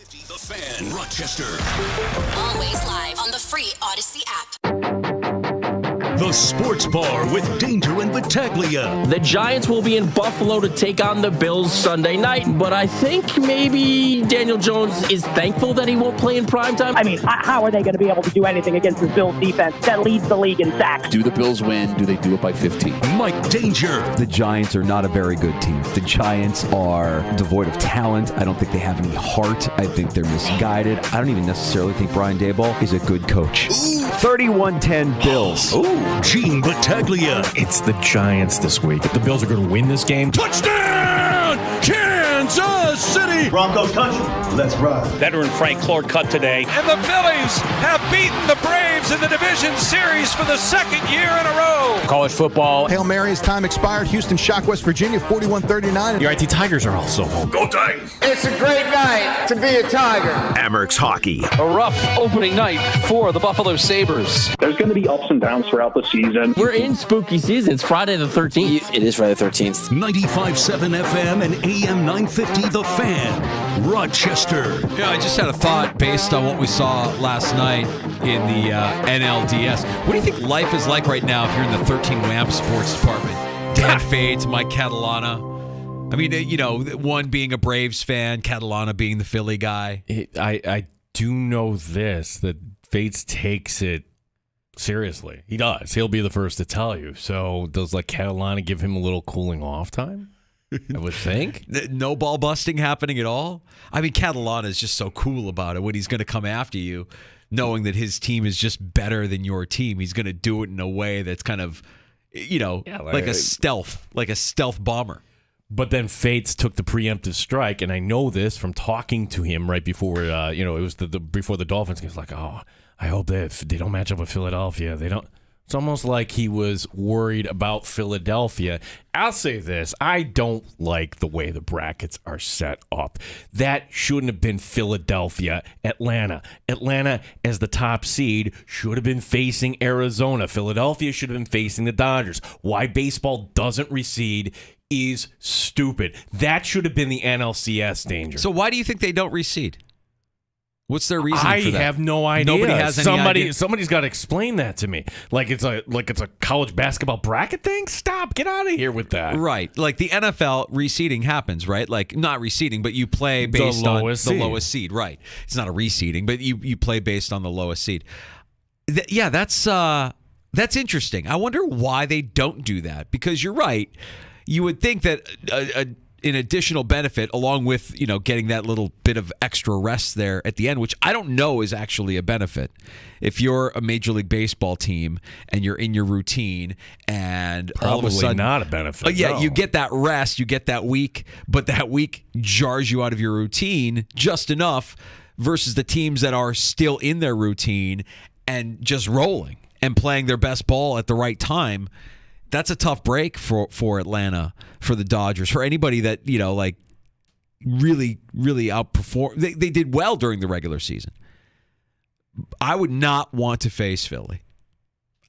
The Fan, Rochester. Always live on the free Odyssey app. The Sports Bar with Danger and Battaglia. The Giants will be in Buffalo to take on the Bills Sunday night, but I think maybe Daniel Jones is thankful that he won't play in primetime. I mean, how are they going to be able to do anything against this Bills defense that leads the league in sacks? Do the Bills win? Do they do it by 15? Mike Danger. The Giants are not a very good team. The Giants are devoid of talent. I don't think they have any heart. I think they're misguided. I don't even necessarily think Brian Daboll is a good coach. 31-10 Bills. Ooh, Gene Battaglia. It's the Giants this week. If the Bills are going to win this game, Touchdown! Kansas City! Broncos country, let's ride. Veteran Frank Clark cut today. And the Phillies have beaten the Braves in the division series for the second year in a row. college football. Hail Mary's time expired. Houston shocked West Virginia 41-39. Your IT Tigers are also home. Go Tigers! It's a great night to be a Tiger. Amerks Hockey. A rough opening night for the Buffalo Sabres. There's going to be ups and downs throughout the season. We're in spooky season. It's Friday the 13th. It is Friday the 13th. 95.7 FM and AM 950 The Fan, Rochester. Yeah, I just had a thought based on what we saw last night in the NLDS. What do you think life is like right now if you're in the 13 WAMP sports department? Dan Fades, Mike Catalana. I mean, you know, one being a Braves fan, Catalana being the Philly guy. I do know this, that Fates takes it seriously. He does. He'll be the first to tell you. So does like Catalana give him a little cooling off time? I would think. No ball busting happening at all. I mean, Catalana is just so cool about it when he's going to come after you, knowing that his team is just better than your team. He's going to do it in a way that's kind of, you know, like a stealth bomber. But then Fates took the preemptive strike, and I know this from talking to him right before, it was before the Dolphins. He was like, "Oh, I hope they don't match up with Philadelphia. They don't." It's almost like he was worried about Philadelphia. I'll say this. I don't like the way the brackets are set up. That shouldn't have been Philadelphia, Atlanta. Atlanta, as the top seed, should have been facing Arizona. Philadelphia should have been facing the Dodgers. Why baseball doesn't reseed is stupid. That should have been the NLCS, Danger. So why do you think they don't reseed? What's their reason for that? I have no idea. Nobody has any idea. Somebody's got to explain that to me. Like it's a college basketball bracket thing? Stop. Get out of here with that. Right. Like the NFL reseeding happens, right? Like not reseeding, but you play based on the lowest seed. Right. It's not a reseeding, but you play based on the lowest seed. That's interesting. I wonder why they don't do that, because you're right. You would think that an additional benefit, along with, you know, getting that little bit of extra rest there at the end, which I don't know is actually a benefit. If you're a Major League Baseball team and you're in your routine and probably all of a sudden, not a benefit. You get that rest, you get that week, but that week jars you out of your routine just enough versus the teams that are still in their routine and just rolling and playing their best ball at the right time. That's a tough break for Atlanta, for the Dodgers, for anybody that, you know, like really, really outperformed. They did well during the regular season. I would not want to face Philly.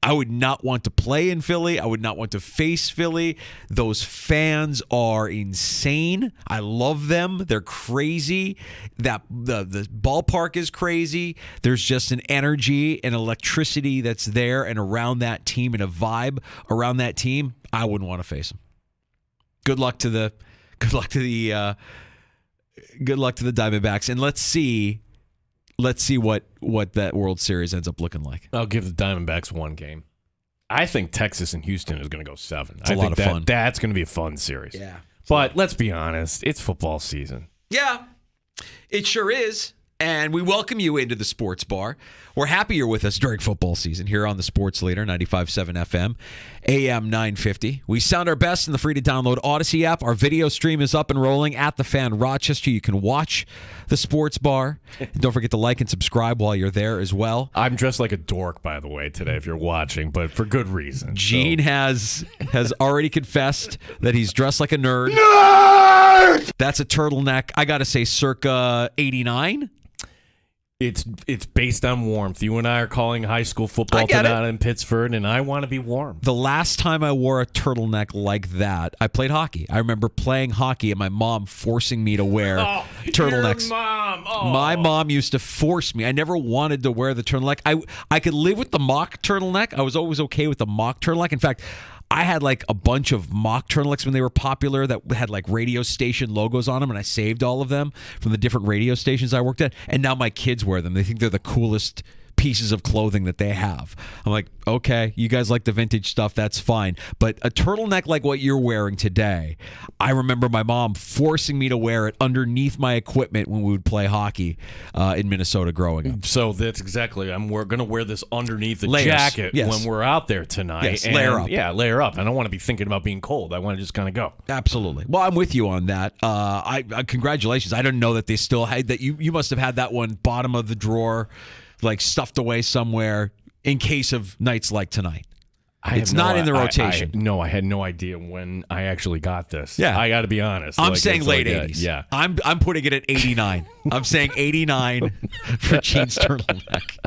I would not want to play in Philly. I would not want to face Philly. Those fans are insane. I love them. They're crazy. That the ballpark is crazy. There's just an energy and electricity that's there and around that team, and a vibe around that team. I wouldn't want to face them. Good luck to the Diamondbacks, and let's see what that World Series ends up looking like. I'll give the Diamondbacks one game. I think Texas and Houston is going to go 7. It's a lot of fun. That's going to be a fun series. Yeah. But let's be honest, it's football season. Yeah, it sure is. And we welcome you into the Sports Bar. We're happy you're with us during football season here on the Sports Leader, 95.7 FM, AM 950. We sound our best in the free-to-download Odyssey app. Our video stream is up and rolling at The Fan Rochester. You can watch the Sports Bar. And don't forget to like and subscribe while you're there as well. I'm dressed like a dork, by the way, today, if you're watching, but for good reason. Gene has already confessed that he's dressed like a nerd. Nerd! That's a turtleneck, I got to say, circa 89. It's based on warmth. You and I are calling high school football tonight in Pittsford, and I want to be warm. The last time I wore a turtleneck like that, I played hockey. I remember playing hockey and my mom forcing me to wear turtlenecks. Your mom. Oh. My mom used to force me. I never wanted to wear the turtleneck. I could live with the mock turtleneck. I was always okay with the mock turtleneck. In fact, I had like a bunch of mock turtlenecks when they were popular that had like radio station logos on them, and I saved all of them from the different radio stations I worked at. And now my kids wear them. They think they're the coolest pieces of clothing that they have. I'm like, okay, you guys like the vintage stuff, that's fine. But a turtleneck like what you're wearing today, I remember my mom forcing me to wear it underneath my equipment when we would play hockey in Minnesota growing up. So that's exactly, we're going to wear this underneath the Layers. jacket Yes. when we're out there tonight. Yes, and, layer up. Yeah, layer up. I don't want to be thinking about being cold. I want to just kind of go. Absolutely. Well, I'm with you on that. Congratulations. I didn't know that they still had that. You must have had that one bottom of the drawer, like stuffed away somewhere in case of nights like tonight. It's not in the rotation. I had no idea when I actually got this. Yeah. I got to be honest. I'm saying late 80s. Yeah. I'm putting it at 89. I'm saying 89 for Gene's turtleneck.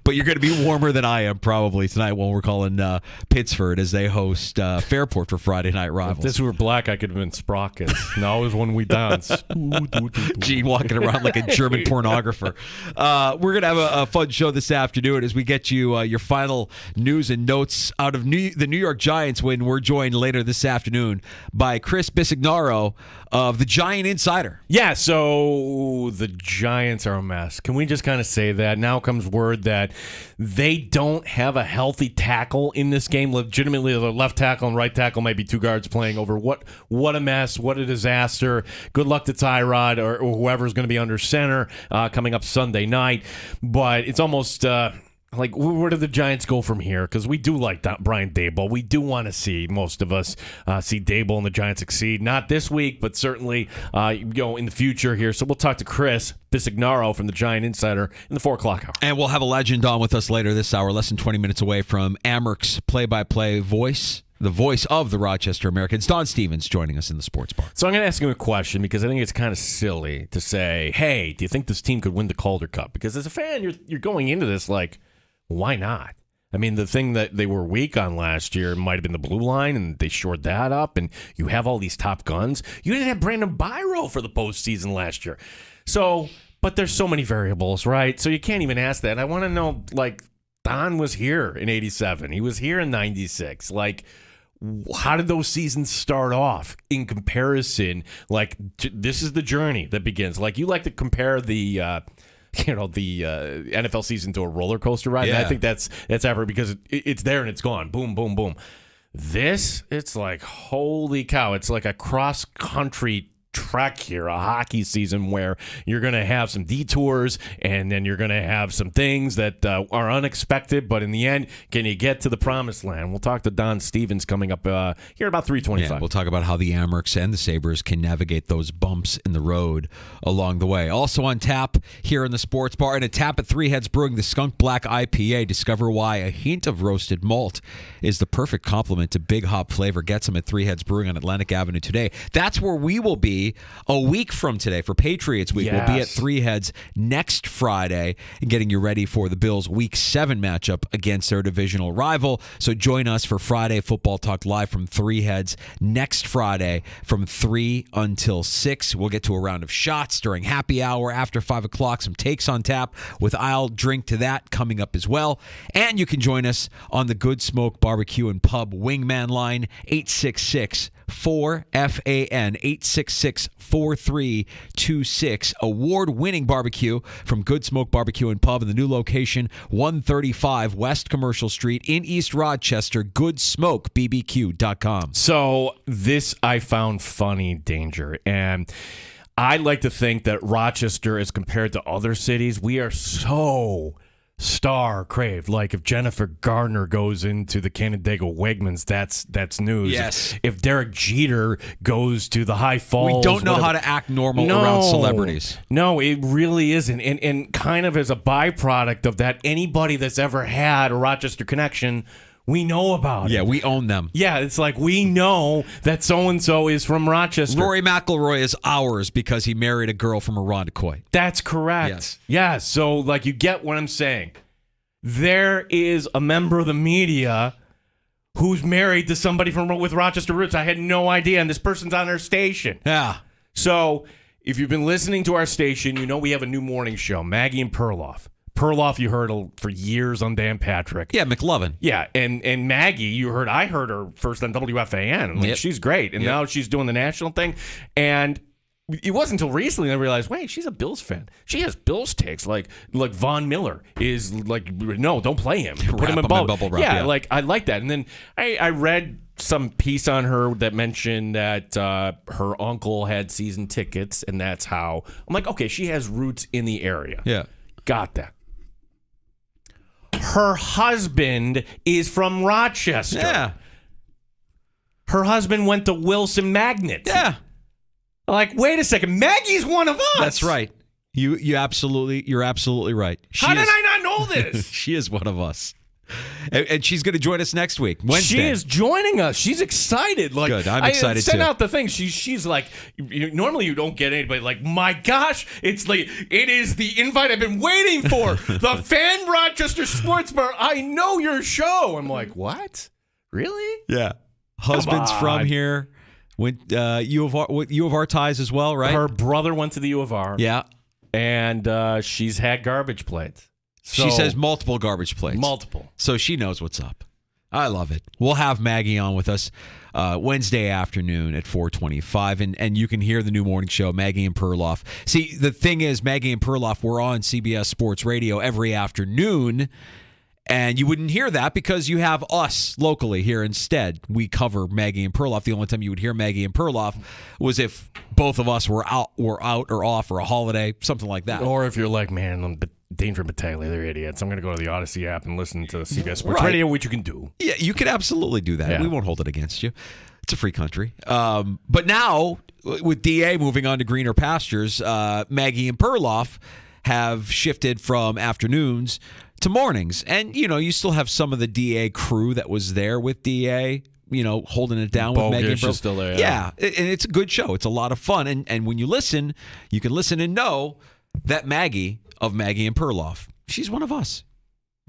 But you're going to be warmer than I am probably tonight when we're calling Pittsford as they host Fairport for Friday Night Rivals. If this were black, I could have been Sprockets. Now it was when we dance. Gene walking around like a German pornographer. We're going to have a fun show this afternoon as we get you your final news and notes out of the New York Giants when we're joined later this afternoon by Chris Bisignaro of the Giant Insider. Yeah, so the Giants are a mess. Can we just kind of say that? Now comes word that they don't have a healthy tackle in this game. Legitimately, the left tackle and right tackle might be two guards playing over. What a mess. What a disaster. Good luck to Tyrod or whoever's going to be under center coming up Sunday night. But it's almost... like, where do the Giants go from here? Because we do like Brian Daboll. We do want to see, most of us, see Daboll and the Giants succeed. Not this week, but certainly in the future here. So we'll talk to Chris Bisignaro from the Giant Insider in the 4 o'clock hour. And we'll have a legend on with us later this hour, less than 20 minutes away from Amerks play-by-play voice. The voice of the Rochester Americans, Don Stevens, joining us in the sports bar. So I'm going to ask him a question because I think it's kind of silly to say, hey, do you think this team could win the Calder Cup? Because as a fan, you're going into this like, why not? I mean, the thing that they were weak on last year might have been the blue line, and they shored that up, and you have all these top guns. You didn't have Brandon Biro for the postseason last year. So, but there's so many variables, right? So you can't even ask that. And I want to know, like, Don was here in 87. He was here in 96. Like, how did those seasons start off in comparison? Like, this is the journey that begins. Like, you like to compare the NFL season to a roller coaster ride. Yeah. And I think that's ever because it's there and it's gone. Boom, boom, boom. This, it's like, holy cow. It's like a cross-country trek here, a hockey season where you're going to have some detours and then you're going to have some things that are unexpected, but in the end, can you get to the promised land? We'll talk to Don Stevens coming up here at about 3:25. Yeah, we'll talk about how the Amerks and the Sabres can navigate those bumps in the road along the way. Also on tap here in the sports bar, and a tap at Three Heads Brewing, the Skunk Black IPA. Discover why a hint of roasted malt is the perfect complement to big hop flavor. Get some at Three Heads Brewing on Atlantic Avenue today. That's where we will be a week from today for Patriots Week. Yes. We'll be at Three Heads next Friday and getting you ready for the Bills' Week 7 matchup against their divisional rival. So join us for Friday Football Talk live from Three Heads next Friday from 3 until 6. We'll get to a round of shots during happy hour after 5 o'clock. Some takes on tap with I'll Drink to That coming up as well. And you can join us on the Good Smoke Barbecue and Pub Wingman line, 866 4FAN 866-4326. Award-winning barbecue from Good Smoke Barbecue and Pub in the new location, 135 West Commercial Street in East Rochester. GoodSmokeBBQ.com. So this I found funny, Danger, and I like to think that Rochester, as compared to other cities, we are so star craved. Like if Jennifer Gardner goes into the Canandaigua Wegmans, that's news. Yes. If Derek Jeter goes to the High Falls, we don't know how to act normal around celebrities. No, it really isn't. And kind of as a byproduct of that, anybody that's ever had a Rochester connection We know about it. Yeah, we own them. Yeah, it's like we know that so-and-so is from Rochester. Rory McIlroy is ours because he married a girl from Irondequoit. That's correct. Yes. Yeah, so like you get what I'm saying. There is a member of the media who's married to somebody with Rochester roots. I had no idea, and this person's on our station. Yeah. So if you've been listening to our station, you know we have a new morning show, Maggie and Perloff. Perloff, you heard for years on Dan Patrick. Yeah, McLovin. Yeah, and Maggie, I heard her first on WFAN. Like, she's great, and now she's doing the national thing. And it wasn't until recently I realized, wait, she's a Bills fan. She has Bills takes. Like Von Miller is like, no, don't play him. Put him in bubble wrap. Yeah, like I like that. And then I read some piece on her that mentioned that her uncle had season tickets, and that's how. I'm like, okay, she has roots in the area. Yeah, got that. Her husband is from Rochester. Yeah. Her husband went to Wilson Magnet. Yeah. Like, wait a second, Maggie's one of us. That's right. You're absolutely right. How did I not know this? She is one of us. And she's going to join us next week, Wednesday. She is joining us. She's excited. Like, good. I'm excited too. Send out the thing. She's like, normally you don't get anybody like, my gosh, it is the invite I've been waiting for. The Fan Rochester Sports Bar. I know your show. I'm like, what? Really? Yeah. Husband's from here. Went U of R ties as well, right? Her brother went to the U of R. Yeah. And she's had garbage plates. So, she says multiple garbage plates. Multiple. So she knows what's up. I love it. We'll have Maggie on with us Wednesday afternoon at 4:25, and you can hear the new morning show, Maggie and Perloff. See, the thing is, Maggie and Perloff were on CBS Sports Radio every afternoon, and you wouldn't hear that because you have us locally here instead. We cover Maggie and Perloff. The only time you would hear Maggie and Perloff was if both of us were out or off for a holiday, something like that. Or if you're like, man, Danger Battaglia, they're idiots. I'm going to go to the Odyssey app and listen to CBS Sports Radio, which you can do. Yeah, you can absolutely do that. Yeah. We won't hold it against you. It's a free country. But now, with DA moving on to greener pastures, Maggie and Perloff have shifted from afternoons to mornings. And, you still have some of the DA crew that was there with DA, holding it down with Maggie and Perloff. Still there, yeah, and it's a good show. It's a lot of fun. And when you listen, you can listen and know that Maggie and Perloff, she's one of us.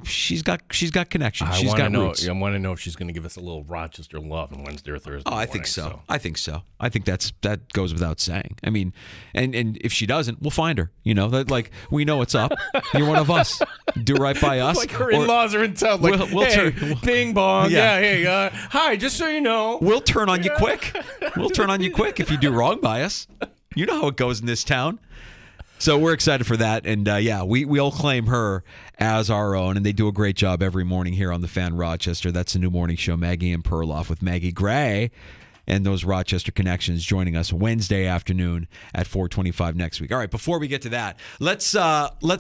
She's got connections. She's got roots. I want to know if she's going to give us a little Rochester love on Wednesday or Thursday. Oh, I think so. I think so. I think that goes without saying. I mean, and if she doesn't, we'll find her. That we know what's up. You're one of us. Do right by us. Like her in-laws are in town. Like, we'll turn. Bing bong. Yeah. Hey. Hi. Just so you know, we'll turn on you quick. We'll turn on you quick if you do wrong by us. You know how it goes in this town. So we're excited for that, and we'll claim her as our own, and they do a great job every morning here on the Fan Rochester. That's the new morning show, Maggie and Perloff with Maggie Gray and those Rochester connections joining us Wednesday afternoon at 4:25 next week. All right, before we get to that, let's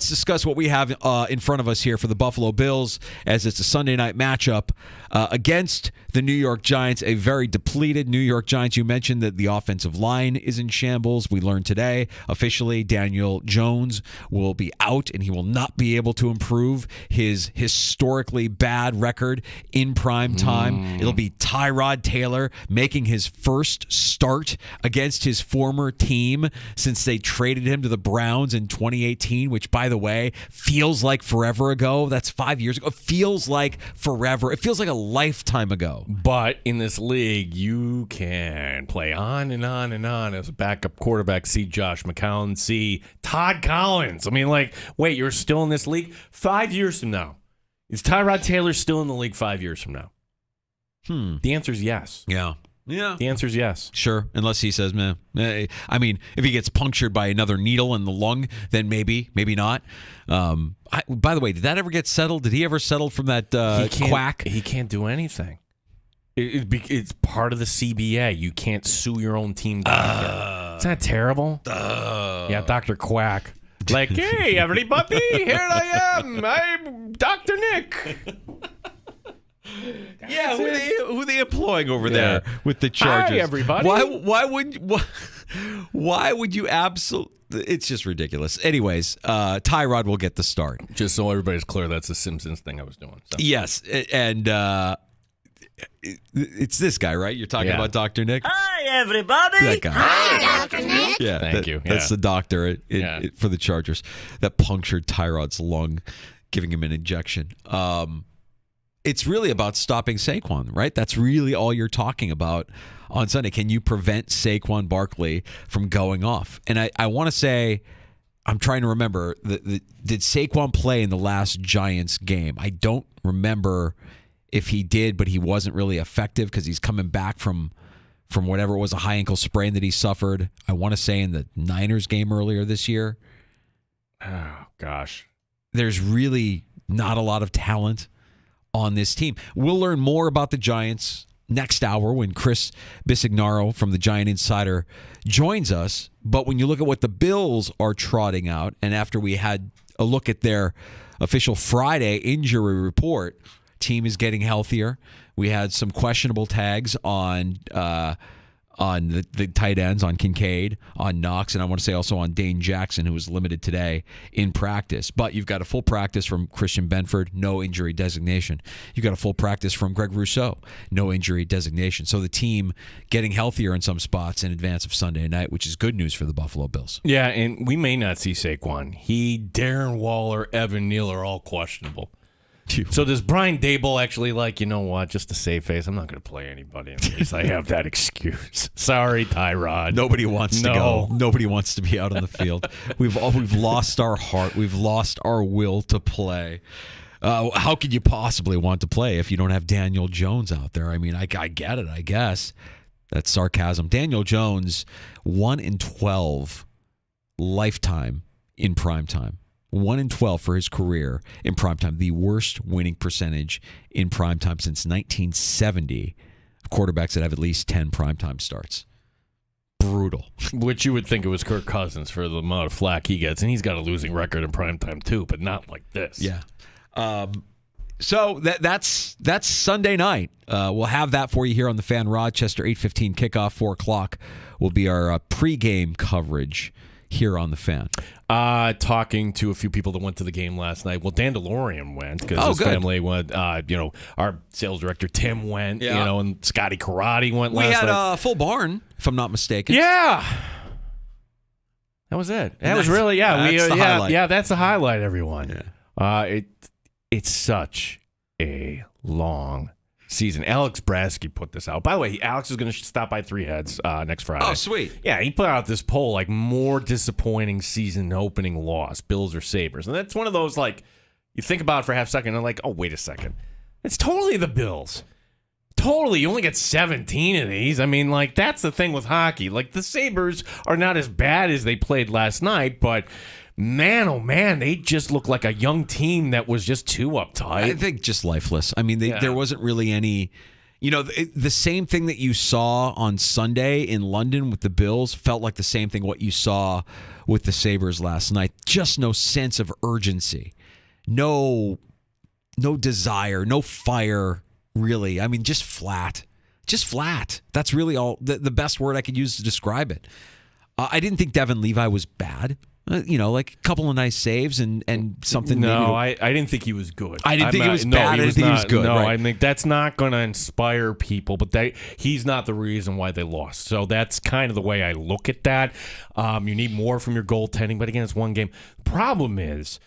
discuss what we have in front of us here for the Buffalo Bills, as it's a Sunday night matchup against the New York Giants, a very depleted New York Giants. You mentioned that the offensive line is in shambles. We learned today officially Daniel Jones will be out, and he will not be able to improve his historically bad record in prime time. It'll be Tyrod Taylor making his first start against his former team since they traded him to the Browns in 2018, which, by the way, feels like forever ago. That's 5 years ago. It feels like forever. It feels like a lifetime ago. But in this league, you can play on and on and on as a backup quarterback. See Josh McCown, see Todd Collins. I mean, wait, you're still in this league 5 years from now? Is Tyrod Taylor still in the league 5 years from now? The answer is yes. Yeah. The answer is yes. Sure, unless he says, man. I mean, if he gets punctured by another needle in the lung, then maybe not. By the way, did that ever get settled? Did he ever settle from that quack? He can't do anything. It's part of the CBA. You can't sue your own team doctor. Isn't that terrible? Yeah, Dr. Quack. Like, hey, everybody, here I am. I'm Dr. Nick. Yeah, who are they employing over there with the Chargers? Hi, everybody. Why would you absolutely? It's just ridiculous. Anyways, Tyrod will get the start. Just so everybody's clear, that's the Simpsons thing I was doing. So. Yes, and It's this guy, right? You're talking about Dr. Nick? Hi, everybody. That guy. Hi, Dr. Nick. Yeah, Thank you. That's the doctor for the Chargers that punctured Tyrod's lung, giving him an injection. It's really about stopping Saquon, right? That's really all you're talking about on Sunday. Can you prevent Saquon Barkley from going off? And I want to say, I'm trying to remember, did Saquon play in the last Giants game? I don't remember if he did, but he wasn't really effective because he's coming back from whatever it was, a high ankle sprain that he suffered. I want to say in the Niners game earlier this year. Oh, gosh. There's really not a lot of talent on this team. We'll learn more about the Giants next hour when Chris Bisignaro from the Giant Insider joins us. But when you look at what the Bills are trotting out, and after we had a look at their official Friday injury report, team is getting healthier. We had some questionable tags on the tight ends, on Kincaid, on Knox, and I want to say also on Dane Jackson, who was limited today in practice. But you've got a full practice from Christian Benford, no injury designation. You've got a full practice from Greg Rousseau, no injury designation. So the team getting healthier in some spots in advance of Sunday night, which is good news for the Buffalo Bills. Yeah, and we may not see Saquon. Darren Waller, Evan Neal are all questionable. So does Brian Daboll actually you know what, just to save face, I'm not going to play anybody in case I have that excuse. Sorry, Tyrod. Nobody wants to go. Nobody wants to be out on the field. We've lost our heart. We've lost our will to play. How could you possibly want to play if you don't have Daniel Jones out there? I mean, I get it, I guess. That's sarcasm. Daniel Jones, 1-12 lifetime in primetime. 1-12 for his career in primetime. The worst winning percentage in primetime since 1970. Quarterbacks that have at least 10 primetime starts. Brutal. Which you would think it was Kirk Cousins for the amount of flack he gets, and he's got a losing record in primetime too, but not like this. Yeah. So that's Sunday night. We'll have that for you here on the Fan. Rochester, 8:15 kickoff, 4 o'clock will be our pregame coverage here on the Fan. Talking to a few people that went to the game last night. Well, Dan DeLorean went because his family went. Our sales director Tim went. Yeah. And Scotty Karate went last night. We had a full barn, if I'm not mistaken. Yeah, that was it. That was really That's the highlight. Yeah, that's the highlight. Everyone. Yeah. It's such a long season. Alex Brasky put this out. By the way, Alex is going to stop by Three Heads next Friday. Oh, sweet. Yeah, he put out this poll, more disappointing season opening loss, Bills or Sabres. And that's one of those, you think about it for a half second and oh, wait a second. It's totally the Bills. Totally. You only get 17 of these. I mean, that's the thing with hockey. The Sabres are not as bad as they played last night, but man, oh man, they just look like a young team that was just too uptight. I think just lifeless. I mean, there wasn't really any, the same thing that you saw on Sunday in London with the Bills felt like the same thing what you saw with the Sabres last night. Just no sense of urgency, no desire, no fire, really. I mean, just flat. That's really all the best word I could use to describe it. I didn't think Devin Levi was bad. A couple of nice saves and something. No, I didn't think he was good. I didn't think he was bad. I didn't think he was good. No, right. I think that's not going to inspire people, but he's not the reason why they lost. So that's kind of the way I look at that. You need more from your goaltending, but again, it's one game. Problem is,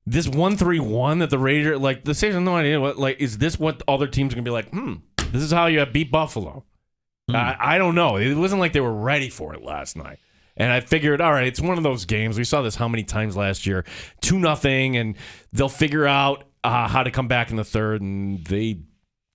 this 1-3-1 that the Raiders, the Sabres have no idea what, is this what other teams are going to be like, this is how you beat Buffalo? I don't know. It wasn't like they were ready for it last night. And I figured, all right, it's one of those games. We saw this how many times last year? 2-0, and they'll figure out how to come back in the third, and they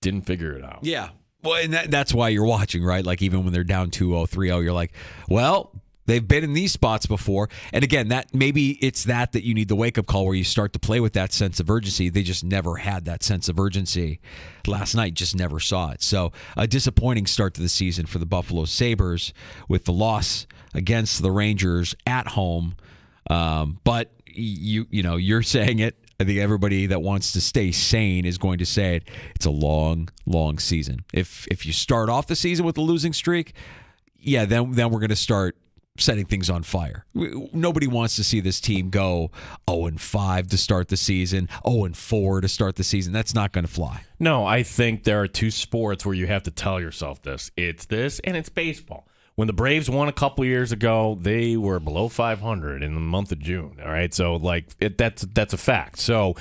didn't figure it out. Yeah. Well, and that's why you're watching, right? Even when they're down 2-0, 3-0, you're like, well, they've been in these spots before. And again, that maybe it's that you need the wake-up call where you start to play with that sense of urgency. They just never had that sense of urgency last night, just never saw it. So a disappointing start to the season for the Buffalo Sabres with the loss against the Rangers at home. But you're saying it. I think everybody that wants to stay sane is going to say it. It's a long, long season. If you start off the season with a losing streak, then we're going to start setting things on fire. Nobody wants to see this team go 0-5 to start the season, 0-4 to start the season. That's not going to fly. No, I think there are two sports where you have to tell yourself this. It's this and it's baseball. When the Braves won a couple years ago, they were below 500 in the month of June. All right, so that's a fact. So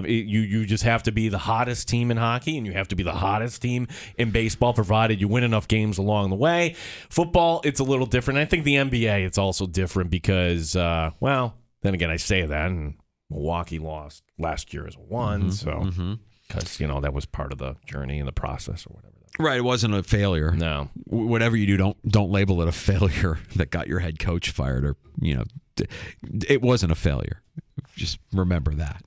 you just have to be the hottest team in hockey, and you have to be the hottest team in baseball, provided you win enough games along the way. Football, it's a little different. I think the NBA, it's also different because, then again, I say that, and Milwaukee lost last year as one, because that was part of the journey and the process or whatever. Right, it wasn't a failure. No, whatever you do, don't label it a failure that got your head coach fired, or it wasn't a failure. Just remember that.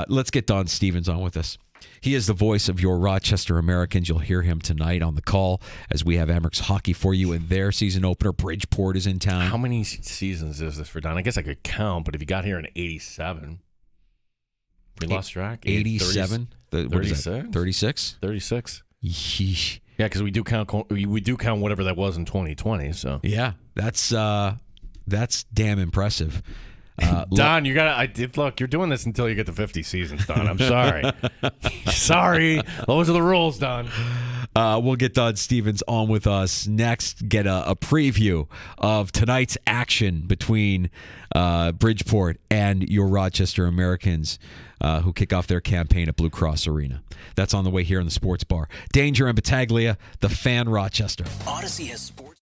Let's get Don Stevens on with us. He is the voice of your Rochester Americans. You'll hear him tonight on the call as we have Amerks hockey for you in their season opener. Bridgeport is in town. How many seasons is this for Don? I guess I could count, but if you got here in 87, we lost track. 87. 36. 36. 36. Yeesh. Yeah, because we do count whatever that was in 2020. So yeah, that's damn impressive. Don, you gotta look. You're doing this until you get to 50 seasons, Don. I'm sorry. Sorry, those are the rules, Don. We'll get Don Stevens on with us next. Get a preview of tonight's action between Bridgeport and your Rochester Americans, who kick off their campaign at Blue Cross Arena. That's on the way here in the Sports Bar. Danger and Battaglia, the Fan Rochester. Odyssey has sports.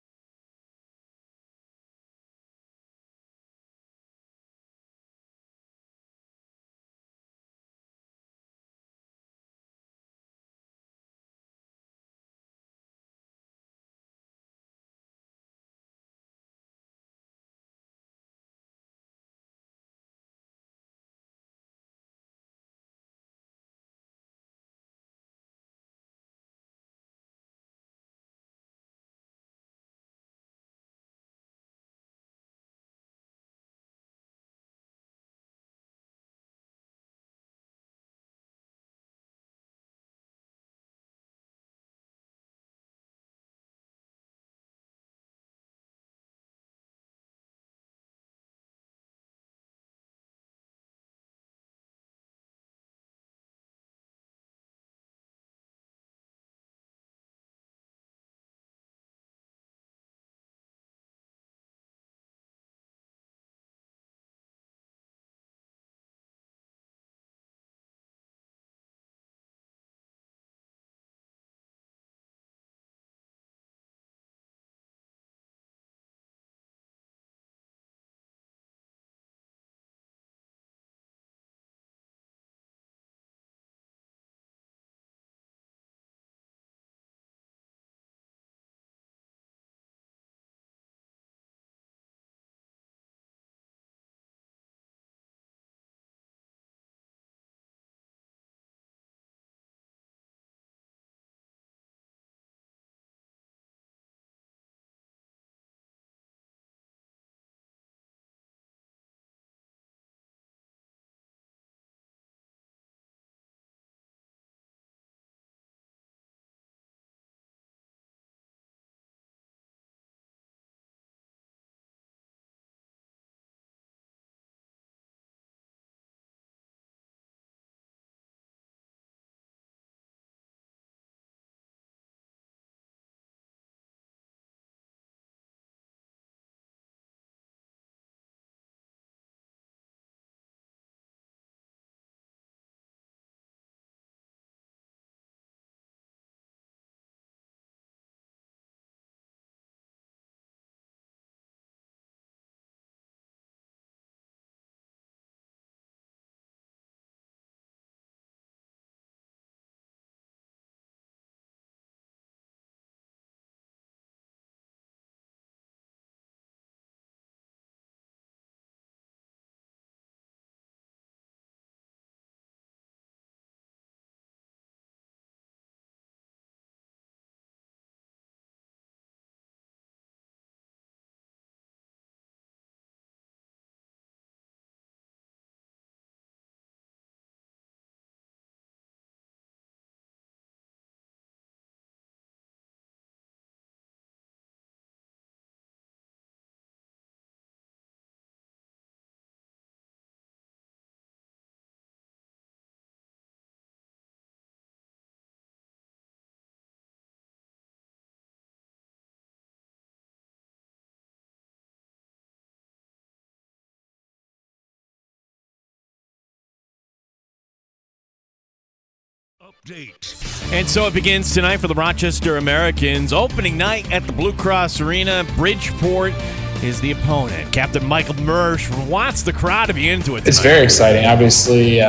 Update. And so it begins tonight for the Rochester Americans. Opening night at the Blue Cross Arena. Bridgeport is the opponent. Captain Michael Mersch wants the crowd to be into it tonight. It's very exciting. Obviously,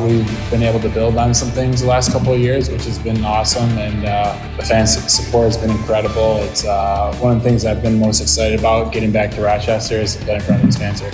we've been able to build on some things the last couple of years, which has been awesome, and the fan support has been incredible. It's one of the things I've been most excited about getting back to Rochester is to play in front of these fans here.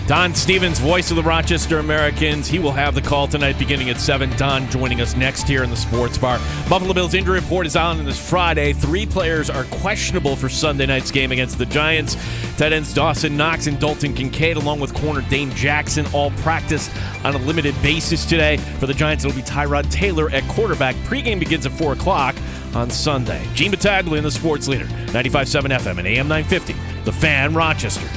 Don Stevens, voice of the Rochester Americans. He will have the call tonight beginning at 7. Don joining us next here in the Sports Bar. Buffalo Bills injury report is out on this Friday. 3 players are questionable for Sunday night's game against the Giants. Tight ends Dawson Knox and Dalton Kincaid, along with corner Dane Jackson, all practice on a limited basis today. For the Giants, it'll be Tyrod Taylor at quarterback. Pregame begins at 4 o'clock on Sunday. Gene Battaglia in the Sports Leader, 95.7 FM and AM 950. The Fan, Rochester.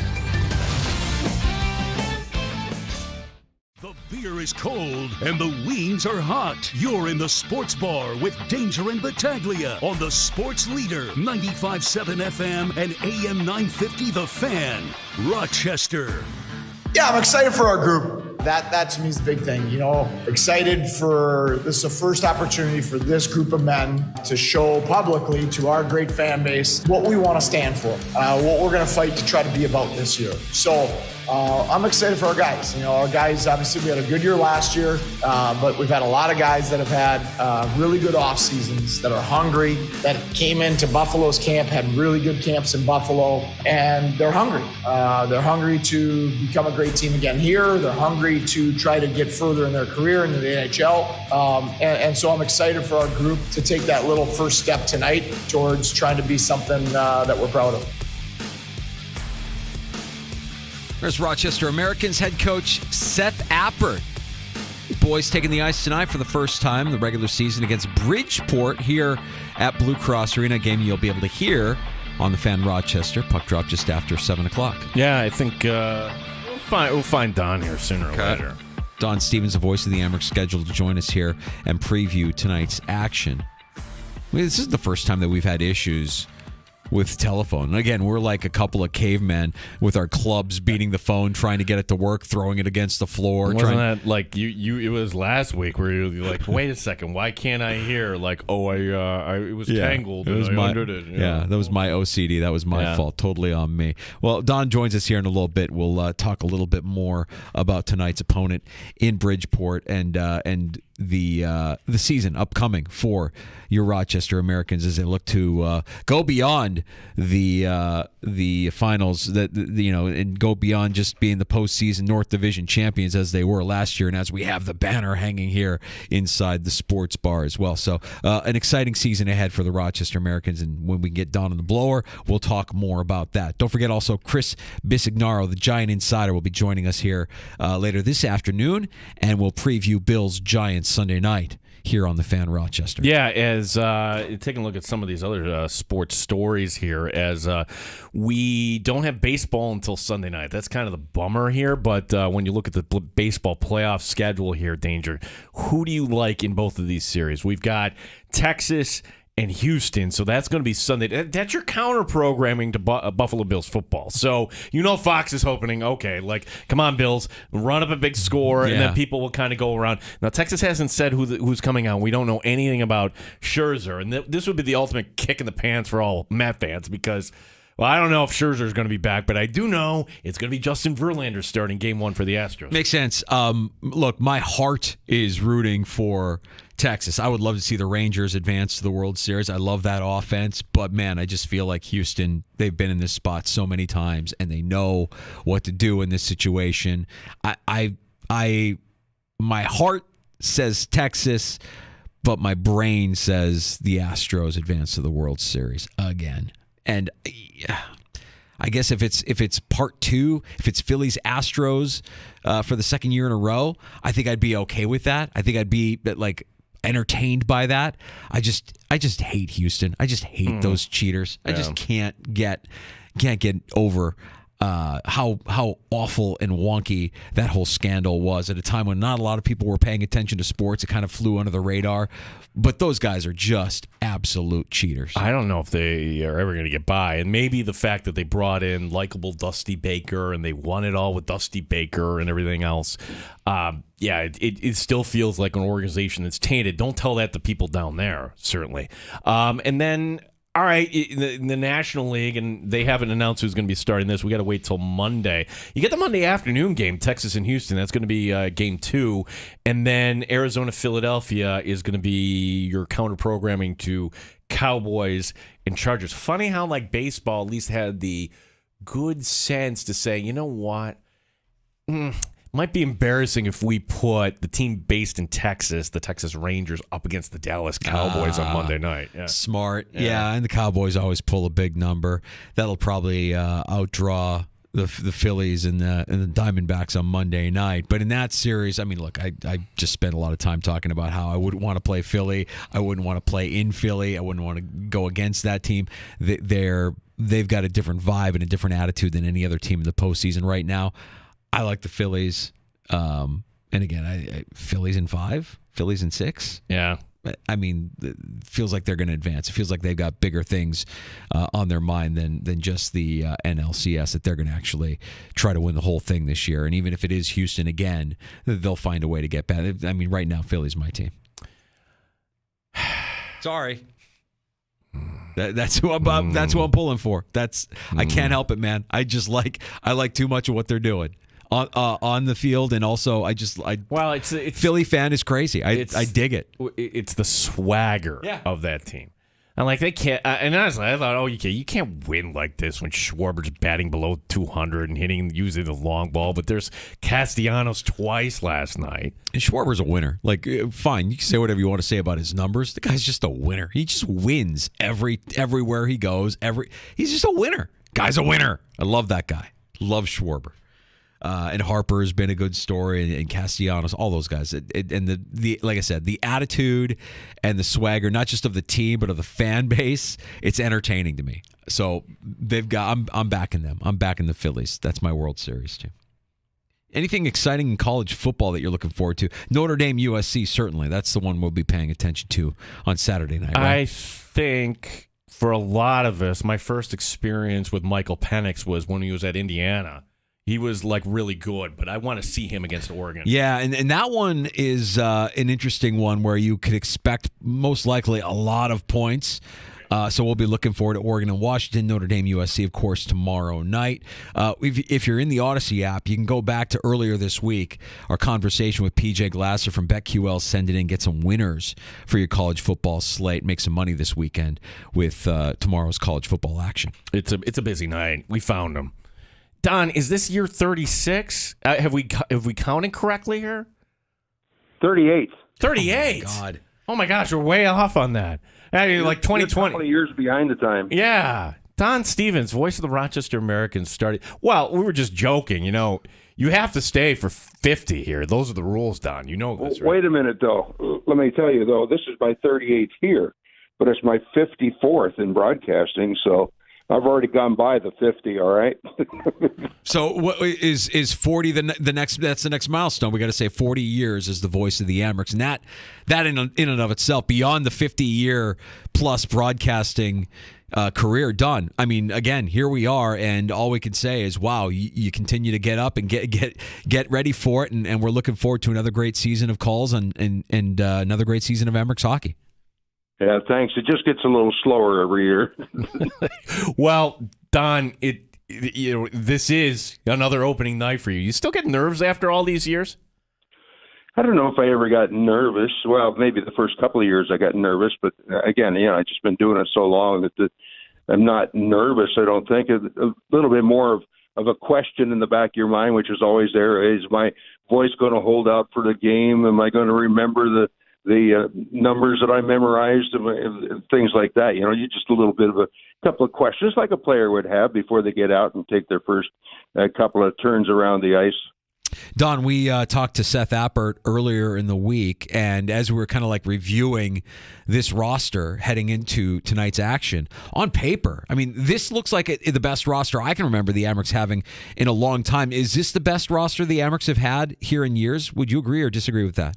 Beer is cold and the wings are hot. You're in the Sports Bar with Danger and Battaglia on the Sports Leader, 95.7 FM and AM 950 The Fan, Rochester. Yeah, I'm excited for our group. That to me is the big thing. You know, excited for this is the first opportunity for this group of men to show publicly to our great fan base what we want to stand for, what we're going to fight to try to be about this year. So I'm excited for our guys. You know, our guys, obviously we had a good year last year, but we've had a lot of guys that have had really good off seasons, that are hungry, that came into Buffalo's camp, had really good camps in Buffalo, and they're hungry. They're hungry to become a great team again here. They're hungry to try to get further in their career into the NHL. And so I'm excited for our group to take that little first step tonight towards trying to be something that we're proud of. There's Rochester Americans head coach Seth Appert. Boys taking the ice tonight for the first time in the regular season against Bridgeport here at Blue Cross Arena, a game you'll be able to hear on the Fan Rochester. Puck drop just after 7 o'clock. Yeah, I think we'll find Don here sooner or later. Don Stevens, the voice of the Amherst, scheduled to join us here and preview tonight's action. I mean, this is the first time that we've had issues with telephone. And again, we're like a couple of cavemen with our clubs beating the phone, trying to get it to work, throwing it against the floor. Wasn't that like you? It was last week where you were like, wait a second, why can't I hear? Like, it was tangled. It was that was my OCD. That was my fault. Totally on me. Well, Don joins us here in a little bit. We'll talk a little bit more about tonight's opponent in Bridgeport and the season upcoming for your Rochester Americans as they look to go beyond the finals, and go beyond just being the postseason North Division champions as they were last year, and as we have the banner hanging here inside the Sports Bar as well. So an exciting season ahead for the Rochester Americans, and when we get Don on the blower, we'll talk more about that. Don't forget also Chris Bisignaro, the Giant Insider, will be joining us here later this afternoon, and we'll preview Bills Giants Sunday night here on the Fan Rochester. Yeah, as taking a look at some of these other sports stories here, as we don't have baseball until Sunday night. That's kind of the bummer here, but when you look at the baseball playoff schedule here, Danger, who do you like in both of these series? We've got Texas and Houston, so that's going to be Sunday. That's your counter-programming to Buffalo Bills football. So, Fox is hoping, okay, like, come on, Bills, run up a big score, and then people will kind of go around. Now, Texas hasn't said who's coming out. We don't know anything about Scherzer, and this would be the ultimate kick in the pants for all Met fans because, well, I don't know if Scherzer is going to be back, but I do know it's going to be Justin Verlander starting Game 1 for the Astros. Makes sense. Look, my heart is rooting for Texas. I would love to see the Rangers advance to the World Series. I love that offense, but man, I just feel like Houston, they've been in this spot so many times and they know what to do in this situation. My heart says Texas, but my brain says the Astros advance to the World Series again. And I guess if it's part 2, if it's Phillies Astros for the second year in a row, I think I'd be okay with that. I think I'd be like entertained by that. I just hate Houston. I just hate those cheaters. I just can't get over how awful and wonky that whole scandal was at a time when not a lot of people were paying attention to sports. It kind of flew under the radar. But those guys are just absolute cheaters. I don't know if they are ever going to get by. And maybe the fact that they brought in likable Dusty Baker and they won it all with Dusty Baker and everything else. It still feels like an organization that's tainted. Don't tell that to people down there, certainly. And then, all right, in the National League, and they haven't announced who's going to be starting this. We got to wait till Monday. You get the Monday afternoon game, Texas and Houston. That's going to be game 2. And then Arizona-Philadelphia is going to be your counter-programming to Cowboys and Chargers. Funny how, like, baseball at least had the good sense to say, you know what? Might be embarrassing if we put the team based in Texas, the Texas Rangers, up against the Dallas Cowboys on Monday night. Yeah. Smart. Yeah, and the Cowboys always pull a big number. That'll probably outdraw the Phillies and the Diamondbacks on Monday night. But in that series, I mean, look, I just spent a lot of time talking about how I wouldn't want to play Philly. I wouldn't want to play in Philly. I wouldn't want to go against that team. They've got a different vibe and a different attitude than any other team in the postseason right now. I like the Phillies. And again, Phillies in 5, Phillies in 6. Yeah. I mean, it feels like they're going to advance. It feels like they've got bigger things on their mind than just the NLCS, that they're going to actually try to win the whole thing this year. And even if it is Houston again, they'll find a way to get back. I mean, right now, Philly's my team. Sorry. That's who I'm. That's who I'm pulling for. I can't help it, man. I like too much of what they're doing on the field, and also it's Philly fan is crazy. I dig it. It's the swagger of that team. And like they can't. And honestly, I thought, you can't win like this when Schwarber's batting below 200 and using the long ball. But there's Castellanos twice last night. And Schwarber's a winner. Like, fine, you can say whatever you want to say about his numbers. The guy's just a winner. He just wins everywhere he goes. He's just a winner. Guy's a winner. I love that guy. Love Schwarber. And Harper has been a good story, and Castellanos, all those guys. And the like I said, the attitude and the swagger, not just of the team, but of the fan base, it's entertaining to me. So I'm backing them. I'm backing the Phillies. That's my World Series team. Anything exciting in college football that you're looking forward to? Notre Dame, USC, certainly. That's the one we'll be paying attention to on Saturday night, right? I think for a lot of us, my first experience with Michael Penix was when he was at Indiana. He was like really good, but I want to see him against Oregon. Yeah, and that one is an interesting one where you could expect most likely a lot of points. So we'll be looking forward to Oregon and Washington, Notre Dame, USC, of course, tomorrow night. If you're in the Odyssey app, you can go back to earlier this week, our conversation with PJ Glasser from BetQL. Send it in, get some winners for your college football slate. Make some money this weekend with tomorrow's college football action. It's a busy night. We found them. Don, is this year 36? Have we counted correctly here? 38. 38? Oh, my God. Oh, my gosh, we're way off on that. I mean, like 2020. 20 years behind the time. Yeah. Don Stevens, voice of the Rochester Americans, started. Well, we were just joking. You know, you have to stay for 50 here. Those are the rules, Don. You know this, right? Wait a minute, though. Let me tell you, though, this is my 38th here, but it's my 54th in broadcasting, so I've already gone by the 50, all right? So what is 40 the next? That's the next milestone. We got to say 40 years as the voice of the Amherst, and that in and of itself, beyond the 50-year plus broadcasting career done. I mean, again, here we are, and all we can say is, wow, you continue to get up and get ready for it, and we're looking forward to another great season of calls and another great season of Amherst hockey. Yeah, thanks. It just gets a little slower every year. Well, Don, this is another opening night for you. You still get nerves after all these years? I don't know if I ever got nervous. Well, maybe the first couple of years I got nervous, but again, I've just been doing it so long that I'm not nervous. I don't think. A little bit more of a question in the back of your mind, which is always there. Is my voice going to hold out for the game? Am I going to remember the numbers that I memorized and things like that? You just a little bit of a couple of questions like a player would have before they get out and take their first couple of turns around the ice. Don, we talked to Seth Appert earlier in the week, and as we were kind of like reviewing this roster heading into tonight's action, on paper, I mean, this looks like the best roster I can remember the Amerks having in a long time. Is this the best roster the Amerks have had here in years? Would you agree or disagree with that?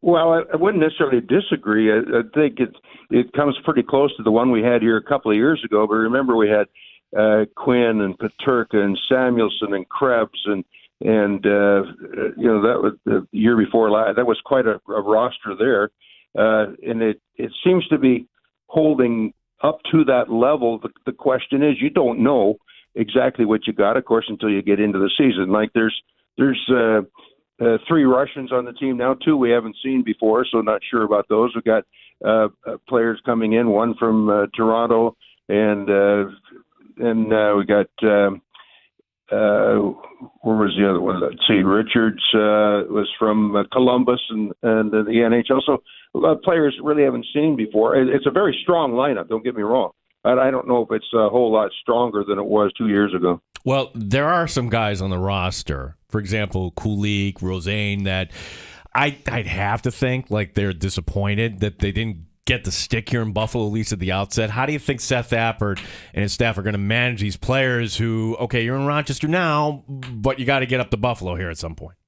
Well, I wouldn't necessarily disagree. I think it comes pretty close to the one we had here a couple of years ago. But remember, we had Quinn and Paterka and Samuelson and Krebs and that was the year before last. That was quite a roster there, and it seems to be holding up to that level. The question is, you don't know exactly what you got, of course, until you get into the season. Like there's 3 Russians on the team now, 2 we haven't seen before, so not sure about those. We've got players coming in, one from Toronto, and we got. Where was the other one? Let's see. Richards was from Columbus and the NHL. So players really haven't seen before. It's a very strong lineup. Don't get me wrong. I don't know if it's a whole lot stronger than it was 2 years ago. Well, there are some guys on the roster, for example, Kulik, Rosane, that I'd have to think like they're disappointed that they didn't get the stick here in Buffalo, at least at the outset. How do you think Seth Appert and his staff are going to manage these players who, okay, you're in Rochester now, but you got to get up to Buffalo here at some point?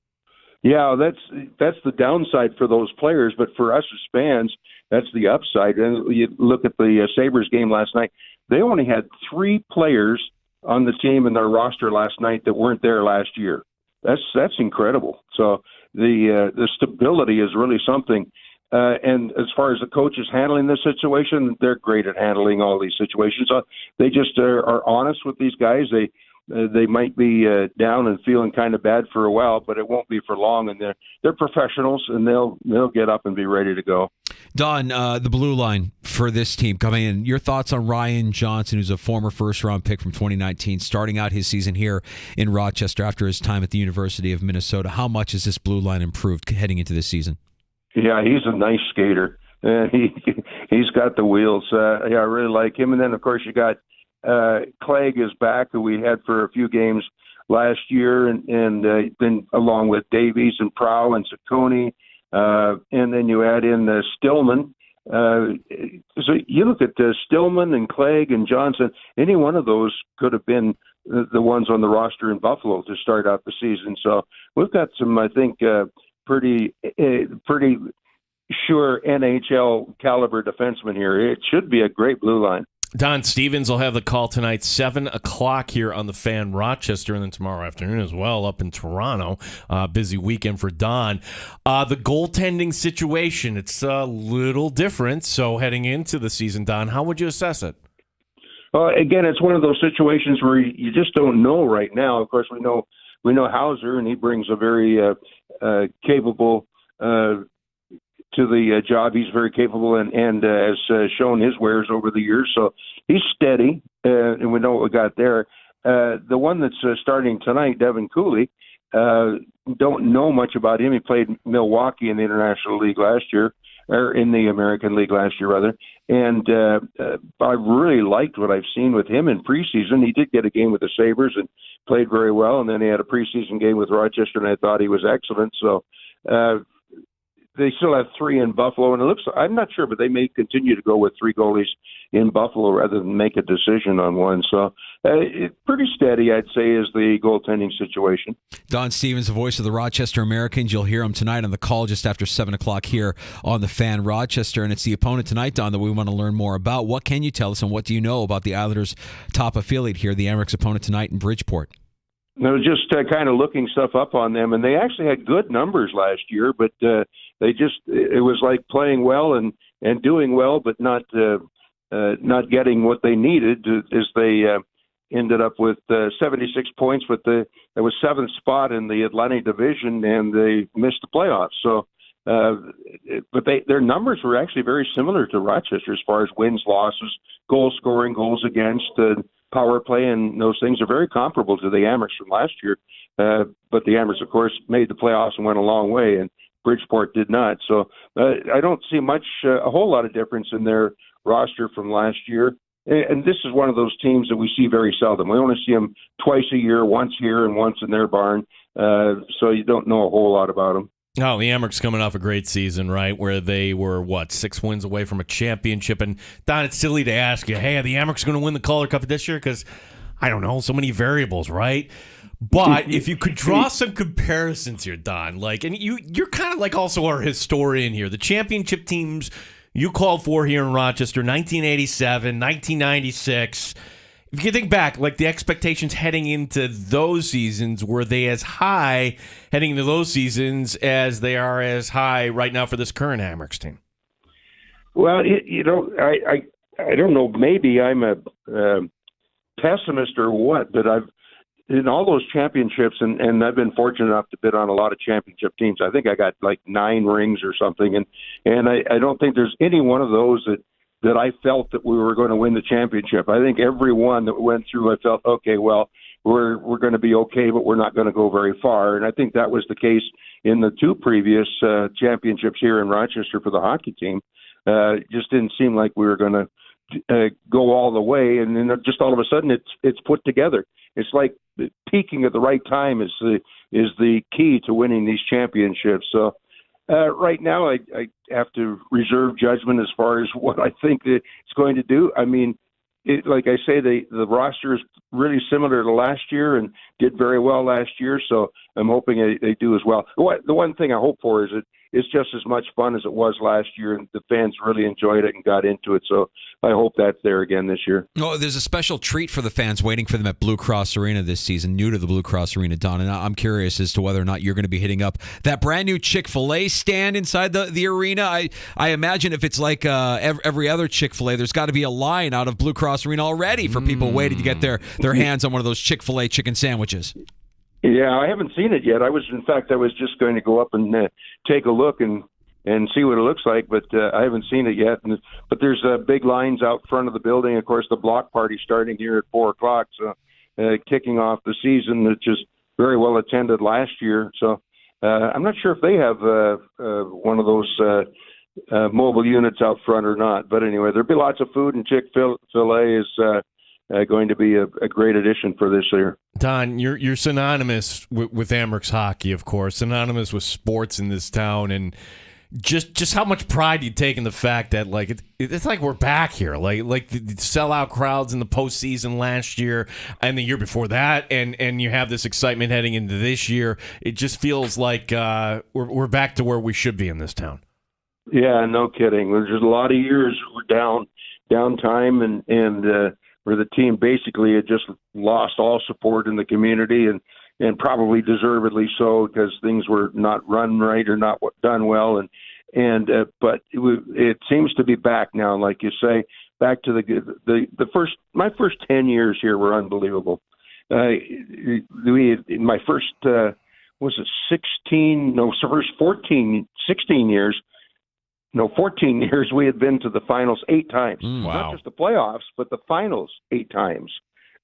Yeah, that's the downside for those players, but for us as fans, that's the upside. And you look at the Sabres game last night, they only had 3 players on the team in their roster last night that weren't there last year. That's incredible. So the stability is really something. And as far as the coaches handling this situation, they're great at handling all these situations. They just are honest with these guys. They might be down and feeling kind of bad for a while, but it won't be for long. And they're professionals, and they'll get up and be ready to go. Don, the blue line for this team coming in. Your thoughts on Ryan Johnson, who's a former first-round pick from 2019, starting out his season here in Rochester after his time at the University of Minnesota. How much has this blue line improved heading into this season? Yeah, he's a nice skater. He's got the wheels. I really like him. And then, of course, you got Clegg is back, who we had for a few games last year, and then along with Davies and Prow and Ciccone. And then you add in Stillman. So you look at Stillman and Clegg and Johnson. Any one of those could have been the ones on the roster in Buffalo to start out the season. So we've got some, I think, pretty sure NHL caliber defenseman here. It should be a great blue line. Don Stevens will have the call tonight, 7 o'clock here on the Fan Rochester, and then tomorrow afternoon as well up in Toronto. Busy weekend for Don. The goaltending situation, it's a little different. So heading into the season, Don, how would you assess it? Again, it's one of those situations where you just don't know right now. Of course, we know Hauser, and he brings a very capable to the job. He's very capable and has shown his wares over the years. So he's steady, and we know what we got there. The one that's starting tonight, Devin Cooley, don't know much about him. He played Milwaukee in the International League last year, or in the American League last year, rather. And I really liked what I've seen with him in preseason. He did get a game with the Sabres and played very well, and then he had a preseason game with Rochester, and I thought he was excellent. So they still have 3 in Buffalo, and I'm not sure, but they may continue to go with 3 goalies in Buffalo rather than make a decision on one. So pretty steady, I'd say, is the goaltending situation. Don Stevens, the voice of the Rochester Americans. You'll hear him tonight on the call just after 7 o'clock here on the Fan Rochester, and it's the opponent tonight, Don, that we want to learn more about. What can you tell us, and what do you know about the Islanders' top affiliate here, the Amerks opponent tonight in Bridgeport? I was just kind of looking stuff up on them, and they actually had good numbers last year, but it was like playing well and doing well, but not getting what they needed, as they ended up with 76 points, but there was 7th spot in the Atlantic Division, and they missed the playoffs. So, but their numbers were actually very similar to Rochester as far as wins, losses, goal scoring, goals against, power play, and those things are very comparable to the Amerks from last year. But the Amerks, of course, made the playoffs and went a long way, and Bridgeport did not. So I don't see a whole lot of difference in their roster from last year. And this is one of those teams that we see very seldom. We only see them twice a year, once here and once in their barn. So you don't know a whole lot about them. Oh, the Amerks coming off a great season, right, where they were, 6 wins away from a championship. And, Don, it's silly to ask you, hey, are the Amerks going to win the Calder Cup this year? Because, I don't know, so many variables, right? But if you could draw some comparisons here, Don, and you're kind of like also our historian here. The championship teams you called for here in Rochester, 1987, 1996. If you think back, the expectations heading into those seasons, were they as high heading into those seasons as they are as high right now for this current Amerks team? Well, I don't know. Maybe I'm a pessimist or what, but in all those championships, and I've been fortunate enough to bid on a lot of championship teams. I think I got 9 rings or something, and I don't think there's any one of those that I felt that we were going to win the championship. I think every one that went through, I felt, okay, well, we're going to be okay, but we're not going to go very far. And I think that was the case in the 2 previous championships here in Rochester for the hockey team. It just didn't seem like we were going to go all the way, and then just all of a sudden it's put together. It's like peaking at the right time is the key to winning these championships. So right now I have to reserve judgment as far as what I think that it's going to do. I mean, like I say, the roster is really similar to last year and did very well last year, so I'm hoping they do as well. The one thing I hope for is it's just as much fun as it was last year, and the fans really enjoyed it and got into it, so I hope that's there again this year. Oh, there's a special treat for the fans waiting for them at Blue Cross Arena this season, new to the Blue Cross Arena, Don, and I'm curious as to whether or not you're going to be hitting up that brand new Chick-fil-A stand inside the arena. I imagine if it's like every other Chick-fil-A, there's got to be a line out of Blue Cross Arena already for people waiting to get their hands on one of those Chick-fil-A chicken sandwiches. Yeah, I haven't seen it yet. I was just going to go up and take a look and see what it looks like, but I haven't seen it yet. But there's big lines out front of the building. Of course, the block party starting here at 4:00, so kicking off the season, which is very well attended last year. So I'm not sure if they have one of those mobile units out front or not. But anyway, there'll be lots of food, and Chick-fil-A is going to be a great addition for this year. Don, you're synonymous with Amerks hockey, of course, synonymous with sports in this town, and just how much pride you take in the fact that it's like we're back here, like the sellout crowds in the postseason last year and the year before that, and you have this excitement heading into this year. It just feels like we're back to where we should be in this town. Yeah, no kidding. There's just a lot of years we're downtime and where the team basically had just lost all support in the community, and probably deservedly so, because things were not run right or not done well. But it seems to be back now, like you say, back to my first 10 years here were unbelievable. In my first 14 years, we had been to the finals 8 times. Wow. Not just the playoffs, but the finals 8 times.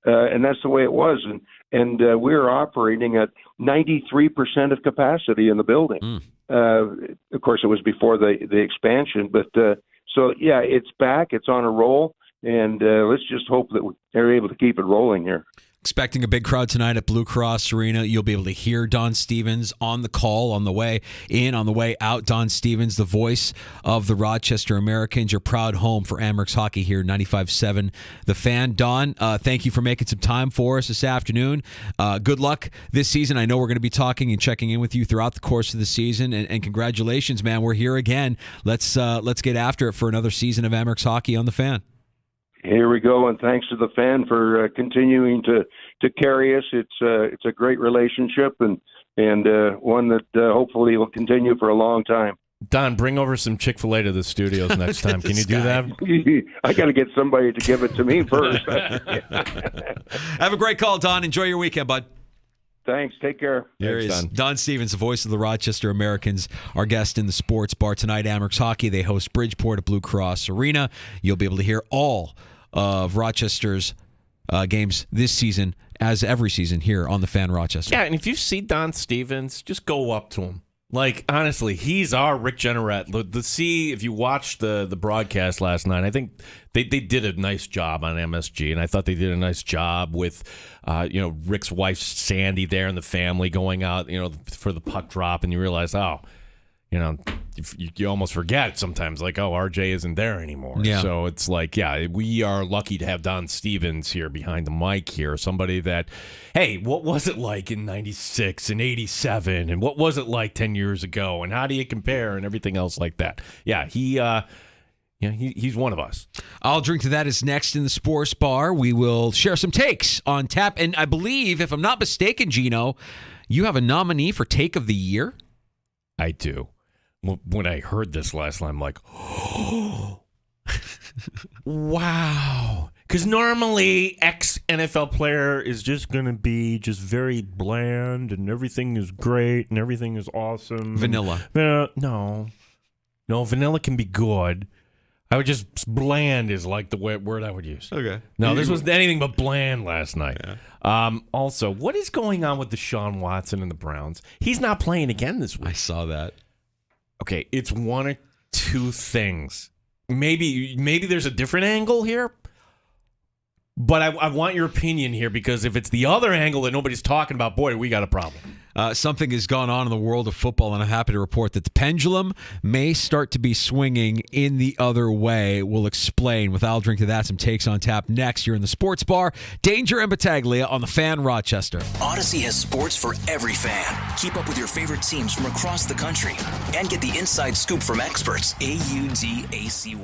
And that's the way it was. And we were operating at 93% of capacity in the building. Of course, it was before the expansion. But so, yeah, it's back. It's on a roll. And let's just hope that they're able to keep it rolling here. Expecting a big crowd tonight at Blue Cross Arena. You'll be able to hear Don Stevens on the call on the way in, on the way out. Don Stevens, the voice of the Rochester Americans, your proud home for Amerks hockey here, 95.7 The Fan. Don, thank you for making some time for us this afternoon. Good luck this season. I know we're going to be talking and checking in with you throughout the course of the season, and congratulations, man. We're here again. Let's get after it for another season of Amerks hockey on The Fan. Here we go, and thanks to the Fan for continuing to carry us. It's a great relationship, and one that hopefully will continue for a long time. Don, bring over some Chick-fil-A to the studios next time. Can you do that? I got to get somebody to give it to me first. Have a great call, Don. Enjoy your weekend, bud. Thanks. Take care. There he is. Don Stevens, the voice of the Rochester Americans, our guest in the sports bar tonight. Amerks hockey. They host Bridgeport at Blue Cross Arena. You'll be able to hear all of Rochester's games this season, as every season here on The Fan Rochester. Yeah, and if you see Don Stevens, just go up to him. Like, honestly, he's our Rick Jeanneret. If you watched the broadcast last night, I think they did a nice job on MSG, and I thought they did a nice job with, Rick's wife, Sandy, there and the family going out, for the puck drop, and you realize, you almost forget sometimes, like, RJ isn't there anymore. Yeah. So it's like, we are lucky to have Don Stevens here behind the mic here, somebody that, hey, what was it like in 96 and 87, and what was it like 10 years ago, and how do you compare, and everything else like that. Yeah, he's one of us. I'll Drink to That is next in the Sports Bar. We will share some takes on tap, and I believe, if I'm not mistaken, Gino, you have a nominee for Take of the Year? I do. When I heard this last night, I'm like, oh, wow. Because normally, ex-NFL player is just going to be just very bland, and everything is great, and everything is awesome. Vanilla. No, vanilla can be good. I would just, bland is like the word I would use. Okay. No, this was anything but bland last night. Yeah. Also, what is going on with Deshaun Watson and the Browns? He's not playing again this week. I saw that. Okay, it's one or two things. Maybe there's a different angle here, but I want your opinion here, because if it's the other angle that nobody's talking about, boy, we got a problem. Something has gone on in the world of football, and I'm happy to report that the pendulum may start to be swinging in the other way. We'll explain with I'll Drink to That, some takes on tap next. You're in the Sports Bar. Danger and Battaglia on the Fan Rochester. Odyssey has sports for every fan. Keep up with your favorite teams from across the country and get the inside scoop from experts. AUDACY.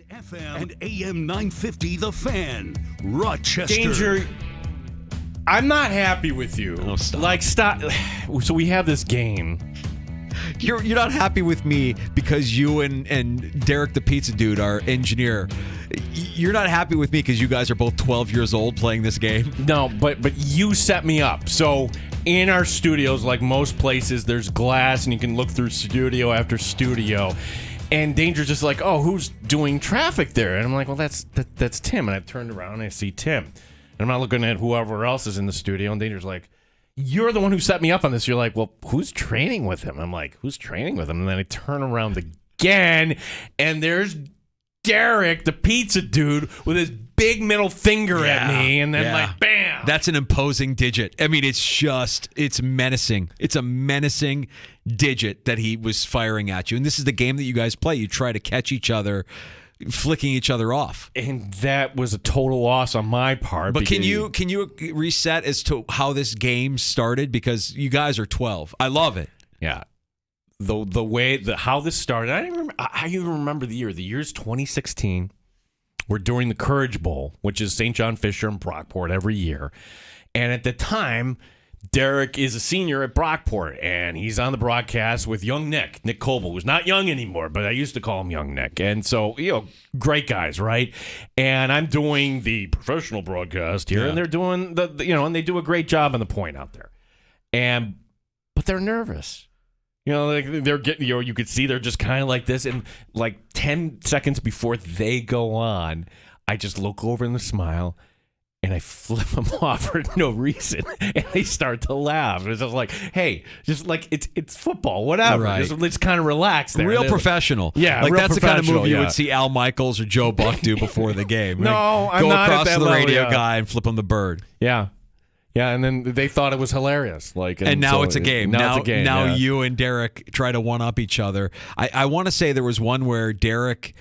FM and AM 950 The Fan, Rochester. Danger, I'm not happy with you. Oh, stop. Like, stop. So we have this game. You're not happy with me because you and Derek the pizza dude, our engineer, you're not happy with me because you guys are both 12 years old playing this game? No, but you set me up. So in our studios, like most places, there's glass and you can look through studio after studio. And Danger's just like, oh, who's doing traffic there? And I'm like, well, that's Tim. And I turned around and I see Tim. And I'm not looking at whoever else is in the studio. And Danger's like, you're the one who set me up on this. You're like, well, who's training with him? I'm like, who's training with him? And then I turn around again, and there's Derek, the pizza dude, with his big middle finger at me. And then like, bam. That's an imposing digit. I mean, it's menacing. It's a menacing digit that he was firing at you. And this is the game that you guys play. You try to catch each other, flicking each other off. And that was a total loss on my part. But can you reset as to how this game started? Because you guys are 12. I love it. Yeah. How this started, I even remember the year. The year's 2016. We're during the Courage Bowl, which is St. John Fisher and Brockport every year. And at the time, Derek is a senior at Brockport, and he's on the broadcast with young Nick Coble, who's not young anymore, but I used to call him young Nick. And so, great guys, right? And I'm doing the professional broadcast here, and they're doing and they do a great job on the point out there. But they're nervous. They're getting, you could see they're just kind of like this. And like 10 seconds before they go on, I just look over and smile. And I flip them off for no reason, and they start to laugh. It's just like, hey, just like it's football, whatever. Right. Just kind of relax there. Real professional. Yeah, like that's the kind of movie you yeah. would see Al Michaels or Joe Buck do before the game. No, I'm go not across at that to the level, radio yeah. guy and flip him the bird. Yeah, and then they thought it was hilarious. And now it's a game. Now it's a game. Now yeah. you and Derek try to one up each other. I want to say there was one where Derek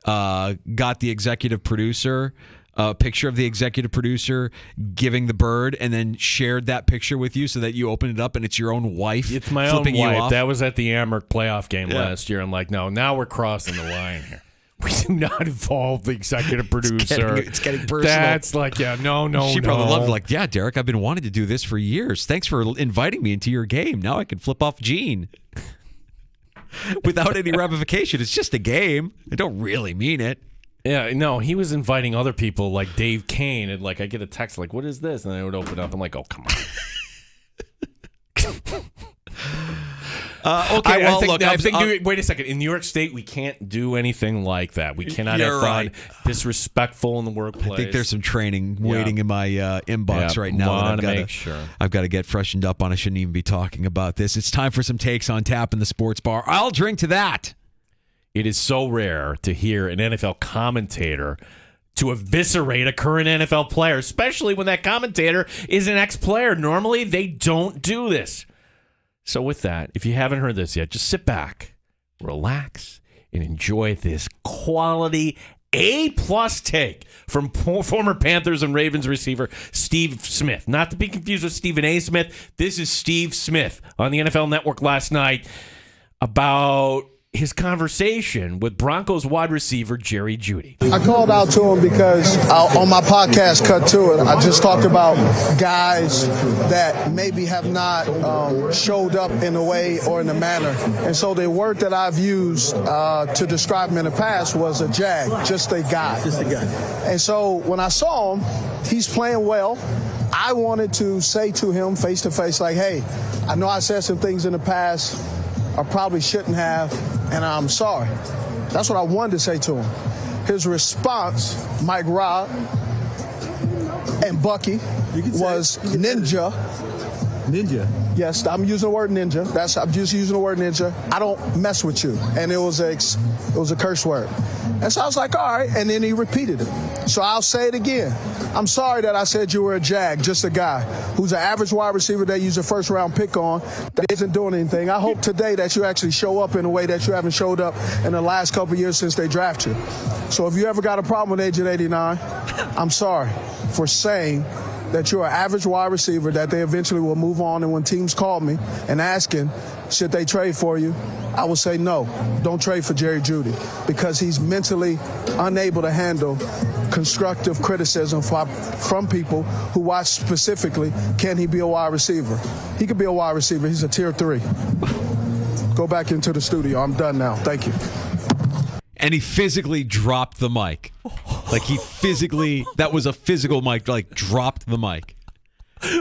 got the executive producer. A picture of the executive producer giving the bird, and then shared that picture with you so that you open it up and it's your own wife. It's my flipping own you wife. off. That was at the Amherst playoff game last year. I'm like, no, now we're crossing the line here. We do not involve the executive producer. It's getting personal. That's like, no. She probably loved it. Like, yeah, Derek, I've been wanting to do this for years. Thanks for inviting me into your game. Now I can flip off Gene. Without any ramification. It's just a game. I don't really mean it. Yeah, no, he was inviting other people like Dave Kane, and like I get a text like, "What is this?" And I would open up. I'm like, "Oh, come on." Okay, wait a second. In New York State, we can't do anything like that. We cannot have fun, disrespectful in the workplace. I think there's some training waiting in my inbox right now. I've got to get freshened up on. I shouldn't even be talking about this. It's time for some takes on tap in the sports bar. I'll drink to that. It is so rare to hear an NFL commentator to eviscerate a current NFL player, especially when that commentator is an ex-player. Normally, they don't do this. So with that, if you haven't heard this yet, just sit back, relax, and enjoy this quality A-plus take from former Panthers and Ravens receiver Steve Smith. Not to be confused with Stephen A. Smith. This is Steve Smith on the NFL Network last night about his conversation with Broncos wide receiver Jerry Jeudy. I called out to him because on my podcast, Cut to It, I just talked about guys that maybe have not showed up in a way or in a manner. And so the word that I've used to describe him in the past was a jag, just a guy. And so when I saw him, he's playing well. I wanted to say to him face to face, like, hey, I know I said some things in the past I probably shouldn't have, and I'm sorry. That's what I wanted to say to him. His response, Mike Robb and Bucky, was ninja. Ninja? Yes, I'm using the word ninja. I'm just using the word ninja. I don't mess with you. And it was a curse word. And so I was like, all right. And then he repeated it. So I'll say it again. I'm sorry that I said you were a jag, just a guy who's an average wide receiver they use a first-round pick on that isn't doing anything. I hope today that you actually show up in a way that you haven't showed up in the last couple of years since they drafted you. So if you ever got a problem with Agent 89, I'm sorry for saying that you're an average wide receiver that they eventually will move on. And when teams call me and asking Should they trade for you? I would say no. Don't trade for Jerry Jeudy because he's mentally unable to handle constructive criticism from people who watch specifically, can he be a wide receiver? He could be a wide receiver. He's a tier 3. Go back into the studio. I'm done now. Thank you. And he physically dropped the mic. Like that was a physical mic, like dropped the mic.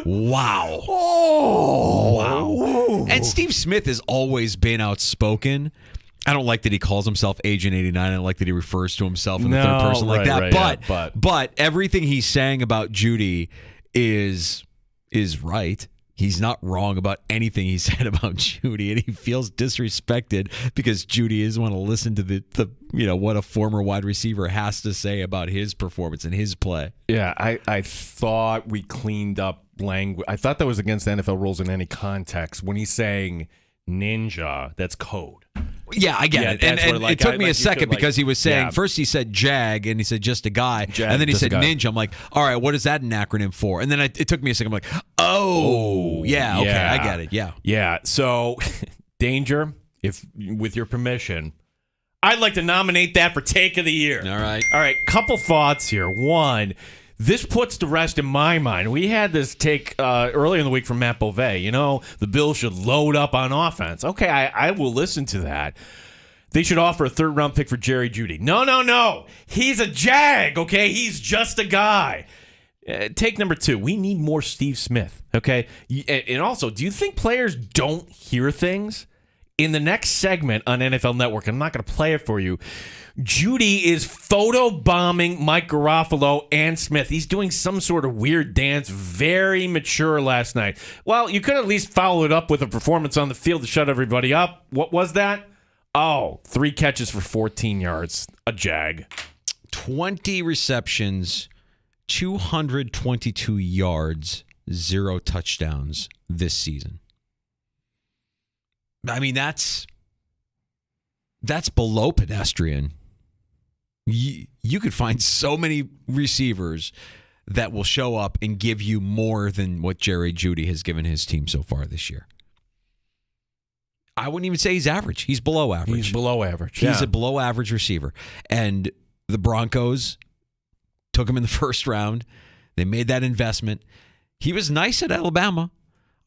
Wow. Oh. Wow. And Steve Smith has always been outspoken. I don't like that he calls himself Agent 89. I don't like that he refers to himself in the third person like that. But everything he's saying about Jeudy is right. He's not wrong about anything he said about Jeudy, and he feels disrespected because Jeudy doesn't want to listen to the what a former wide receiver has to say about his performance and his play. Yeah, I thought we cleaned up language. I thought that was against NFL rules in any context. When he's saying ninja, that's code. Yeah, I get it. And it took me a second because he was saying, first he said JAG, and he said just a guy, and then he said ninja. I'm like, all right, what is that an acronym for? And then it took me a second. I'm like, yeah, okay, I get it. Yeah. Yeah, so, Danger, if with your permission, I'd like to nominate that for Take of the Year. All right, couple thoughts here. One, this puts to rest in my mind. We had this take earlier in the week from Matt Beauvais. The Bills should load up on offense. Okay, I will listen to that. They should offer a third-round pick for Jerry Jeudy. No. He's a Jag, okay? He's just a guy. Take number 2. We need more Steve Smith, okay? And also, do you think players don't hear things? In the next segment on NFL Network, I'm not going to play it for you, Jeudy is photobombing Mike Garofalo and Smith. He's doing some sort of weird dance, very mature last night. Well, you could at least follow it up with a performance on the field to shut everybody up. What was that? 3 catches for 14 yards. A Jag. 20 receptions, 222 yards, 0 touchdowns this season. I mean, that's below pedestrian. You could find so many receivers that will show up and give you more than what Jerry Jeudy has given his team so far this year. I wouldn't even say he's average. He's below average. He's below average. He's a below average receiver. And the Broncos took him in the first round. They made that investment. He was nice at Alabama.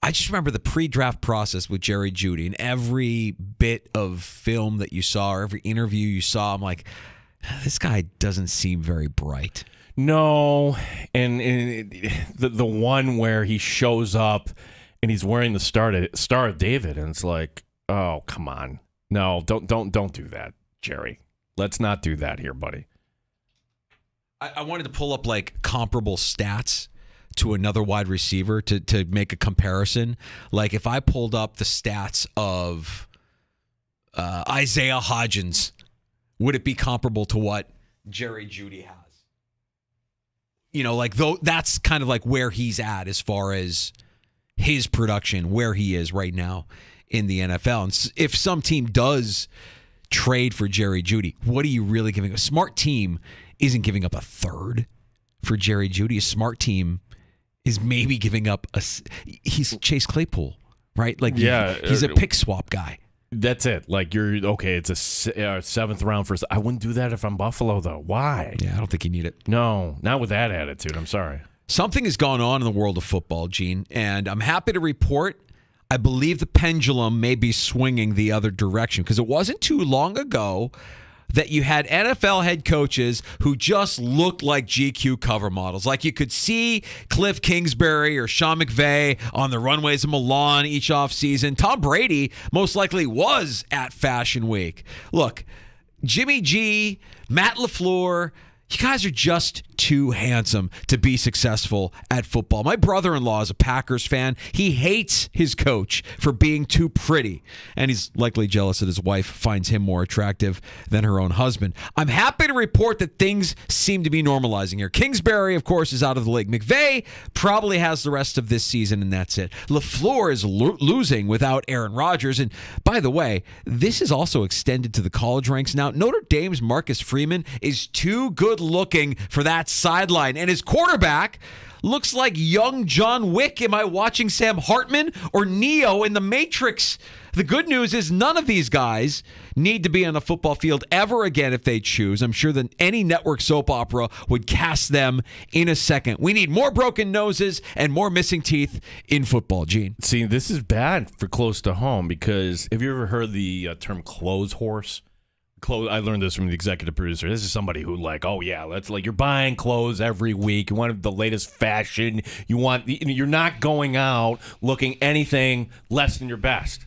I just remember the pre-draft process with Jerry Jeudy, and every bit of film that you saw or every interview you saw, I'm like, this guy doesn't seem very bright. No, and the one where he shows up and he's wearing the Star of David, and it's like, oh, come on. No, don't do that, Jerry. Let's not do that here, buddy. I wanted to pull up like comparable stats to another wide receiver to make a comparison. Like if I pulled up the stats of Isaiah Hodgins, would it be comparable to what Jerry Jeudy has? That's kind of like where he's at as far as his production, where he is right now in the NFL. And if some team does trade for Jerry Jeudy, what are you really giving? A smart team isn't giving up a third for Jerry Jeudy. A smart team is maybe giving up he's Chase Claypool, right? Like he's a pick swap guy. That's it. Like it's a seventh round first. I wouldn't do that if I'm Buffalo though. Why? Yeah, I don't think you need it. No, not with that attitude. I'm sorry. Something has gone on in the world of football, Gene, and I'm happy to report I believe the pendulum may be swinging the other direction because it wasn't too long ago that you had NFL head coaches who just looked like GQ cover models. Like you could see Cliff Kingsbury or Sean McVay on the runways of Milan each offseason. Tom Brady most likely was at Fashion Week. Look, Jimmy G, Matt LaFleur, you guys are just too handsome to be successful at football. My brother-in-law is a Packers fan. He hates his coach for being too pretty, and he's likely jealous that his wife finds him more attractive than her own husband. I'm happy to report that things seem to be normalizing here. Kingsbury, of course, is out of the league. McVay probably has the rest of this season, and that's it. LaFleur is losing without Aaron Rodgers, and by the way, this is also extended to the college ranks now. Notre Dame's Marcus Freeman is too good good looking for that sideline. And his quarterback looks like young John Wick. Am I watching Sam Hartman or Neo in The Matrix? The good news is none of these guys need to be on a football field ever again if they choose. I'm sure that any network soap opera would cast them in a second. We need more broken noses and more missing teeth in football, Gene. See, this is bad for close to home because have you ever heard the term clothes horse? I learned this from the executive producer. This is somebody who that's like you're buying clothes every week. You want the latest fashion. You're not going out looking anything less than your best.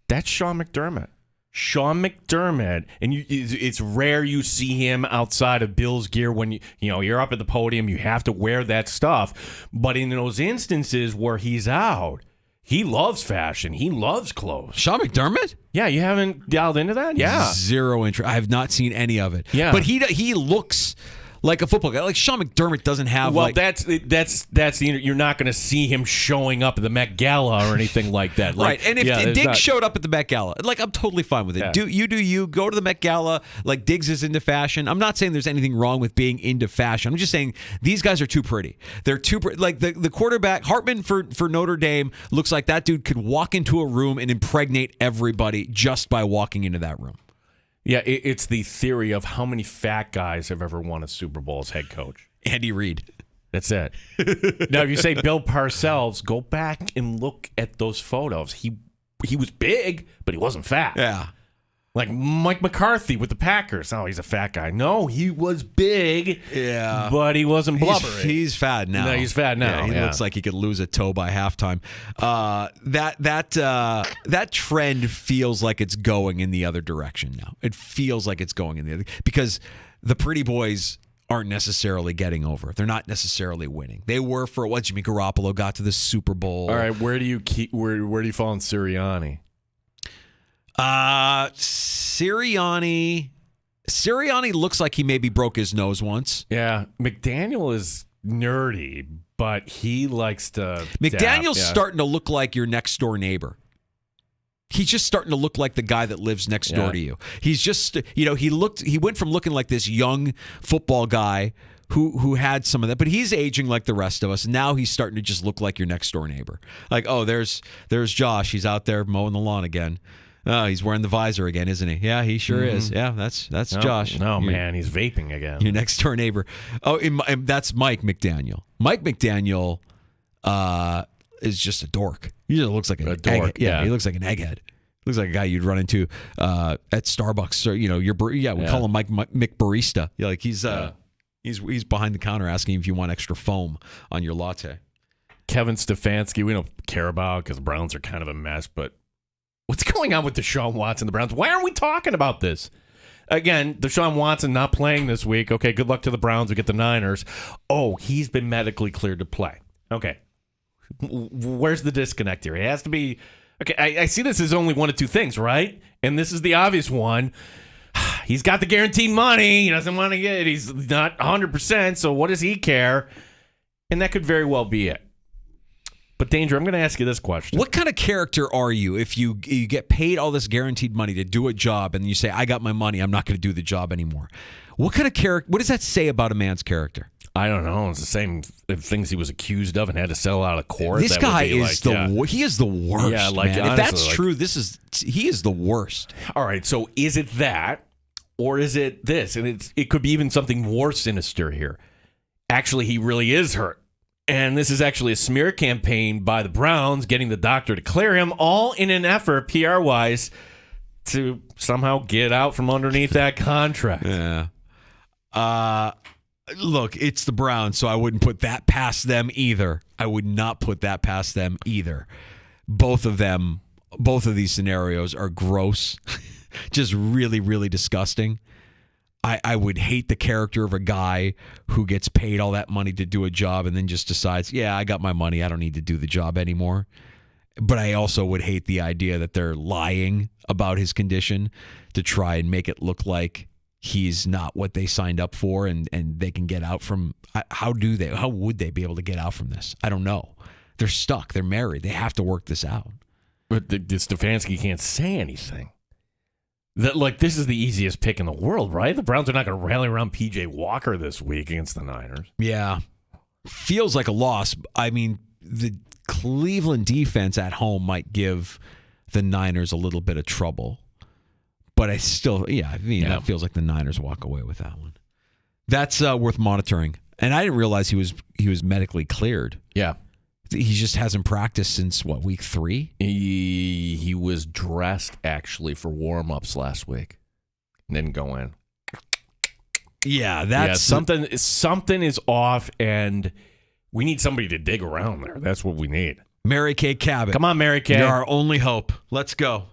That's Sean McDermott. Sean McDermott, and it's rare you see him outside of Bills gear when you're up at the podium. You have to wear that stuff. But in those instances where he's out, he loves fashion. He loves clothes. Sean McDermott? Yeah, you haven't dialed into that? Yeah. Zero interest. I have not seen any of it. Yeah. But he looks like a football guy. Like Sean McDermott doesn't have that's you're not going to see him showing up at the Met Gala or anything like that. Right. And if Diggs showed up at the Met Gala, I'm totally fine with it. Yeah. Do you go to the Met Gala like Diggs is into fashion? I'm not saying there's anything wrong with being into fashion. I'm just saying these guys are too pretty. They're too pretty. Like the quarterback Hartman for Notre Dame looks like that dude could walk into a room and impregnate everybody just by walking into that room. Yeah, it's the theory of how many fat guys have ever won a Super Bowl as head coach. Andy Reid. That's it. Now, if you say Bill Parcells, go back and look at those photos. He was big, but he wasn't fat. Yeah. Like Mike McCarthy with the Packers. Oh, he's a fat guy. No, he was big. Yeah. But he wasn't blubbery. He's fat now. No, he's fat now. Yeah, he looks like he could lose a toe by halftime. That trend feels like it's going in the other direction now. It feels like it's going in the other because the pretty boys aren't necessarily getting over. They're not necessarily winning. They were for what Jimmy Garoppolo got to the Super Bowl. All right, where do you fall on Sirianni? Sirianni looks like he maybe broke his nose once. Yeah, McDaniel is nerdy, but he likes to. McDaniel's starting to look like your next door neighbor. He's just starting to look like the guy that lives next door to you. He's just, he went from looking like this young football guy who had some of that, but he's aging like the rest of us. And now he's starting to just look like your next door neighbor. Like, oh, there's Josh. He's out there mowing the lawn again. Oh, he's wearing the visor again, isn't he? Yeah, he sure is. Yeah, that's Josh. No, man, he's vaping again. Your next door neighbor. Oh, and that's Mike McDaniel. Mike McDaniel is just a dork. He just looks like a dork. Yeah, he looks like an egghead. Looks like a guy you'd run into at Starbucks. Or, we call him Mike McBarista. Yeah, like he's behind the counter asking if you want extra foam on your latte. Kevin Stefanski, we don't care about because the Browns are kind of a mess, but what's going on with Deshaun Watson, the Browns? Why aren't we talking about this? Again, Deshaun Watson not playing this week. Okay, good luck to the Browns. We get the Niners. Oh, he's been medically cleared to play. Okay. Where's the disconnect here? It has to be... Okay, I see this as only one of two things, right? And this is the obvious one. He's got the guaranteed money. He doesn't want to get it. He's not 100%, so what does he care? And that could very well be it. But, Danger, I'm going to ask you this question. What kind of character are you if you get paid all this guaranteed money to do a job and you say, I got my money, I'm not going to do the job anymore? What kind of character? What does that say about a man's character? I don't know. It's the same things he was accused of and had to settle out of court. This guy is he is the worst. Yeah, like man. Honestly, if that's true, he is the worst. All right, so is it that, or is it this? And it could be even something more sinister here. Actually, he really is hurt, and this is actually a smear campaign by the Browns, getting the doctor to clear him, all in an effort, PR-wise, to somehow get out from underneath that contract. Yeah. Look, it's the Browns, so I wouldn't put that past them either. I would not put that past them either. Both of these scenarios are gross, just really, really disgusting. I would hate the character of a guy who gets paid all that money to do a job and then just decides, yeah, I got my money, I don't need to do the job anymore. But I also would hate the idea that they're lying about his condition to try and make it look like he's not what they signed up for, and they can get out from. How would they be able to get out from this? I don't know. They're stuck. They're married. They have to work this out. But the Stefanski can't say anything. That this is the easiest pick in the world, right? The Browns are not going to rally around P.J. Walker this week against the Niners. Yeah. Feels like a loss. I mean, the Cleveland defense at home might give the Niners a little bit of trouble. But that feels like the Niners walk away with that one. That's worth monitoring. And I didn't realize he was medically cleared. Yeah. He just hasn't practiced since, week 3? He was dressed, actually, for warm-ups last week. And didn't go in. Yeah, that's... something is off, and we need somebody to dig around there. That's what we need. Mary Kay Cabot. Come on, Mary Kay. You're our only hope. Let's go.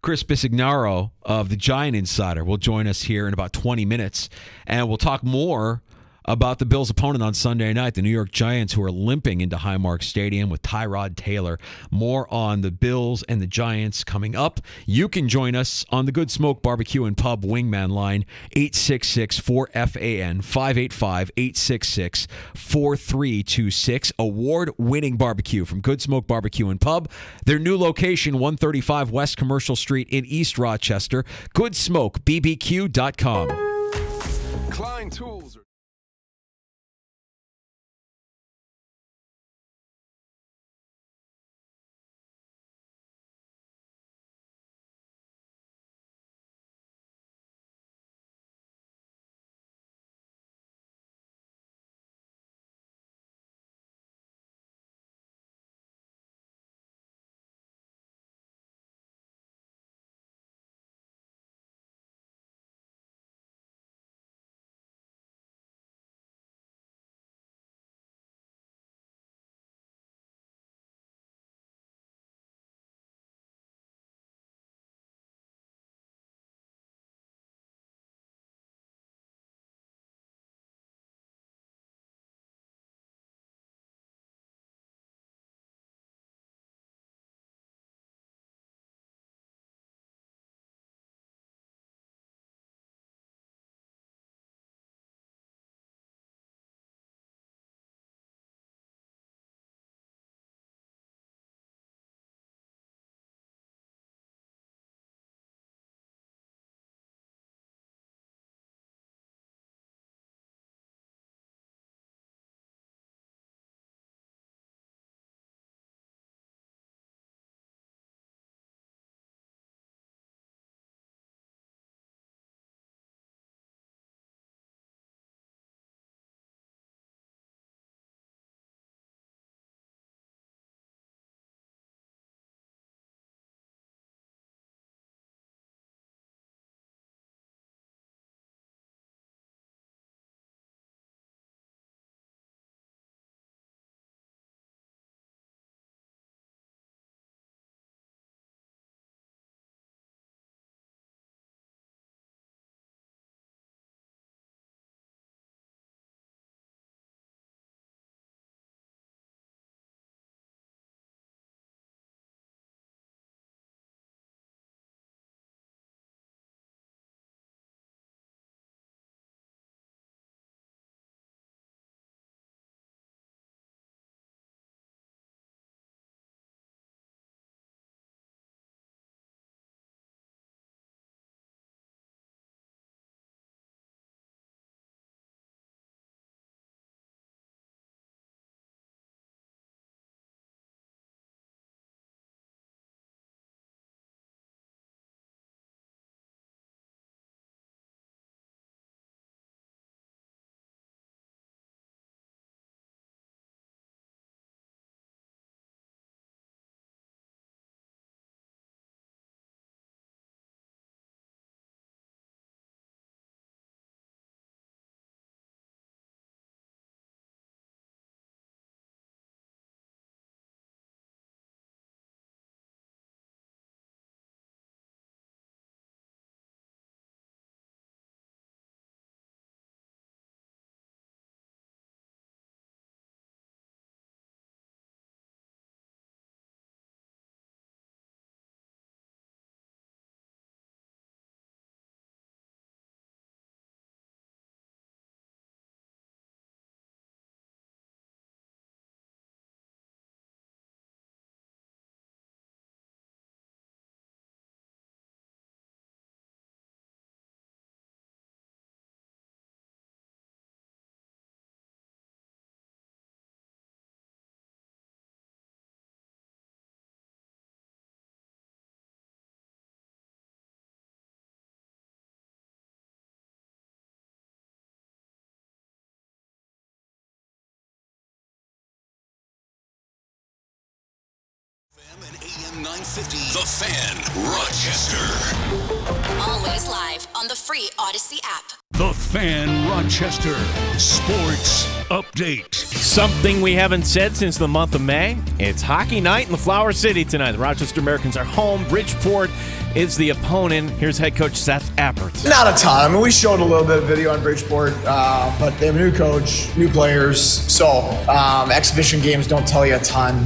Chris Bisignaro of the Giant Insider will join us here in about 20 minutes, and we'll talk more about the Bills' opponent on Sunday night, the New York Giants, who are limping into Highmark Stadium with Tyrod Taylor. More on the Bills and the Giants coming up. You can join us on the Good Smoke Barbecue and Pub Wingman line, 866-4FAN, 585-866-4326. Award-winning barbecue from Good Smoke Barbecue and Pub. Their new location, 135 West Commercial Street in East Rochester. GoodSmokeBBQ.com. Klein Tools. AM 950, The Fan, Rochester. Always live on the free Odyssey app. The Fan, Rochester. Sports Update. Something we haven't said since the month of May. It's hockey night in the Flower City tonight. The Rochester Americans are home. Bridgeport is the opponent. Here's head coach Seth Appert. Not a ton. I mean, we showed a little bit of video on Bridgeport, but they have a new coach, new players. So exhibition games don't tell you a ton.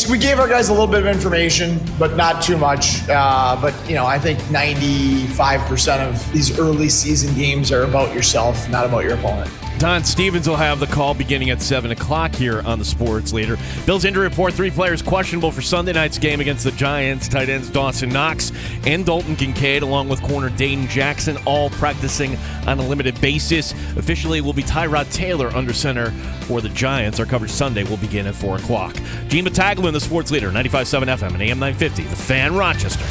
We gave our guys a little bit of information, but not too much. I think 95% of these early season games are about yourself, not about your opponent. Don Stevens will have the call beginning at 7 o'clock here on the Sports Leader. Bills injury report, 3 players questionable for Sunday night's game against the Giants. Tight ends Dawson Knox and Dalton Kincaid, along with corner Dayton Jackson, all practicing on a limited basis. Officially will be Tyrod Taylor under center for the Giants. Our coverage Sunday will begin at 4 o'clock. Gene Battaglia, the Sports Leader, 95.7 FM and AM 950, The Fan, Rochester.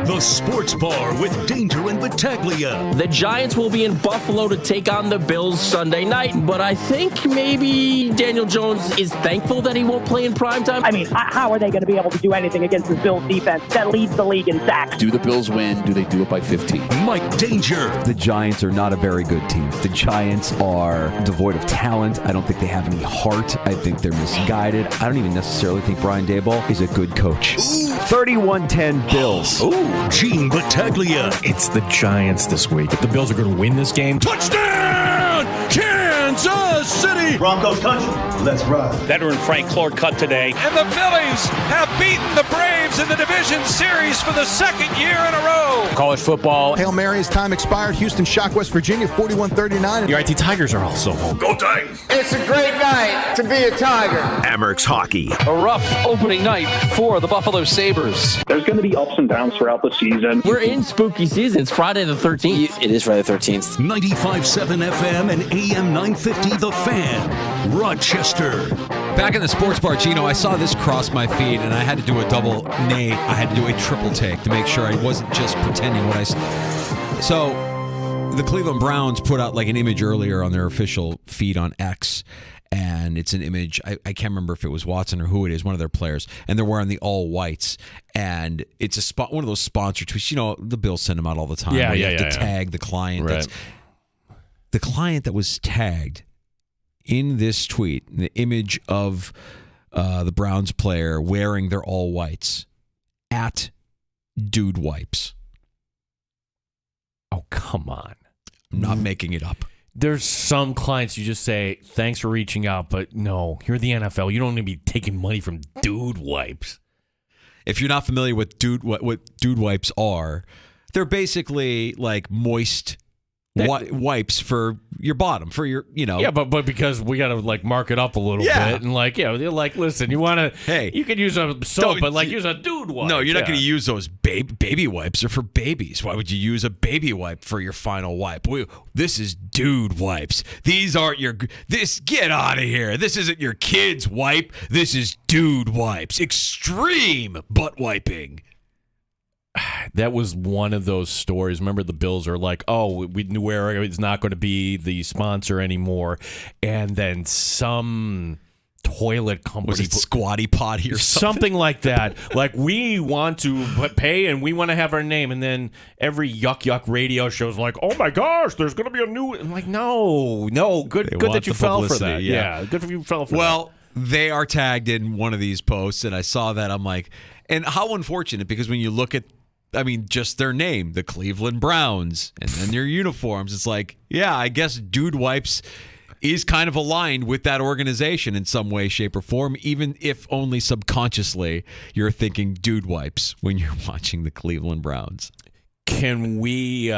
The Sports Bar with Danger and Battaglia. The Giants will be in Buffalo to take on the Bills Sunday night, but I think maybe Daniel Jones is thankful that he won't play in primetime. I mean, how are they going to be able to do anything against this Bills defense that leads the league in sacks? Do the Bills win? Do they do it by 15? Mike Danger. The Giants are not a very good team. The Giants are devoid of talent. I don't think they have any heart. I think they're misguided. I don't even necessarily think Brian Daboll is a good coach. 31-10 Bills. Ooh, Gene Battaglia. It's the Giants this week. If the Bills are going to win this game, Touchdown! Kansas City! Broncos country. Let's ride. Veteran Frank Clark cut today. And the Phillies have beaten the Braves in the division series for the second year in a row. College football. Hail Mary, as time expired. Houston shocked West Virginia 41-39. your IT Tigers are also home. Go Tigers! It's a great night to be a Tiger. Amerks Hockey. A rough opening night for the Buffalo Sabres. There's going to be ups and downs throughout the season. We're in spooky season. It's Friday the 13th. It is Friday the 13th. 95.7 FM and AM 950, The Fan, Rochester. Back in the sports bar, Gino, I saw this cross my feed, and I had to do a double nay. I had to do a triple take to make sure I wasn't just pretending what I saw. So, the Cleveland Browns put out like an image earlier on their official feed on X, and it's an image. I can't remember if it was Watson or who it is, one of their players, and they're wearing the all whites, and it's a spot, one of those sponsor tweets. You know, the Bills send them out all the time. You have to tag the client. Right. The client that was tagged in this tweet, the image of the Browns player wearing their all whites, at Dude Wipes. Oh, come on. I'm not making it up. There's some clients you just say, thanks for reaching out, but no, you're the NFL. You don't need to be taking money from Dude Wipes. If you're not familiar with what Dude Wipes are, they're basically like moist wipes for your bottom, for your, Yeah, but because we got to like mark it up a little bit and they're like, listen, you want to, you can use a soap, but like use a dude wipe. No, you're not going to use those baby wipes. Are for babies. Why would you use a baby wipe for your final wipe? This is Dude Wipes. These aren't get out of here. This isn't your kid's wipe. This is Dude Wipes. Extreme butt wiping. That was one of those stories. Remember, the Bills are like, oh, we knew where it's not going to be the sponsor anymore. And then some toilet company. Was it Squatty Potty or something like that? Like, we want to pay and we want to have our name. And then every yuck radio show's like, oh my gosh, there's going to be a new. I'm like, no. Good that you fell for that. Yeah, good for you fell for that. Well, they are tagged in one of these posts, and I saw that. I'm like, and how unfortunate, because when you look at, just their name, the Cleveland Browns, and then their uniforms, it's like, yeah, I guess Dude Wipes is kind of aligned with that organization in some way, shape, or form, even if only subconsciously you're thinking Dude Wipes when you're watching the Cleveland Browns. Can we,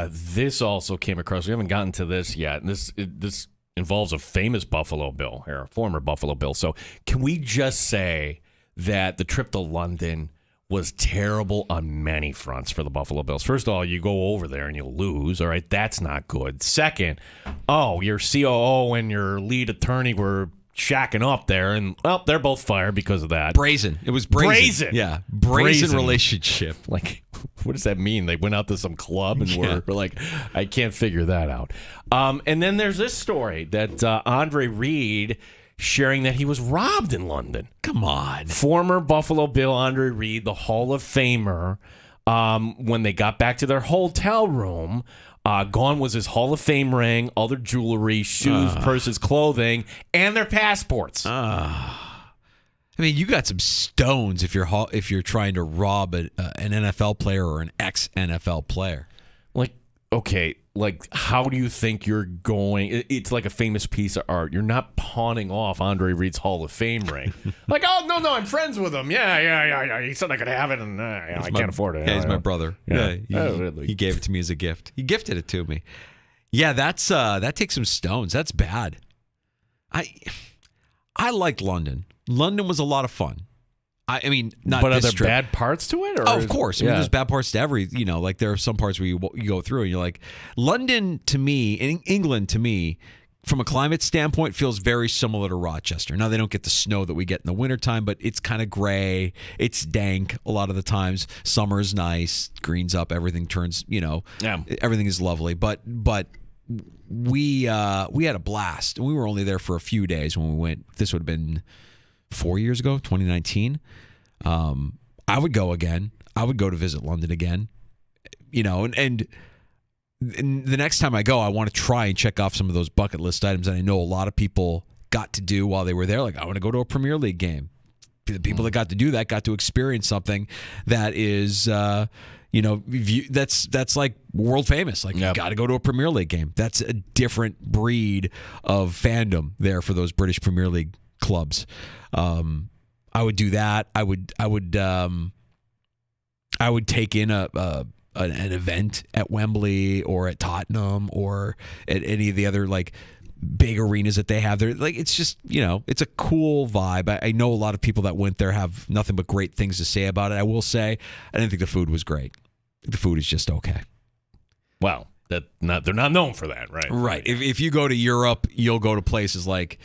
this also came across, we haven't gotten to this yet, and this involves a famous Buffalo Bill, or a former Buffalo Bill, so can we just say that the trip to London was terrible on many fronts for the Buffalo Bills? First of all, you go over there and you lose. All right, that's not good. Second, your COO and your lead attorney were shacking up there, and, well, they're both fired because of that. Brazen. It was brazen. Yeah. Brazen relationship. Like, What does that mean? They went out to some club and were like, I can't figure that out. And then there's this story that Andre Reed sharing that he was robbed in London. Come on. Former Buffalo Bill Andre Reed, the Hall of Famer, when they got back to their hotel room, gone was his Hall of Fame ring, other jewelry, shoes, purses, clothing, and their passports. I mean, you got some stones if you're trying to rob an NFL player or an ex-NFL player. Like, okay, like how do you think you're going? It's like a famous piece of art. You're not pawning off Andre Reed's Hall of Fame ring. Like, oh no, I'm friends with him. Yeah. He said I could have it, and I can't afford it. Yeah, he's my brother. Yeah, he gave it to me as a gift. He gifted it to me. Yeah, that takes some stones. That's bad. I liked London. London was a lot of fun. I mean, not. But are there trip. bad parts to it? Or of course. I mean, there's bad parts to every. Like there are some parts where you go through and you're like, London to me, England to me, from a climate standpoint, feels very similar to Rochester. Now they don't get the snow that we get in the wintertime, but it's kind of gray. It's dank a lot of the times. Summer's nice, greens up, everything turns. Everything is lovely. But we had a blast. We were only there for a few days when we went. This would have been 4 years ago, 2019. I would go again. I would go to visit London again. And the next time I go, I want to try and check off some of those bucket list items that I know a lot of people got to do while they were there. Like, I want to go to a Premier League game. The people that got to do that got to experience something that is, that's like world famous. Like, you got to go to a Premier League game. That's a different breed of fandom there for those British Premier League clubs. I would do that. I would take in an event at Wembley or at Tottenham or at any of the other like big arenas that they have there. Like, it's just, it's a cool vibe. I know a lot of people that went there have nothing but great things to say about it. I will say, I didn't think the food was great. The food is just okay. Well, they're not known for that, right? Right. If you go to Europe, you'll go to places like,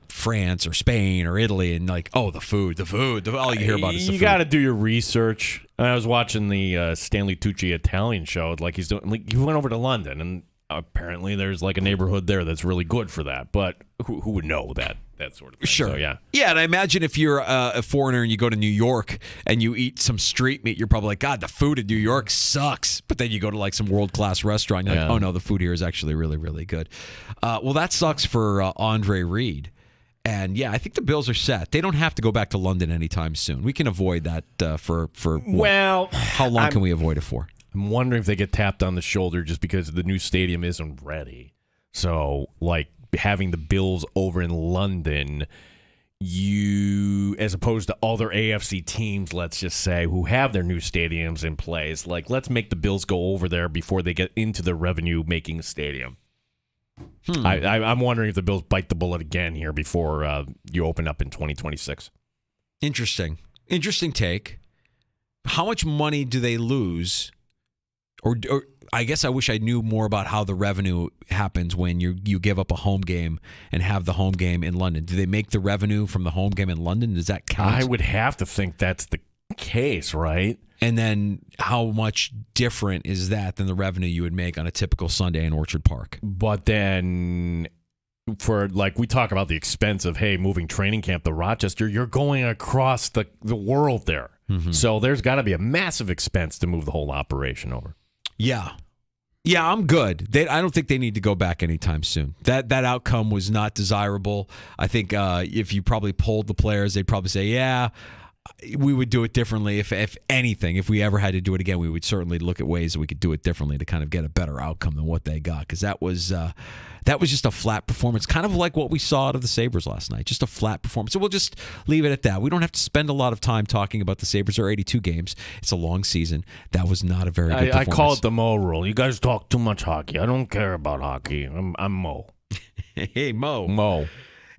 France or Spain or Italy, and like, oh, the food. All you hear about is the food. You got to do your research. I was watching the Stanley Tucci Italian show. Like, he went over to London, and apparently there's like a neighborhood there that's really good for that. But who would know that sort of thing? Sure. So, yeah. Yeah, and I imagine if you're a foreigner and you go to New York and you eat some street meat, you're probably like, God, the food in New York sucks. But then you go to like some world-class restaurant, and you're like, oh no, the food here is actually really, really good. Well, that sucks for Andre Reed. And yeah, I think the Bills are set. They don't have to go back to London anytime soon. We can avoid that for well, how long can we avoid it for? I'm wondering if they get tapped on the shoulder just because the new stadium isn't ready. So, like, having the Bills over in London, as opposed to other AFC teams, let's just say, who have their new stadiums in place, like, let's make the Bills go over there before they get into the revenue-making stadium. I'm wondering if the Bills bite the bullet again here before you open up in 2026. Interesting take. How much money do they lose? Or I guess I wish I knew more about how the revenue happens when you give up a home game and have the home game in London. Do they make the revenue from the home game in London? Does that count? I would have to think that's the case, right? And then how much different is that than the revenue you would make on a typical Sunday in Orchard Park? But then we talk about the expense of, hey, moving training camp to Rochester, you're going across the world there. Mm-hmm. So there's got to be a massive expense to move the whole operation over. Yeah, I'm good. I don't think they need to go back anytime soon. That outcome was not desirable. I think if you probably polled the players, they'd probably say, yeah, we would do it differently. If anything, if we ever had to do it again, we would certainly look at ways that we could do it differently to kind of get a better outcome than what they got. Because that was just a flat performance, kind of like what we saw out of the Sabres last night. Just a flat performance. So we'll just leave it at that. We don't have to spend a lot of time talking about the Sabres. There are 82 games. It's a long season. That was not a very good performance. I call it the Mo rule. You guys talk too much hockey. I don't care about hockey. I'm Mo. Hey, Mo. Mo.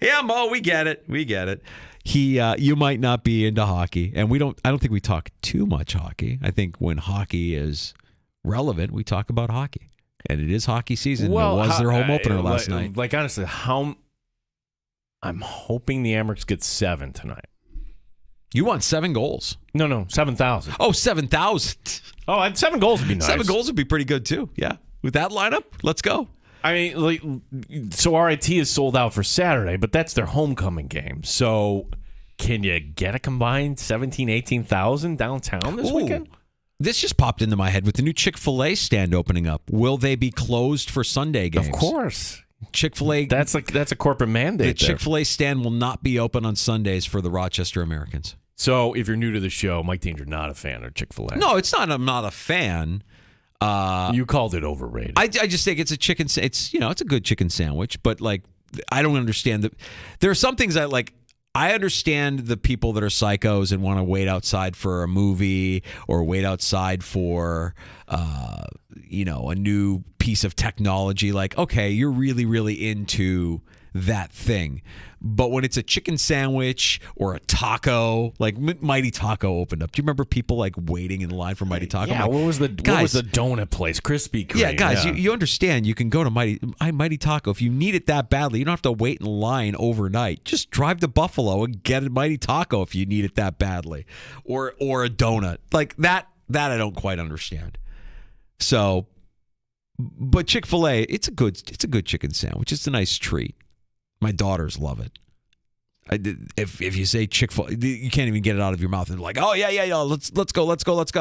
Yeah, Mo, we get it. You might not be into hockey, and I don't think we talk too much hockey. I think when hockey is relevant, we talk about hockey. And it is hockey season. Well, it was their home opener last night. Like, honestly, I'm hoping the Amerks get 7 tonight. You want 7 goals. No, 7,000. Oh, 7,000. Oh, 7 goals would be nice. 7 goals would be pretty good, too. Yeah. With that lineup, let's go. I mean, so RIT is sold out for Saturday, but that's their homecoming game. So can you get a combined 17,000, 18,000 downtown this weekend? This just popped into my head with the new Chick-fil-A stand opening up. Will they be closed for Sunday games? Of course. Chick-fil-A. That's a corporate mandate. The Chick-fil-A stand will not be open on Sundays for the Rochester Americans. So if you're new to the show, Mike Danger not a fan of Chick-fil-A. No, it's not. I'm not a fan. You called it overrated. I just think it's a chicken. It's a good chicken sandwich, but like I don't understand that. There are some things I like. I understand the people that are psychos and want to wait outside for a movie or wait outside for a new piece of technology. Like, okay, you're really, really into that thing. But when it's a chicken sandwich or a taco, like Mighty Taco opened up. Do you remember people like waiting in line for Mighty Taco? Yeah, what was the donut place? Krispy Kreme. Yeah, guys, you understand. You can go to Mighty Taco if you need it that badly. You don't have to wait in line overnight. Just drive to Buffalo and get a Mighty Taco if you need it that badly, or a donut like that. That I don't quite understand. So, but Chick-fil-A, it's a good chicken sandwich. It's a nice treat. My daughters love it. If you say Chick-fil-A, you can't even get it out of your mouth. They're like, oh, yeah, let's go.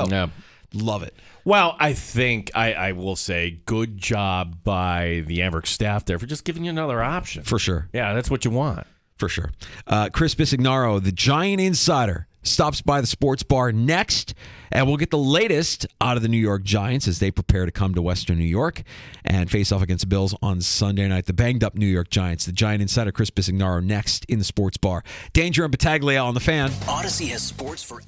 Yeah. Love it. Well, I think I will say good job by the Amherst staff there for just giving you another option. For sure. Yeah, that's what you want. For sure. Chris Bisignaro, the Giant Insider, stops by the sports bar next, and we'll get the latest out of the New York Giants as they prepare to come to Western New York and face off against the Bills on Sunday night. The banged-up New York Giants. The Giant Insider, Chris Bisignaro, next in the sports bar. Danger and Battaglia on the Fan. Odyssey has sports for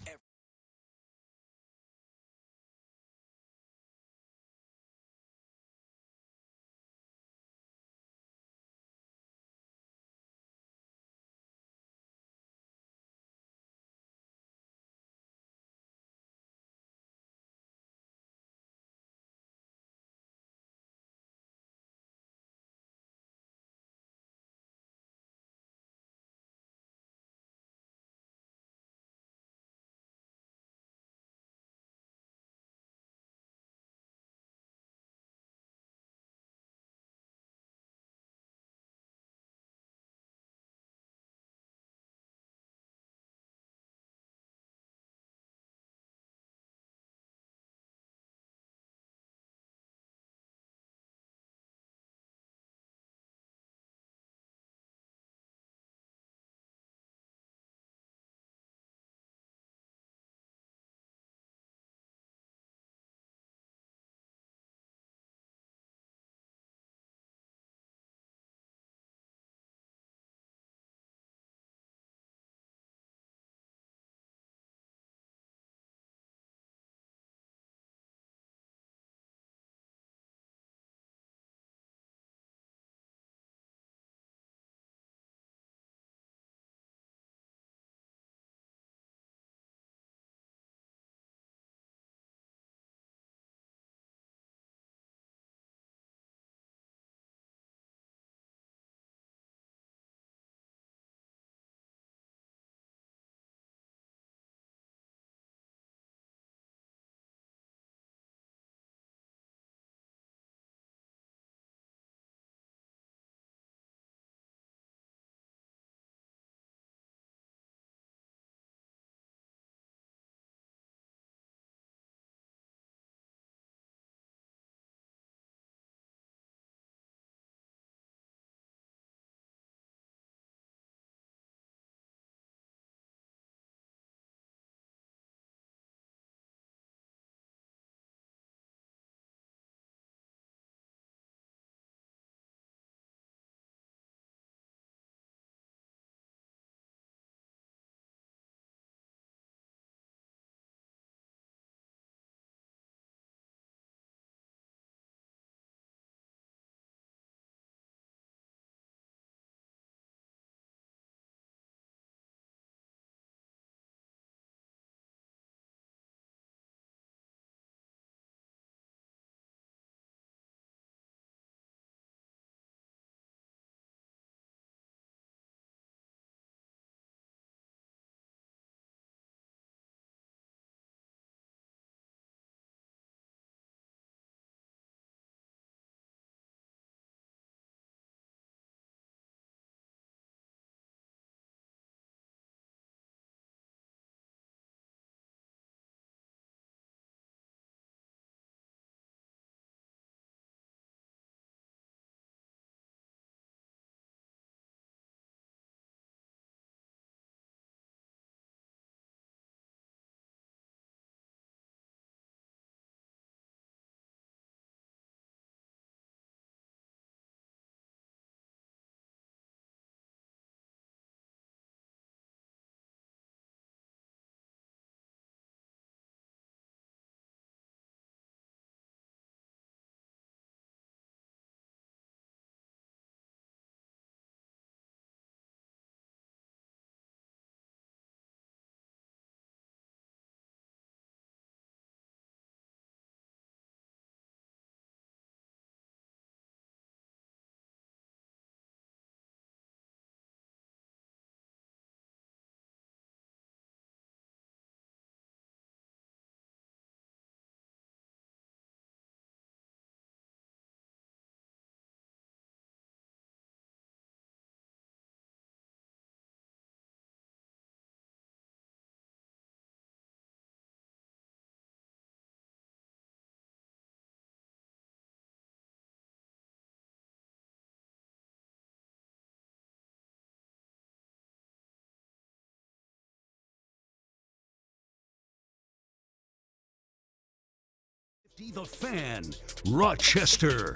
The Fan, Rochester.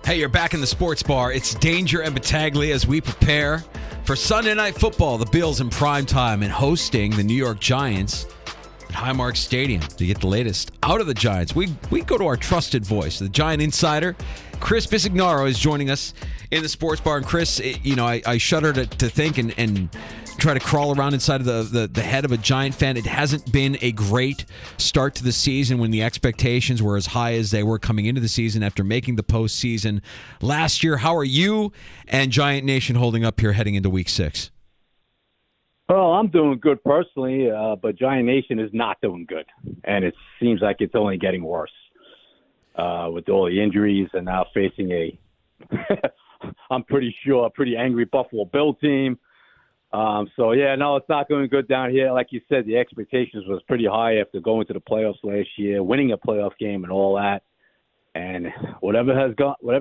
Hey, you're back in the sports bar. It's Danger and Battaglia as we prepare for Sunday Night Football. The Bills in prime time and hosting the New York Giants at Highmark Stadium. To get the latest out of the Giants, we go to our trusted voice, the Giant insider, Chris Bisignaro, is joining us in the sports bar. And Chris, I shudder to think and try to crawl around inside of the head of a Giant fan. It hasn't been a great start to the season when the expectations were as high as they were coming into the season after making the postseason last year. How are you and Giant Nation holding up here heading into Week 6? Well, I'm doing good personally, but Giant Nation is not doing good, and it seems like it's only getting worse with all the injuries and now facing I'm pretty sure, a pretty angry Buffalo Bill team. It's not going good down here. Like you said, the expectations was pretty high after going to the playoffs last year, winning a playoff game and all that. And whatever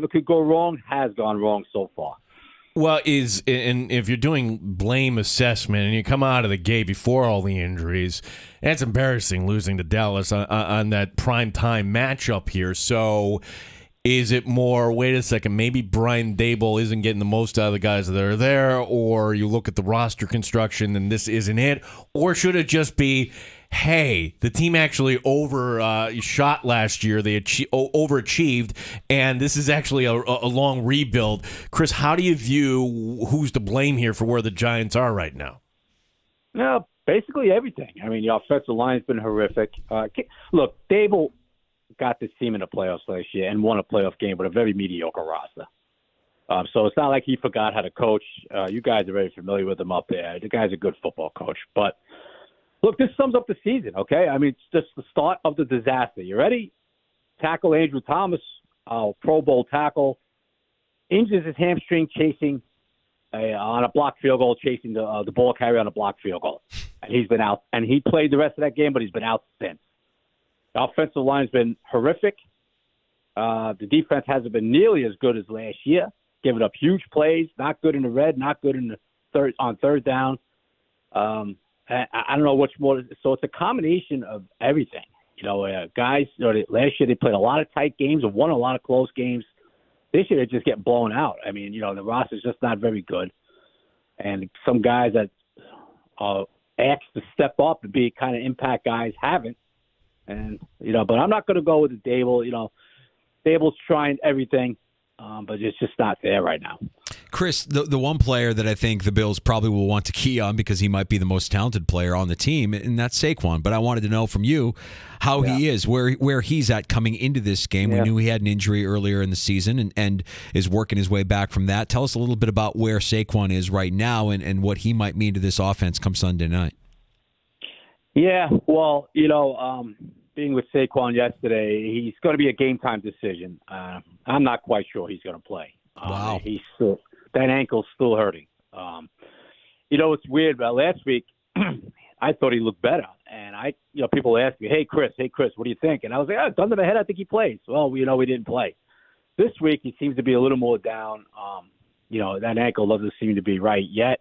could go wrong has gone wrong so far. Well, and if you're doing blame assessment and you come out of the gate before all the injuries, that's embarrassing losing to Dallas on that prime time matchup here. So is it more, wait a second, maybe Brian Daboll isn't getting the most out of the guys that are there, or you look at the roster construction and this isn't it? Or should it just be, hey, the team actually overshot last year, they overachieved, and this is actually a long rebuild? Chris, how do you view who's to blame here for where the Giants are right now? No, basically everything. I mean, the offensive line's been horrific. Look, Daboll got this team in the playoffs last year and won a playoff game with a very mediocre roster. So it's not like he forgot how to coach. You guys are very familiar with him up there. The guy's a good football coach. But, look, this sums up the season, okay? I mean, it's just the start of the disaster. You ready? Tackle Andrew Thomas, Pro Bowl tackle, injures his hamstring chasing on a blocked field goal, chasing the ball carrier on a blocked field goal. And he's been out. And he played the rest of that game, but he's been out since. The offensive line's been horrific. The defense hasn't been nearly as good as last year, giving up huge plays, not good in the red, not good in the third down. I don't know what's more. So it's a combination of everything. Guys, last year they played a lot of tight games and won a lot of close games. This year they just get blown out. I mean, the roster's just not very good. And some guys that asked to step up and be kind of impact guys haven't. And, but I'm not going to go with the Daboll. Daboll's trying everything, but it's just not there right now. Chris, the one player that I think the Bills probably will want to key on because he might be the most talented player on the team, and that's Saquon. But I wanted to know from you how he is, where he's at coming into this game. We knew he had an injury earlier in the season and is working his way back from that. Tell us a little bit about where Saquon is right now and what he might mean to this offense come Sunday night. Yeah, well, being with Saquon yesterday, he's going to be a game-time decision. I'm not quite sure he's going to play. Wow. That ankle's still hurting. It's weird, but last week I thought he looked better. And people ask me, hey, Chris, what do you think? And I was like, gun to the head, I think he plays. Well, we didn't play. This week he seems to be a little more down. That ankle doesn't seem to be right yet.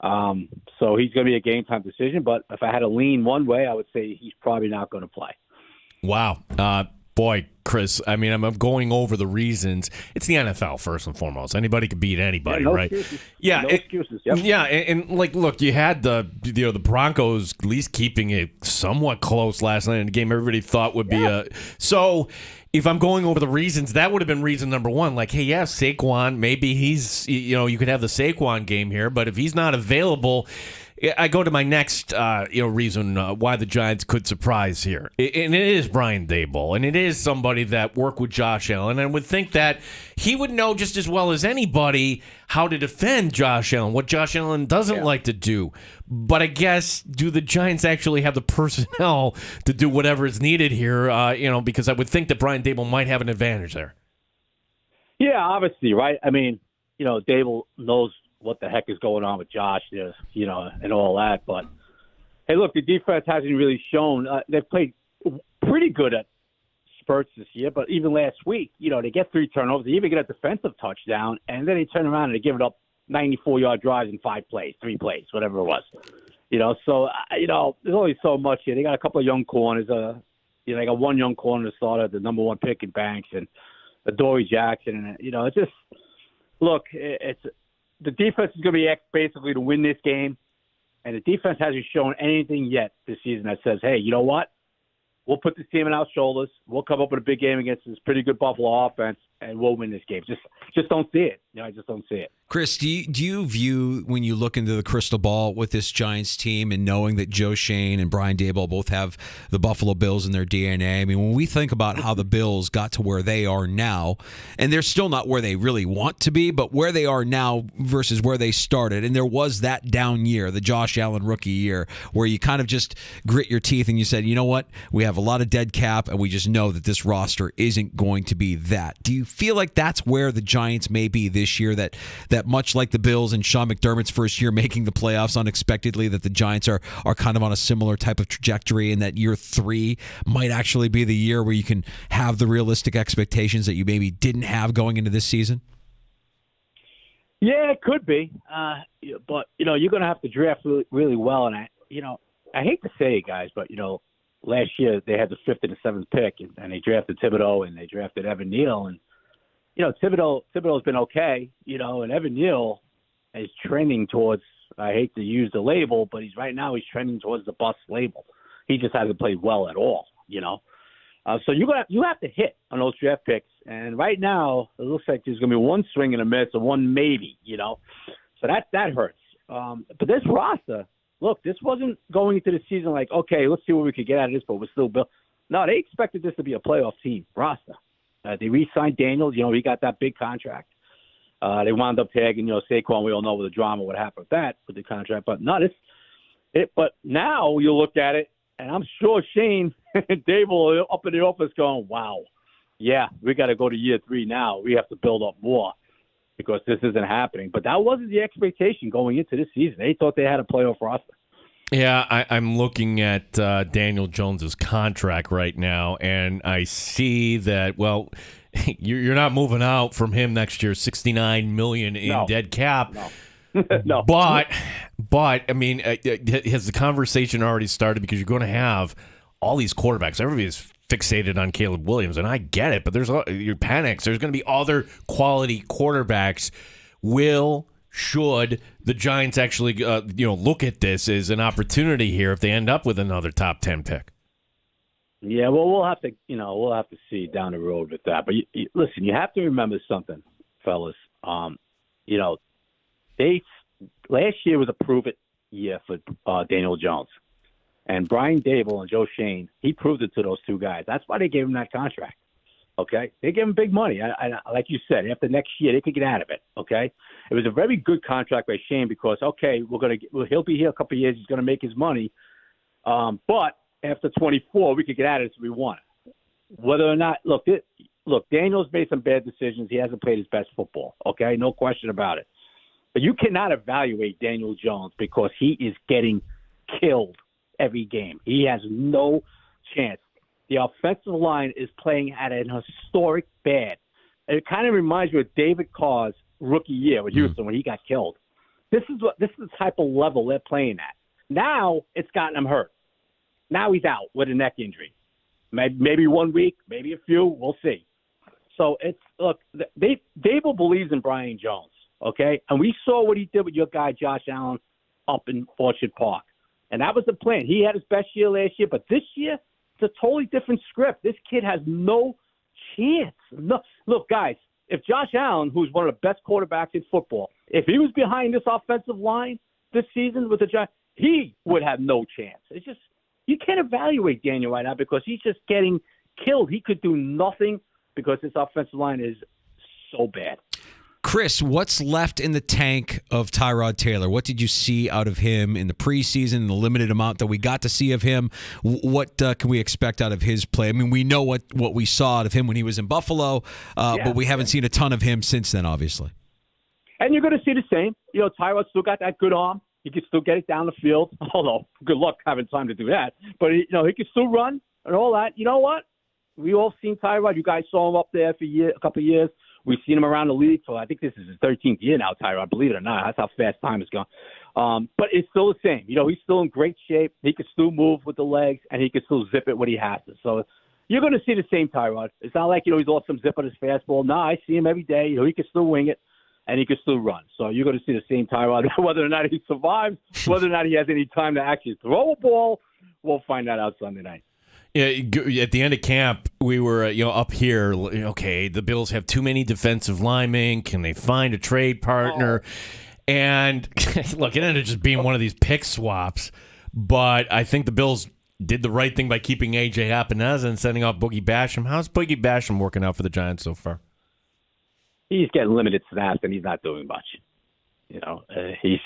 So he's going to be a game-time decision. But if I had to lean one way, I would say he's probably not going to play. Wow. Boy, Chris, I mean, I'm going over the reasons. It's the NFL, first and foremost. Anybody can beat anybody, right? Excuses. Yeah, no excuses. Yep. Yeah, and look, you had the Broncos at least keeping it somewhat close last night in a game everybody thought would be a. So if I'm going over the reasons, that would have been reason number one. Like, hey, Saquon, maybe he's, you could have the Saquon game here, but if he's not available, I go to my next reason why the Giants could surprise here. And it is Brian Daboll, and it is somebody that worked with Josh Allen. And I would think that he would know just as well as anybody how to defend Josh Allen, what Josh Allen doesn't like to do. But I guess, do the Giants actually have the personnel to do whatever is needed here? Because I would think that Brian Daboll might have an advantage there. Yeah, obviously, right? I mean, Daboll knows what the heck is going on with Josh, and all that. But, hey, look, the defense hasn't really shown. They've played pretty good at spurts this year, but even last week, they get 3 turnovers. They even get a defensive touchdown, and then they turn around and they give it up 94-yard drives in 3 plays, whatever it was. So, there's only so much here. They got a couple of young corners. You know, they got one young corner starter, the number one pick in Banks, and Adoree Jackson. And, you know, it's just, look, it's the defense is going to be asked basically to win this game. And the defense hasn't shown anything yet this season that says, hey, you know what? We'll put this team on our shoulders. We'll come up with a big game against this pretty good Buffalo offense, and we'll win this game. Just don't see it. You know, I just don't see it. Chris, do you view, when you look into the crystal ball with this Giants team and knowing that Joe Shane and Brian Daboll both have the Buffalo Bills in their DNA, I mean, when we think about how the Bills got to where they are now, and they're still not where they really want to be, but where they are now versus where they started, and there was that down year, the Josh Allen rookie year, where you kind of just grit your teeth and you said, you know what, we have a lot of dead cap, and we just know that this roster isn't going to be that. Do you feel like that's where the Giants may be this year, that much like the Bills and Sean McDermott's first year making the playoffs unexpectedly, that the Giants are kind of on a similar type of trajectory, and that year 3 might actually be the year where you can have the realistic expectations that you maybe didn't have going into this season? Yeah, it could be. But, you know, you're going to have to draft really, really well. And, I hate to say it, guys, but, you know, last year they had the 5th and the 7th pick, and they drafted Thibodeau and they drafted Evan Neal. And, you know, Thibodeau's been okay, you know, and Evan Neal is trending towards, I hate to use the label, but he's trending towards the bust label. He just hasn't played well at all, you know. So you have to hit on those draft picks. And right now, it looks like there's going to be one swing and a miss and one maybe, you know. So that hurts. But this roster, look, this wasn't going into the season like, okay, let's see what we could get out of this, but we're still built. No, they expected this to be a playoff team roster. They re-signed Daniels. You know, he got that big contract. They wound up tagging, you know, Saquon. We all know with the drama what happened with that, with the contract. But no, but now you look at it, and I'm sure Shane and Dable are up in the office going, wow, yeah, we got to go to year 3 now. We have to build up more because this isn't happening. But that wasn't the expectation going into this season. They thought they had a playoff roster. Yeah, I'm looking at Daniel Jones's contract right now, and I see that, well, you're not moving out from him next year, $69 million in dead cap. No. No. But I mean, has the conversation already started? Because you're going to have all these quarterbacks. Everybody's fixated on Caleb Williams, and I get it, but there's your panics. There's going to be other quality quarterbacks. Should the Giants actually, look at this as an opportunity here if they end up with another top 10 pick? Yeah, well, we'll have to see down the road with that. But listen, you have to remember something, fellas. You know, last year was a prove it year for Daniel Jones, and Brian Daboll and Joe Shane. He proved it to those two guys. That's why they gave him that contract. Okay, they gave him big money. I like you said, after next year they could get out of it. Okay, it was a very good contract by Shane because he'll be here a couple of years. He's gonna make his money, but after 24 we could get out of this if we want. Whether or not, look, Daniel's made some bad decisions. He hasn't played his best football. Okay, no question about it. But you cannot evaluate Daniel Jones because he is getting killed every game. He has no chance. The offensive line is playing at an historic bad. It kind of reminds me of David Carr's rookie year with Houston when he got killed. This is the type of level they're playing at. Now it's gotten him hurt. Now he's out with a neck injury. Maybe 1 week, maybe a few. We'll see. So Dable believes in Brian Jones, okay? And we saw what he did with your guy Josh Allen up in Orchard Park, and that was the plan. He had his best year last year, but this year, it's a totally different script. This kid has no chance. No, look, guys, if Josh Allen, who's one of the best quarterbacks in football, if he was behind this offensive line this season with the Giants, he would have no chance. It's just you can't evaluate Daniel right now because he's just getting killed. He could do nothing because this offensive line is so bad. Chris, what's left in the tank of Tyrod Taylor? What did you see out of him in the preseason, the limited amount that we got to see of him? What can we expect out of his play? I mean, we know what we saw out of him when he was in Buffalo, but we haven't seen a ton of him since then, obviously. And you're going to see the same. You know, Tyrod still got that good arm. He can still get it down the field. Although, good luck having time to do that. But, he can still run and all that. You know what? We all seen Tyrod. You guys saw him up there for a couple of years. We've seen him around the league for, I think this is his 13th year now, Tyrod. Believe it or not, that's how fast time has gone. But it's still the same. He's still in great shape. He can still move with the legs, and he can still zip it when he has to. So you're going to see the same Tyrod. It's not like, he's lost some zip on his fastball. No, I see him every day. He can still wing it, and he can still run. So you're going to see the same Tyrod. Whether or not he survives, whether or not he has any time to actually throw a ball, we'll find that out Sunday night. Yeah, at the end of camp, we were up here. Okay, the Bills have too many defensive linemen. Can they find a trade partner? And look, it ended up just being one of these pick swaps. But I think the Bills did the right thing by keeping A.J. Epineza and sending off Boogie Basham. How's Boogie Basham working out for the Giants so far? He's getting limited snaps, and he's not doing much. He's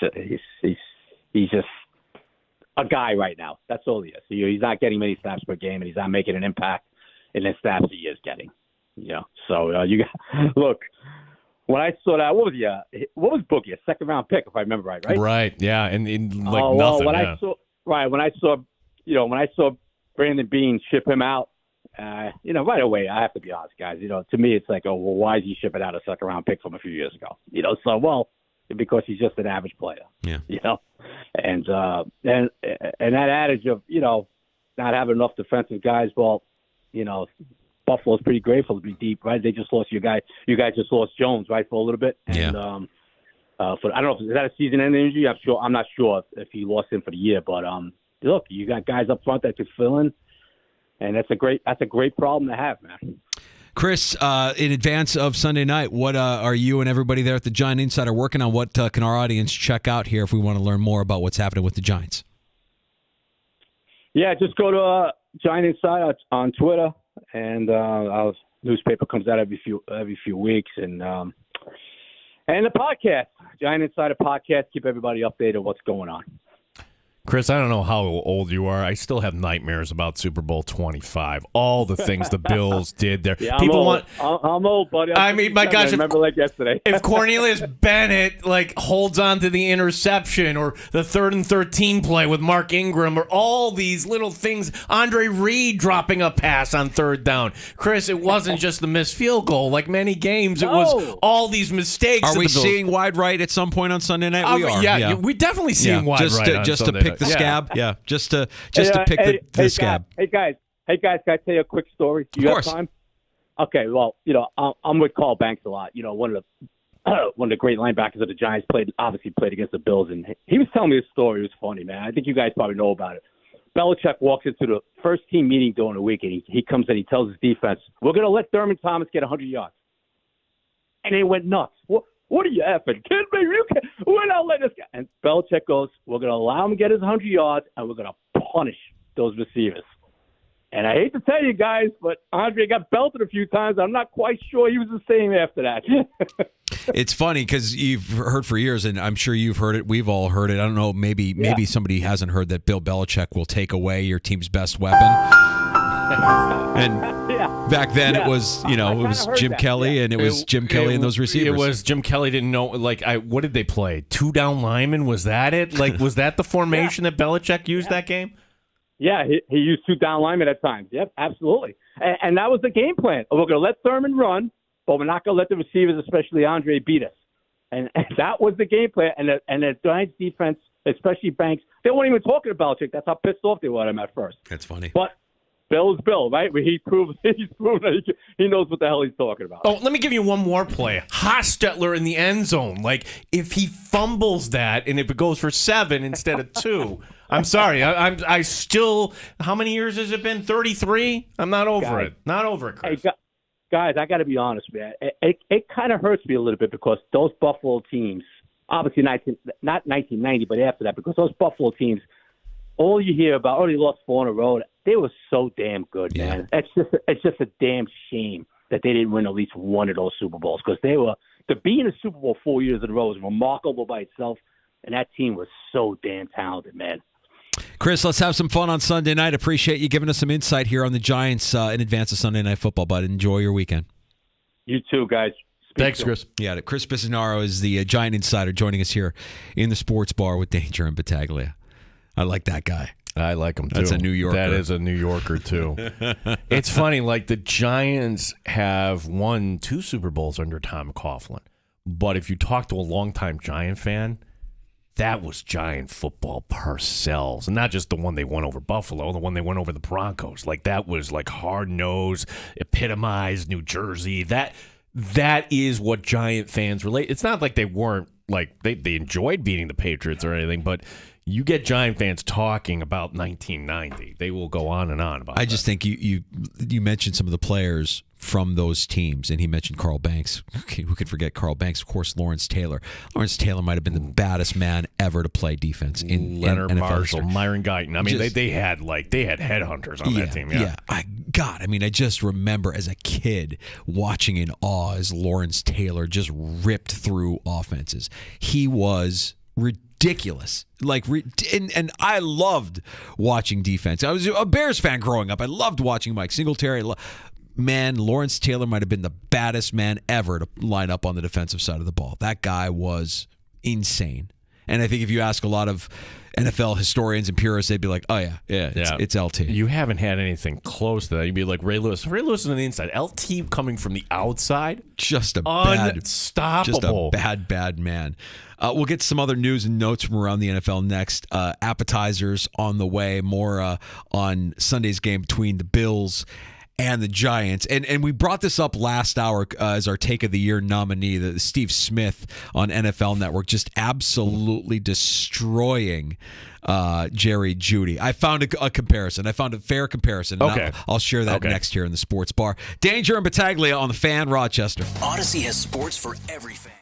just a guy right now. That's all he is. He's not getting many snaps per game, and he's not making an impact in the snaps he is getting. So you got look. When I saw that, what was Boogie? A second-round pick, if I remember right? Right. Yeah, and nothing. When I saw Brandon Beane ship him out, right away, I have to be honest, guys. To me, it's like, why is he shipping out a second-round pick from a few years ago? Because he's just an average player. Yeah. And that adage of not having enough defensive guys. Well, Buffalo's pretty grateful to be deep, right? They just lost your guy. You guys just lost Jones, right, for a little bit. And, yeah. I don't know if is that a season-ending injury. I'm not sure if he lost him for the year. But look, you got guys up front that could fill in, and that's a great problem to have, man. Chris, in advance of Sunday night, what are you and everybody there at the Giant Insider working on? What can our audience check out here if we want to learn more about what's happening with the Giants? Yeah, just go to Giant Insider on Twitter, and our newspaper comes out every few weeks, and the podcast, Giant Insider podcast, keep everybody updated on what's going on. Chris, I don't know how old you are. I still have nightmares about Super Bowl 25. All the things the Bills did there. Yeah, I'm old, buddy. My gosh, I remember like yesterday. If Cornelius Bennett holds on to the interception, or the 3rd and 13 play with Mark Ingram, or all these little things, Andre Reed dropping a pass on 3rd down. Chris, it wasn't just the missed field goal. Like many games, it was all these mistakes. Are we seeing wide right at some point on Sunday night? We are. Yeah, we definitely seeing wide right on just Sunday to pick night. the scab. Yeah, just to pick the scab. Hey guys, can I tell you a quick story? Of course. Have time? Okay, well, I'm with Carl Banks a lot. One of the great linebackers of the Giants played against the Bills, and he was telling me a story. It was funny, man. I think you guys probably know about it. Belichick walks into the first team meeting during the week, and he comes in, he tells his defense, "We're going to let Thurman Thomas get 100 yards." And they went nuts. What are you effing kidding me? We're not letting this guy. And Belichick goes, "We're going to allow him to get his 100 yards, and we're going to punish those receivers." And I hate to tell you guys, but Andre got belted a few times. I'm not quite sure he was the same after that. It's funny because you've heard for years, and I'm sure you've heard it. We've all heard it. I don't know. Maybe somebody hasn't heard that Bill Belichick will take away your team's best weapon. And back then it was, it was Jim Kelly, and it was Jim Kelly and those receivers. It was Jim Kelly didn't know, what did they play? 2 down linemen? Was that it? Was that the formation that Belichick used that game? Yeah, he used 2 down linemen at times. Yep, absolutely. And that was the game plan. We're going to let Thurman run, but we're not going to let the receivers, especially Andre, beat us. And that was the game plan. And the Giants defense, especially Banks, they weren't even talking about Belichick. That's how pissed off they were at him at first. That's funny. But Bill's Bill, right? He's proven that he knows what the hell he's talking about. Oh, let me give you one more play. Hostetler in the end zone. If he fumbles that, and if it goes for 7 instead of 2, I'm sorry. I still. How many years has it been? 33. I'm not over it. Not over it, Chris. Hey, guys, I got to be honest, man. It kind of hurts me a little bit because those Buffalo teams, obviously not 1990, but after that, because those Buffalo teams, all you hear about, they lost 4 in a row. They were so damn good, man. It's just a damn shame that they didn't win at least one of those Super Bowls, because to be in a Super Bowl 4 years in a row is remarkable by itself, and that team was so damn talented, man. Chris, let's have some fun on Sunday night. Appreciate you giving us some insight here on the Giants in advance of Sunday Night Football, bud. Enjoy your weekend. You too, guys. Thanks, Chris. Yeah, Chris Bisinaro is the Giant Insider joining us here in the Sports Bar with Danger and Battaglia. I like that guy. I like him, too. That's a New Yorker. That is a New Yorker, too. It's funny, the Giants have won 2 Super Bowls under Tom Coughlin. But if you talk to a longtime Giant fan, that was Giant football ourselves. And not just the one they won over Buffalo, the one they won over the Broncos. Like, that was like hard-nosed, epitomized New Jersey. That is what Giant fans relate. It's not like they weren't, like, they enjoyed beating the Patriots or anything, but you get Giant fans talking about 1990. They will go on and on about it. I just think you mentioned some of the players from those teams, and he mentioned Carl Banks. Okay, who could forget Carl Banks? Of course, Lawrence Taylor. Lawrence Taylor might have been the baddest man ever to play defense in Leonard NFL Marshall, history. Myron Guyton. I mean, they had headhunters on that team. Yeah. I mean, I just remember as a kid watching in awe as Lawrence Taylor just ripped through offenses. He was ridiculous. And I loved watching defense. I was a Bears fan growing up. I loved watching Mike Singletary. Man, Lawrence Taylor might have been the baddest man ever to line up on the defensive side of the ball. That guy was insane. And I think if you ask a lot of NFL historians and purists, they'd be like, oh, it's LT. You haven't had anything close to that. You'd be like Ray Lewis. Ray Lewis on the inside. LT coming from the outside. Just unstoppable. Just a bad man. We'll get some other news and notes from around the NFL next. Appetizers on the way. More on Sunday's game between the Bills and the Giants. And we brought this up last hour as our Take of the Year nominee, the Steve Smith on NFL Network, just absolutely destroying Jerry Jeudy. I found a comparison. I found a fair comparison. Okay. I'll share that next here in the Sports Bar. Danger and Battaglia on the Fan, Rochester. Odyssey has sports for every fan.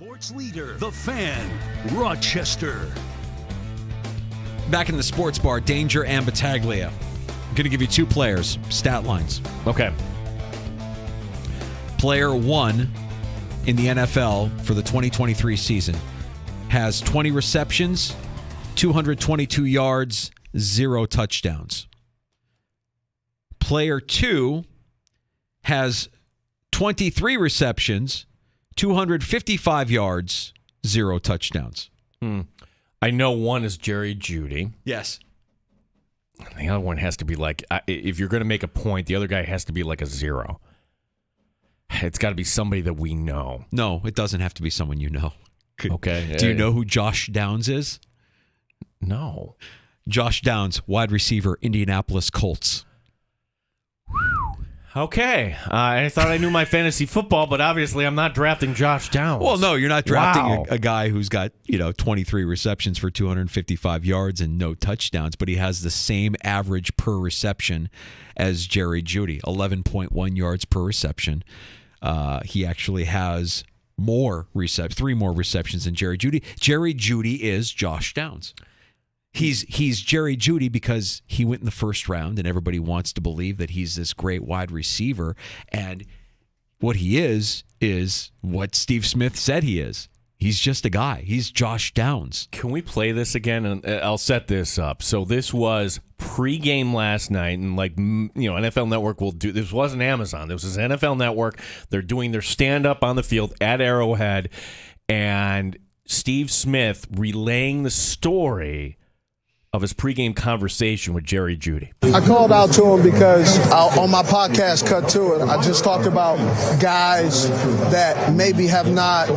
Sports leader, The Fan, Rochester. Back in the sports bar, Danger and Battaglia. I'm going to give you two players, stat lines. Okay. Player 1 in the NFL for the 2023 season has 20 receptions, 222 yards, 0 touchdowns. Player 2 has 23 receptions, 255 yards, 0 touchdowns. I know one is Jerry Jeudy. Yes. The other one has to be like, if you're going to make a point, the other guy has to be like a 0. It's got to be somebody that we know. No, it doesn't have to be someone you know. Okay. Do you know who Josh Downs is? No. Josh Downs, wide receiver, Indianapolis Colts. Okay. I thought I knew my fantasy football, but obviously I'm not drafting Josh Downs. Well, no, you're not drafting a guy who's got 23 receptions for 255 yards and no touchdowns, but he has the same average per reception as Jerry Jeudy, 11.1 yards per reception. He actually has 3 more receptions than Jerry Jeudy. Jerry Jeudy is Josh Downs. He's Jerry Jeudy because he went in the first round, and everybody wants to believe that he's this great wide receiver. And what he is what Steve Smith said he is. He's just a guy. He's Josh Downs. Can we play this again? And I'll set this up. So this was pregame last night, and NFL Network will do. This wasn't Amazon. This was NFL Network. They're doing their stand-up on the field at Arrowhead, and Steve Smith relaying the story of his pregame conversation with Jerry Jeudy. I called out to him because on my podcast, Cut to It, I just talked about guys that maybe have not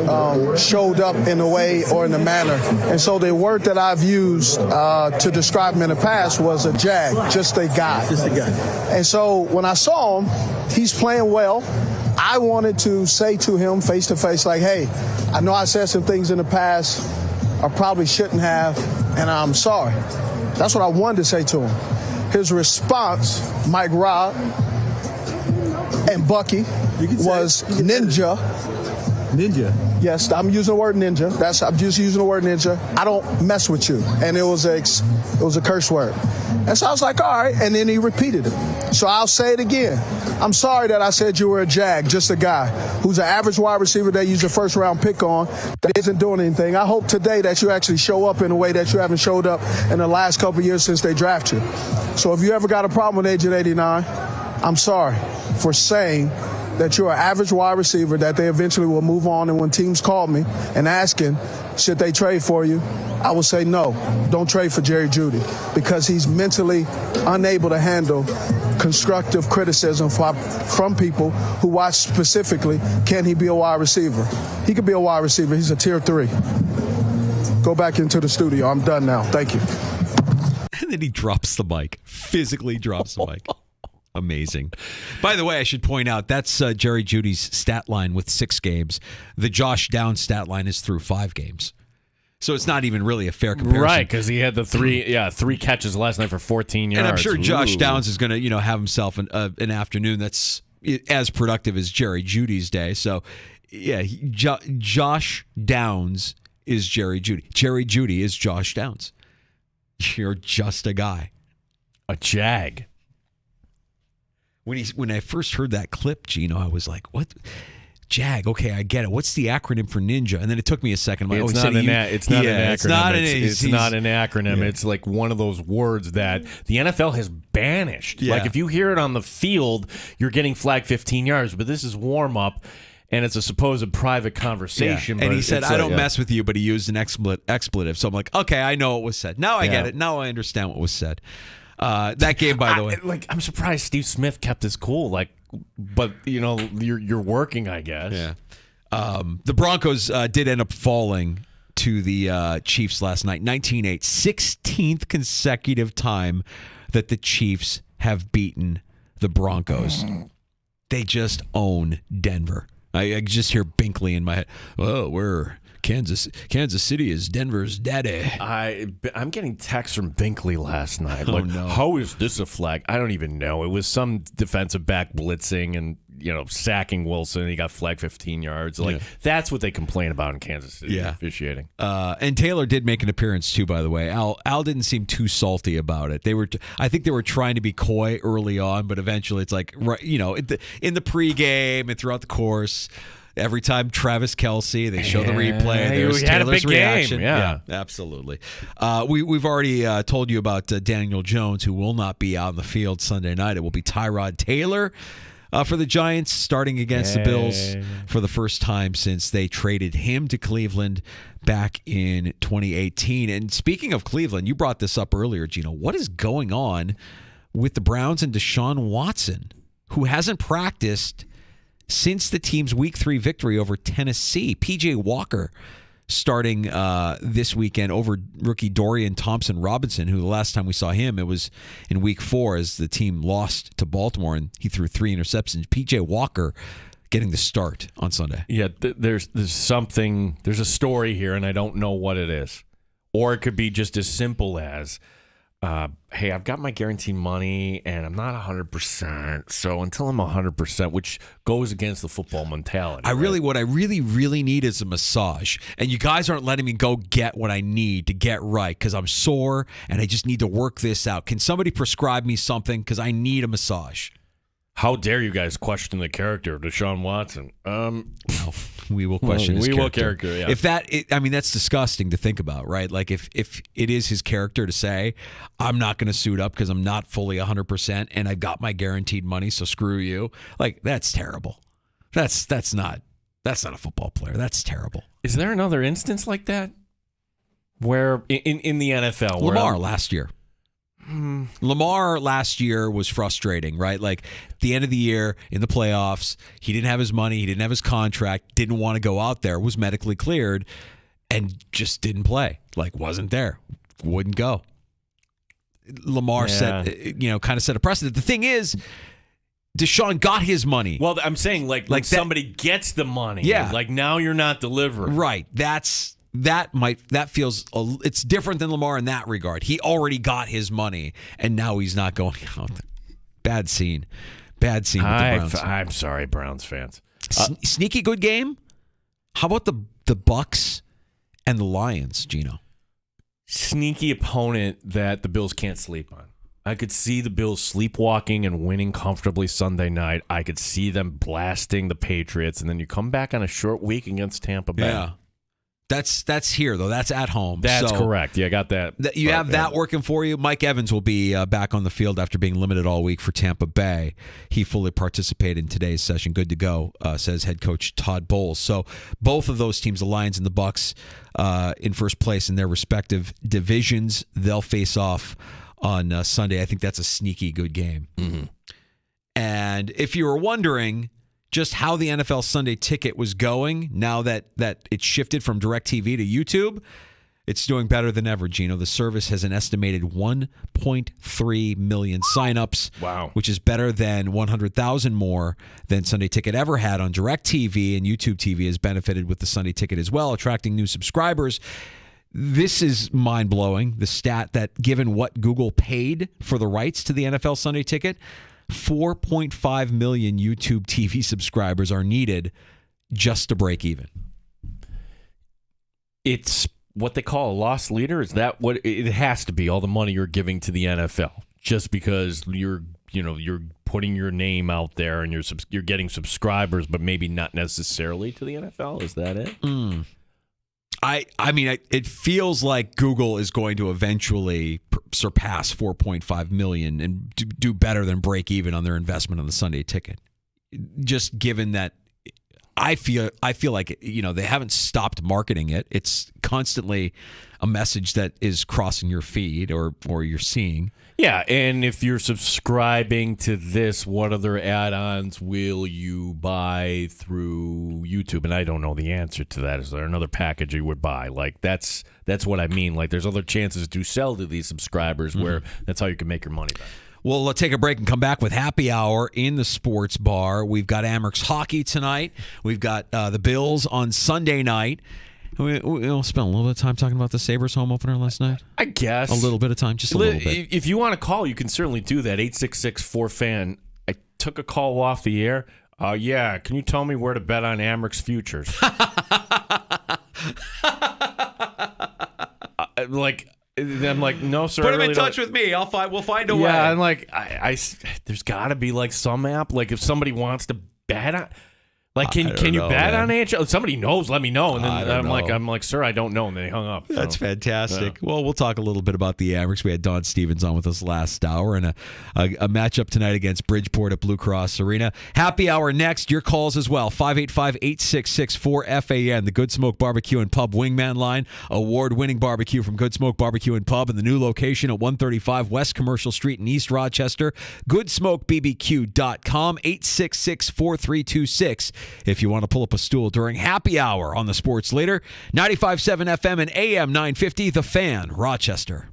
showed up in a way or in a manner. And so the word that I've used to describe him in the past was a jag, just a guy. Just a guy. And so when I saw him, he's playing well. I wanted to say to him face to face, like, hey, I know I said some things in the past I probably shouldn't have, and I'm sorry. That's what I wanted to say to him. His response, Mike Robb and Bucky, was ninja. Ninja? Yes, I'm using the word ninja. I'm just using the word ninja. I don't mess with you. And it was a curse word. And so I was like, all right. And then he repeated it. So I'll say it again. I'm sorry that I said you were a jag, just a guy who's an average wide receiver they use a first round pick on that isn't doing anything. I hope today that you actually show up in a way that you haven't showed up in the last couple of years since they drafted you. So if you ever got a problem with Agent 89, I'm sorry for saying that you're an average wide receiver that they eventually will move on. And when teams call me and asking, should they trade for you? I will say no, don't trade for Jerry Jeudy because he's mentally unable to handle constructive criticism from people who watch specifically, can he be a wide receiver? He could be a wide receiver. He's a tier 3. Go back into the studio. I'm done now. Thank you. And then he drops the mic, physically drops the mic. Amazing. By the way, I should point out that's Jerry Jeudy's stat line with 6 games. The Josh Downs stat line is through 5 games. So it's not even really a fair comparison. Right, because he had the 3 catches last night for 14 yards. And I'm sure Josh Downs is going to, have himself an afternoon that's as productive as Jerry Jeudy's day. So, yeah, Josh Downs is Jerry Jeudy. Jerry Jeudy is Josh Downs. You're just a guy. A jag. When I first heard that clip, Gino, I was like, what? Jag, okay, I get it. What's the acronym for ninja? And then it took me a second. I'm like, it's not an acronym. It's not an acronym. Yeah. It's like one of those words that the NFL has banished. Yeah. Like if you hear it on the field, you're getting flagged 15 yards, but this is warm-up, and it's a supposed private conversation. Yeah. And but he said, I don't mess with you, but he used an expletive. So I'm like, okay, I know what was said. Now I get it. Now I understand what was said. That game, by the way, I'm surprised Steve Smith kept his cool. But you're working, I guess. Yeah. The Broncos did end up falling to the Chiefs last night, 19-8, 16th consecutive time that the Chiefs have beaten the Broncos. They just own Denver. I just hear Binkley in my head. Oh, we're Kansas City is Denver's daddy. I'm getting texts from Binkley last night. Oh, no. How is this a flag? I don't even know. It was some defensive back blitzing, and sacking Wilson. He got flagged 15 yards. That's what they complain about in Kansas City officiating. And Taylor did make an appearance too, by the way. Al didn't seem too salty about it. I think they were trying to be coy early on, but eventually it's like, in the pregame and throughout the course, every time Travis Kelce, they show the replay. There's he had Taylor's a big reaction. game. Yeah, absolutely. We've already told you about Daniel Jones, who will not be out on the field Sunday night. It will be Tyrod Taylor for the Giants, starting against the Bills for the first time since they traded him to Cleveland back in 2018. And speaking of Cleveland, you brought this up earlier, Gino. What is going on with the Browns and Deshaun Watson, who hasn't practiced since the team's Week 3 victory over Tennessee? P.J. Walker starting this weekend over rookie Dorian Thompson-Robinson, who the last time we saw him, it was in Week 4 as the team lost to Baltimore, and he threw 3 interceptions. P.J. Walker getting the start on Sunday. Yeah, there's a story here, and I don't know what it is. Or it could be just as simple as, hey, I've got my guaranteed money and I'm not 100%. So until I'm 100%, which goes against the football mentality. What I really need is a massage. And you guys aren't letting me go get what I need to get right because I'm sore and I just need to work this out. Can somebody prescribe me something because I need a massage? How dare you guys question the character of Deshaun Watson? We will question his character. Yeah. If that's disgusting to think about, right? Like if it is his character to say, I'm not going to suit up because I'm not fully 100% and I've got my guaranteed money, so screw you. Like, that's terrible. That's not a football player. That's terrible. Is there another instance like that where in the NFL? Lamar last year. Lamar last year was frustrating, right? Like at the end of the year in the playoffs, he didn't have his money, he didn't have his contract, didn't want to go out there, was medically cleared, and just didn't play. Like wasn't there, wouldn't go. Lamar kind of set a precedent. The thing is, Deshaun got his money. Well, I'm saying like somebody gets the money. Yeah. Like now you're not delivering. Right. That feels it's different than Lamar in that regard. He already got his money, and now he's not going out. Bad scene with the Browns. I'm sorry, Browns fans. Sneaky good game. How about the Bucks and the Lions, Gino? Sneaky opponent that the Bills can't sleep on. I could see the Bills sleepwalking and winning comfortably Sunday night. I could see them blasting the Patriots, and then you come back on a short week against Tampa Bay. Yeah. That's here, though. That's at home. That's correct. Yeah, I got that. You have that working for you. Mike Evans will be back on the field after being limited all week for Tampa Bay. He fully participated in today's session. Good to go, says head coach Todd Bowles. So both of those teams, the Lions and the Bucks, in first place in their respective divisions. They'll face off on Sunday. I think that's a sneaky good game. Mm-hmm. And if you were wondering just how the NFL Sunday Ticket was going now that it shifted from DirecTV to YouTube, it's doing better than ever, Gino. The service has an estimated 1.3 million signups. Wow. Which is better than 100,000 more than Sunday Ticket ever had on DirecTV, and YouTube TV has benefited with the Sunday Ticket as well, attracting new subscribers. This is mind-blowing, the stat that given what Google paid for the rights to the NFL Sunday Ticket, 4.5 million YouTube TV subscribers are needed just to break even. It's what they call a loss leader. Is that what it has to be? All the money you're giving to the NFL just because you're putting your name out there and you're getting subscribers, but maybe not necessarily to the NFL. Is that it? I mean, it feels like Google is going to eventually surpass 4.5 million and do better than break even on their investment on the Sunday Ticket. Just given that, I feel like they haven't stopped marketing it. It's constantly a message that is crossing your feed or you're seeing. Yeah, and if you're subscribing to this, what other add-ons will you buy through YouTube? And I don't know the answer to that. Is there another package you would buy? Like that's what I mean. Like there's other chances to sell to these subscribers where that's how you can make your money back. Well, let's take a break and come back with Happy Hour in the Sports Bar. We've got Amerks hockey tonight. We've got the Bills on Sunday night. We'll spend a little bit of time talking about the Sabres home opener last night. I guess. A little bit of time, just a little bit. If you want to call, you can certainly do that. 866-4FAN. I took a call off the air. Yeah. Can you tell me where to bet on Amerks futures? I'm like, no, sir. Put him in touch with me. We'll find a way. Yeah, I'm like, there's got to be like some app. Like if somebody wants to bet on, like, can you bet on NHL? Somebody knows, let me know. And then I'm like, sir, I don't know. And they hung up. That's fantastic. Yeah. Well, we'll talk a little bit about the Amerks. We had Don Stevens on with us last hour, and a matchup tonight against Bridgeport at Blue Cross Arena. Happy hour next. Your calls as well. 585-866-4FAN. The Good Smoke Barbecue and Pub Wingman Line. Award-winning barbecue from Good Smoke Barbecue and Pub in the new location at 135 West Commercial Street in East Rochester. GoodSmokeBBQ.com. 866-4326. If you want to pull up a stool during happy hour on the Sports Leader. 95.7 FM and AM 950, The Fan, Rochester.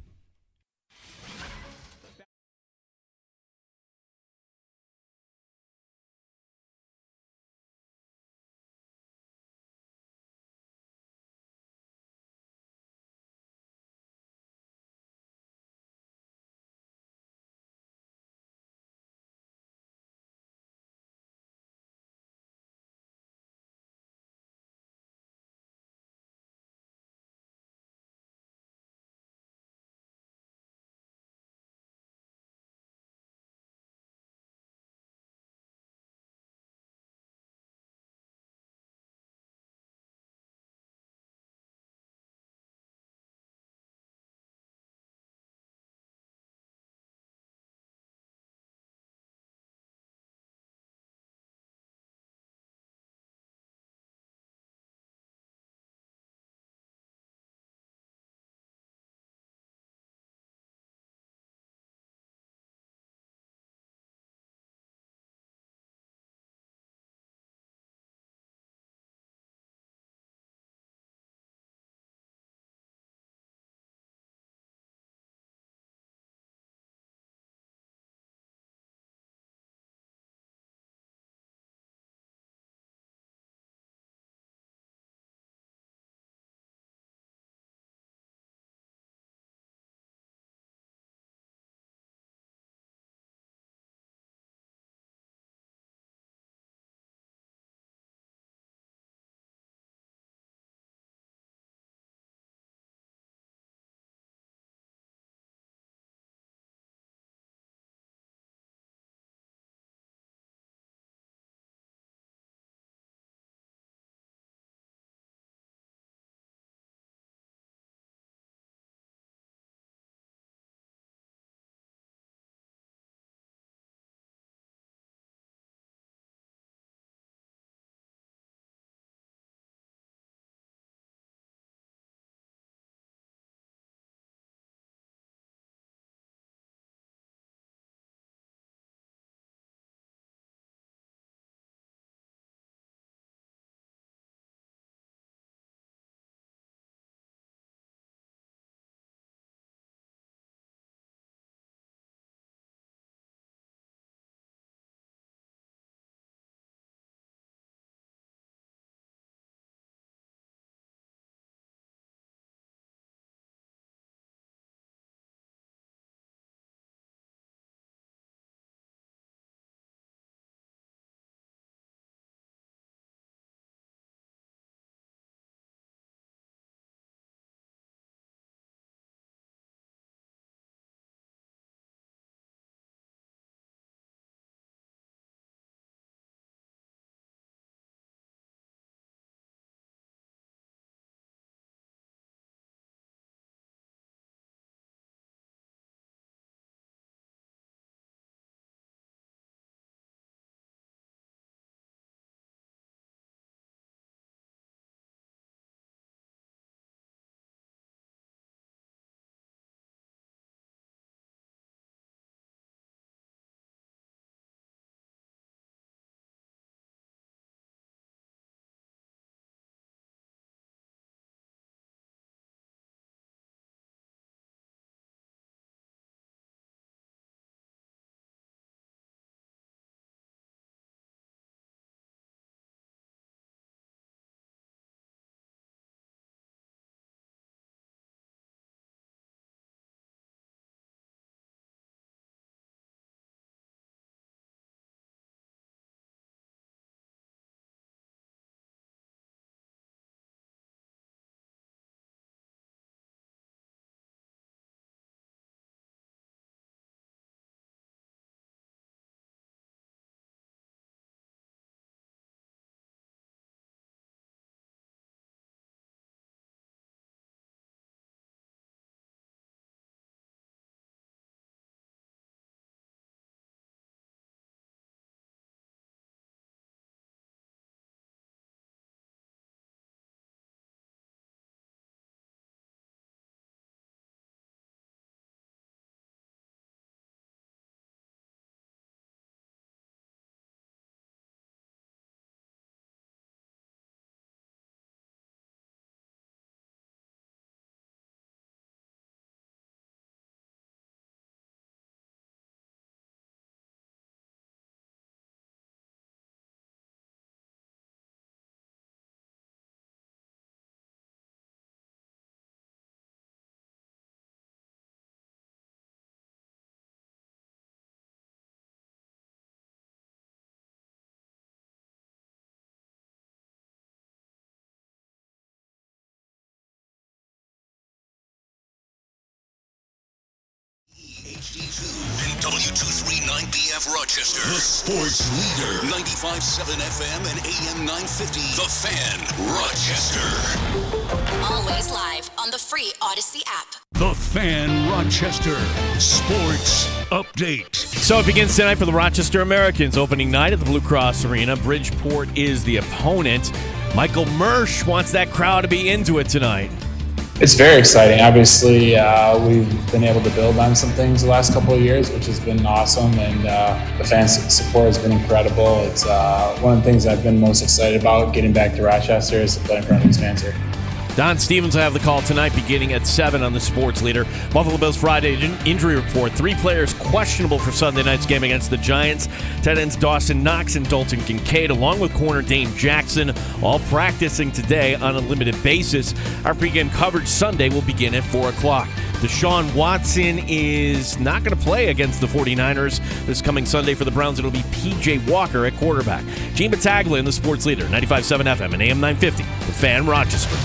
W239BF Rochester. The sports leader. 95.7 FM and AM 950. The Fan, Rochester. Always live on the free Odyssey app. The Fan, Rochester. Sports update. So it begins tonight for the Rochester Americans. Opening night at the Blue Cross Arena. Bridgeport is the opponent. Michael Mersch wants that crowd to be into it tonight. It's very exciting. Obviously, we've been able to build on some things the last couple of years, which has been awesome, and the fan support has been incredible. It's one of the things I've been most excited about getting back to Rochester is to play in front of these fans here. Don Stevens will have the call tonight beginning at 7 on the Sports Leader. Buffalo Bills Friday injury report. 3 players questionable for Sunday night's game against the Giants. Tight ends Dawson Knox and Dalton Kincaid, along with corner Dane Jackson, all practicing today on a limited basis. Our pregame coverage Sunday will begin at 4 o'clock. Deshaun Watson is not going to play against the 49ers this coming Sunday for the Browns. It'll be P.J. Walker at quarterback. Gene Battaglia in the Sports Leader, 95.7 FM and AM 950. The Fan, Rochester.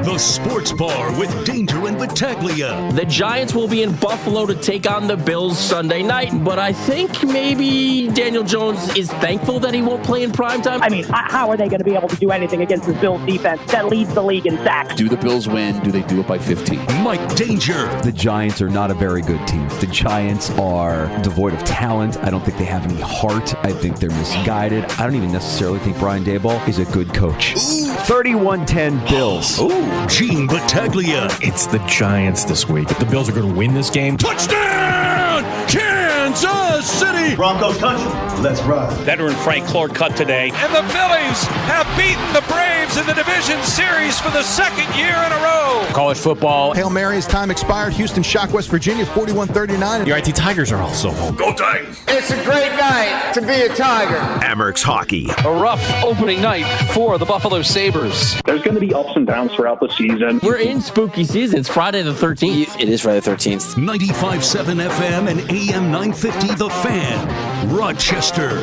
The Sports Bar with Danger and Battaglia. The Giants will be in Buffalo to take on the Bills Sunday night, but I think maybe Daniel Jones is thankful that he won't play in primetime. I mean, how are they going to be able to do anything against this Bills defense that leads the league in sacks? Do the Bills win? Do they do it by 15? Mike Danger. The Giants are not a very good team. The Giants are devoid of talent. I don't think they have any heart. I think they're misguided. I don't even necessarily think Brian Daboll is a good coach. 31-10 Bills. Ooh. Gene Battaglia. It's the Giants this week. If the Bills are going to win this game, Touchdown! Kansas City! Broncos country. Let's ride. Veteran Frank Clark cut today. And the Phillies have beaten the Braves in the division series for the second year in a row. College football. Hail Mary's time expired. Houston shocked West Virginia 41-39. your IT Tigers are also home. Go Tigers! It's a great night to be a Tiger. Amherst Hockey. A rough opening night for the Buffalo Sabres. There's going to be ups and downs throughout the season. We're in spooky season. It's Friday the 13th. It is Friday the 13th. 95.7 FM and AM 950 The Fan, Rochester.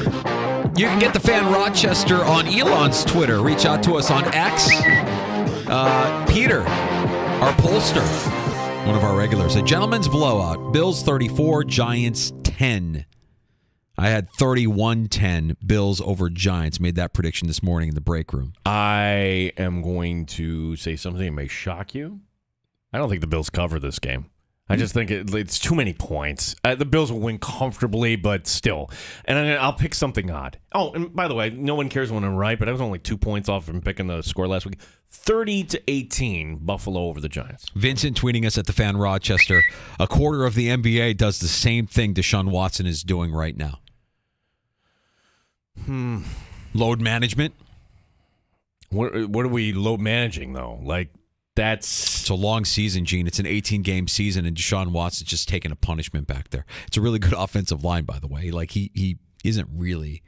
You can get the Fan Rochester on Elon's Twitter. Reach out to us on X. Peter, our pollster, one of our regulars. A gentleman's blowout. Bills 34, Giants 10. I had 31-10 Bills over Giants. Made that prediction this morning in the break room. I am going to say something that may shock you. I don't think the Bills cover this game. I just think it's too many points. The Bills will win comfortably, but still. And I'll pick something odd. Oh, and by the way, no one cares when I'm right, but I was only 2 points off from picking the score last week. 30-18, Buffalo over the Giants. Vincent tweeting us at the Fan Rochester. A quarter of the NBA does the same thing Deshaun Watson is doing right now. Load management. What are we load managing, though? Like, it's a long season, Gene. It's an 18-game season, and Deshaun Watson's just taking a punishment back there. It's a really good offensive line, by the way. Like, he isn't really...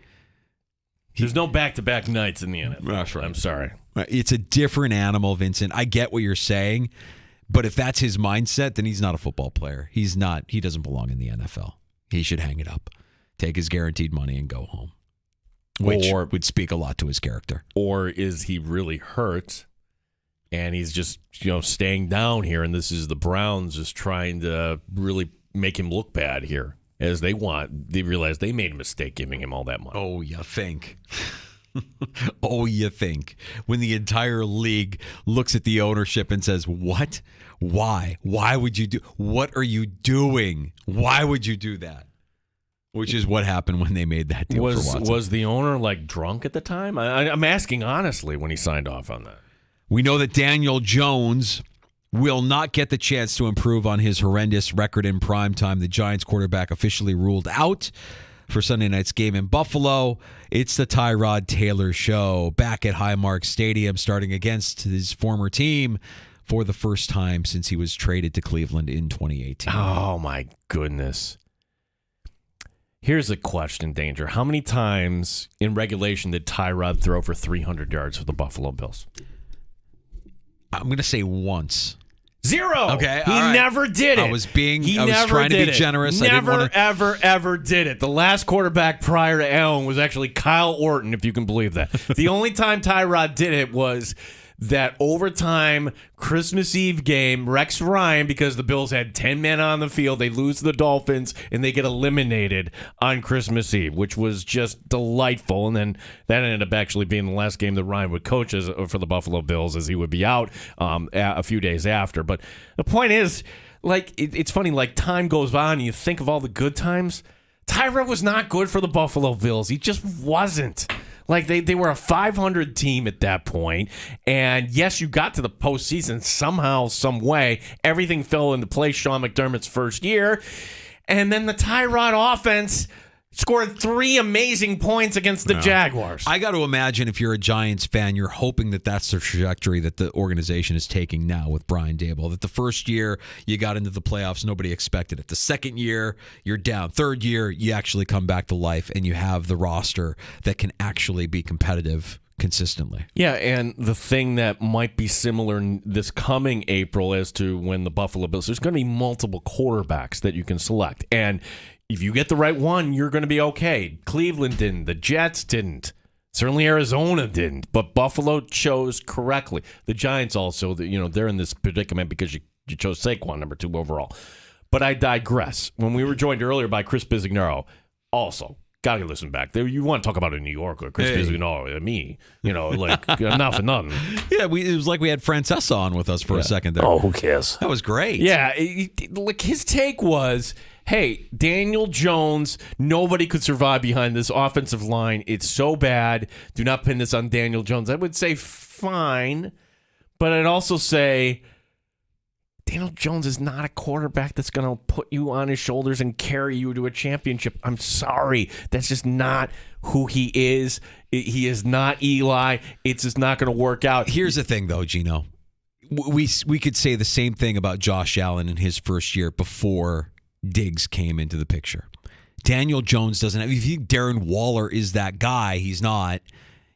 There's no back-to-back nights in the NFL. That's right. I'm sorry. It's a different animal, Vincent. I get what you're saying, but if that's his mindset, then he's not a football player. He's not. He doesn't belong in the NFL. He should hang it up, take his guaranteed money, and go home, which would speak a lot to his character. Or is he really hurt? And he's just, staying down here, and this is the Browns just trying to really make him look bad here, as they realize they made a mistake giving him all that money. Oh, you think? Oh, you think? When the entire league looks at the ownership and says, what? Why? Why would you do? What are you doing? Why would you do that? Which is what happened when they made that deal for Watson. Was the owner, drunk at the time? I'm asking honestly when he signed off on that. We know that Daniel Jones will not get the chance to improve on his horrendous record in primetime. The Giants quarterback officially ruled out for Sunday night's game in Buffalo. It's the Tyrod Taylor Show back at Highmark Stadium, starting against his former team for the first time since he was traded to Cleveland in 2018. Oh, my goodness. Here's a question, Danger. How many times in regulation did Tyrod throw for 300 yards for the Buffalo Bills? I'm going to say once. 0. Okay, he never did it. I was trying to be generous. Never, ever did it. The last quarterback prior to Allen was actually Kyle Orton, if you can believe that. The only time Tyrod did it was that overtime Christmas Eve game, Rex Ryan, because the Bills had 10 men on the field, they lose to the Dolphins, and they get eliminated on Christmas Eve, which was just delightful. And then that ended up actually being the last game that Ryan would coach for the Buffalo Bills, as he would be out a few days after. But the point is, like, it's funny, like, time goes on, and you think of all the good times. Tyrod was not good for the Buffalo Bills. He just wasn't. Like, they were a 500 team at that point. And, yes, you got to the postseason somehow, some way. Everything fell into place Sean McDermott's first year. And then the Tyrod offense scored 3 amazing points against the Jaguars. I got to imagine if you're a Giants fan, you're hoping that that's the trajectory that the organization is taking now with Brian Daboll. That the first year you got into the playoffs, nobody expected it. The second year, you're down. Third year, you actually come back to life and you have the roster that can actually be competitive consistently. Yeah, and the thing that might be similar this coming April as to when the Buffalo Bills, there's going to be multiple quarterbacks that you can select. And if you get the right one, you're going to be okay. Cleveland didn't. The Jets didn't. Certainly Arizona didn't. But Buffalo chose correctly. The Giants also, they're in this predicament because you chose Saquon, number 2 overall. But I digress. When we were joined earlier by Chris Bizignaro, also, got to listen back. You want to talk about a New Yorker, Chris Bizignaro, me. Like, not for nothing. Yeah, it was like we had Francesa on with us for a second there. Oh, who cares? That was great. Yeah, like his take was, hey, Daniel Jones, nobody could survive behind this offensive line. It's so bad. Do not pin this on Daniel Jones. I would say fine, but I'd also say Daniel Jones is not a quarterback that's going to put you on his shoulders and carry you to a championship. I'm sorry. That's just not who he is. He is not Eli. It's just not going to work out. Here's the thing, though, Gino. We could say the same thing about Josh Allen in his first year before Diggs came into the picture. Daniel Jones doesn't have. If you think Darren Waller is that guy, he's not.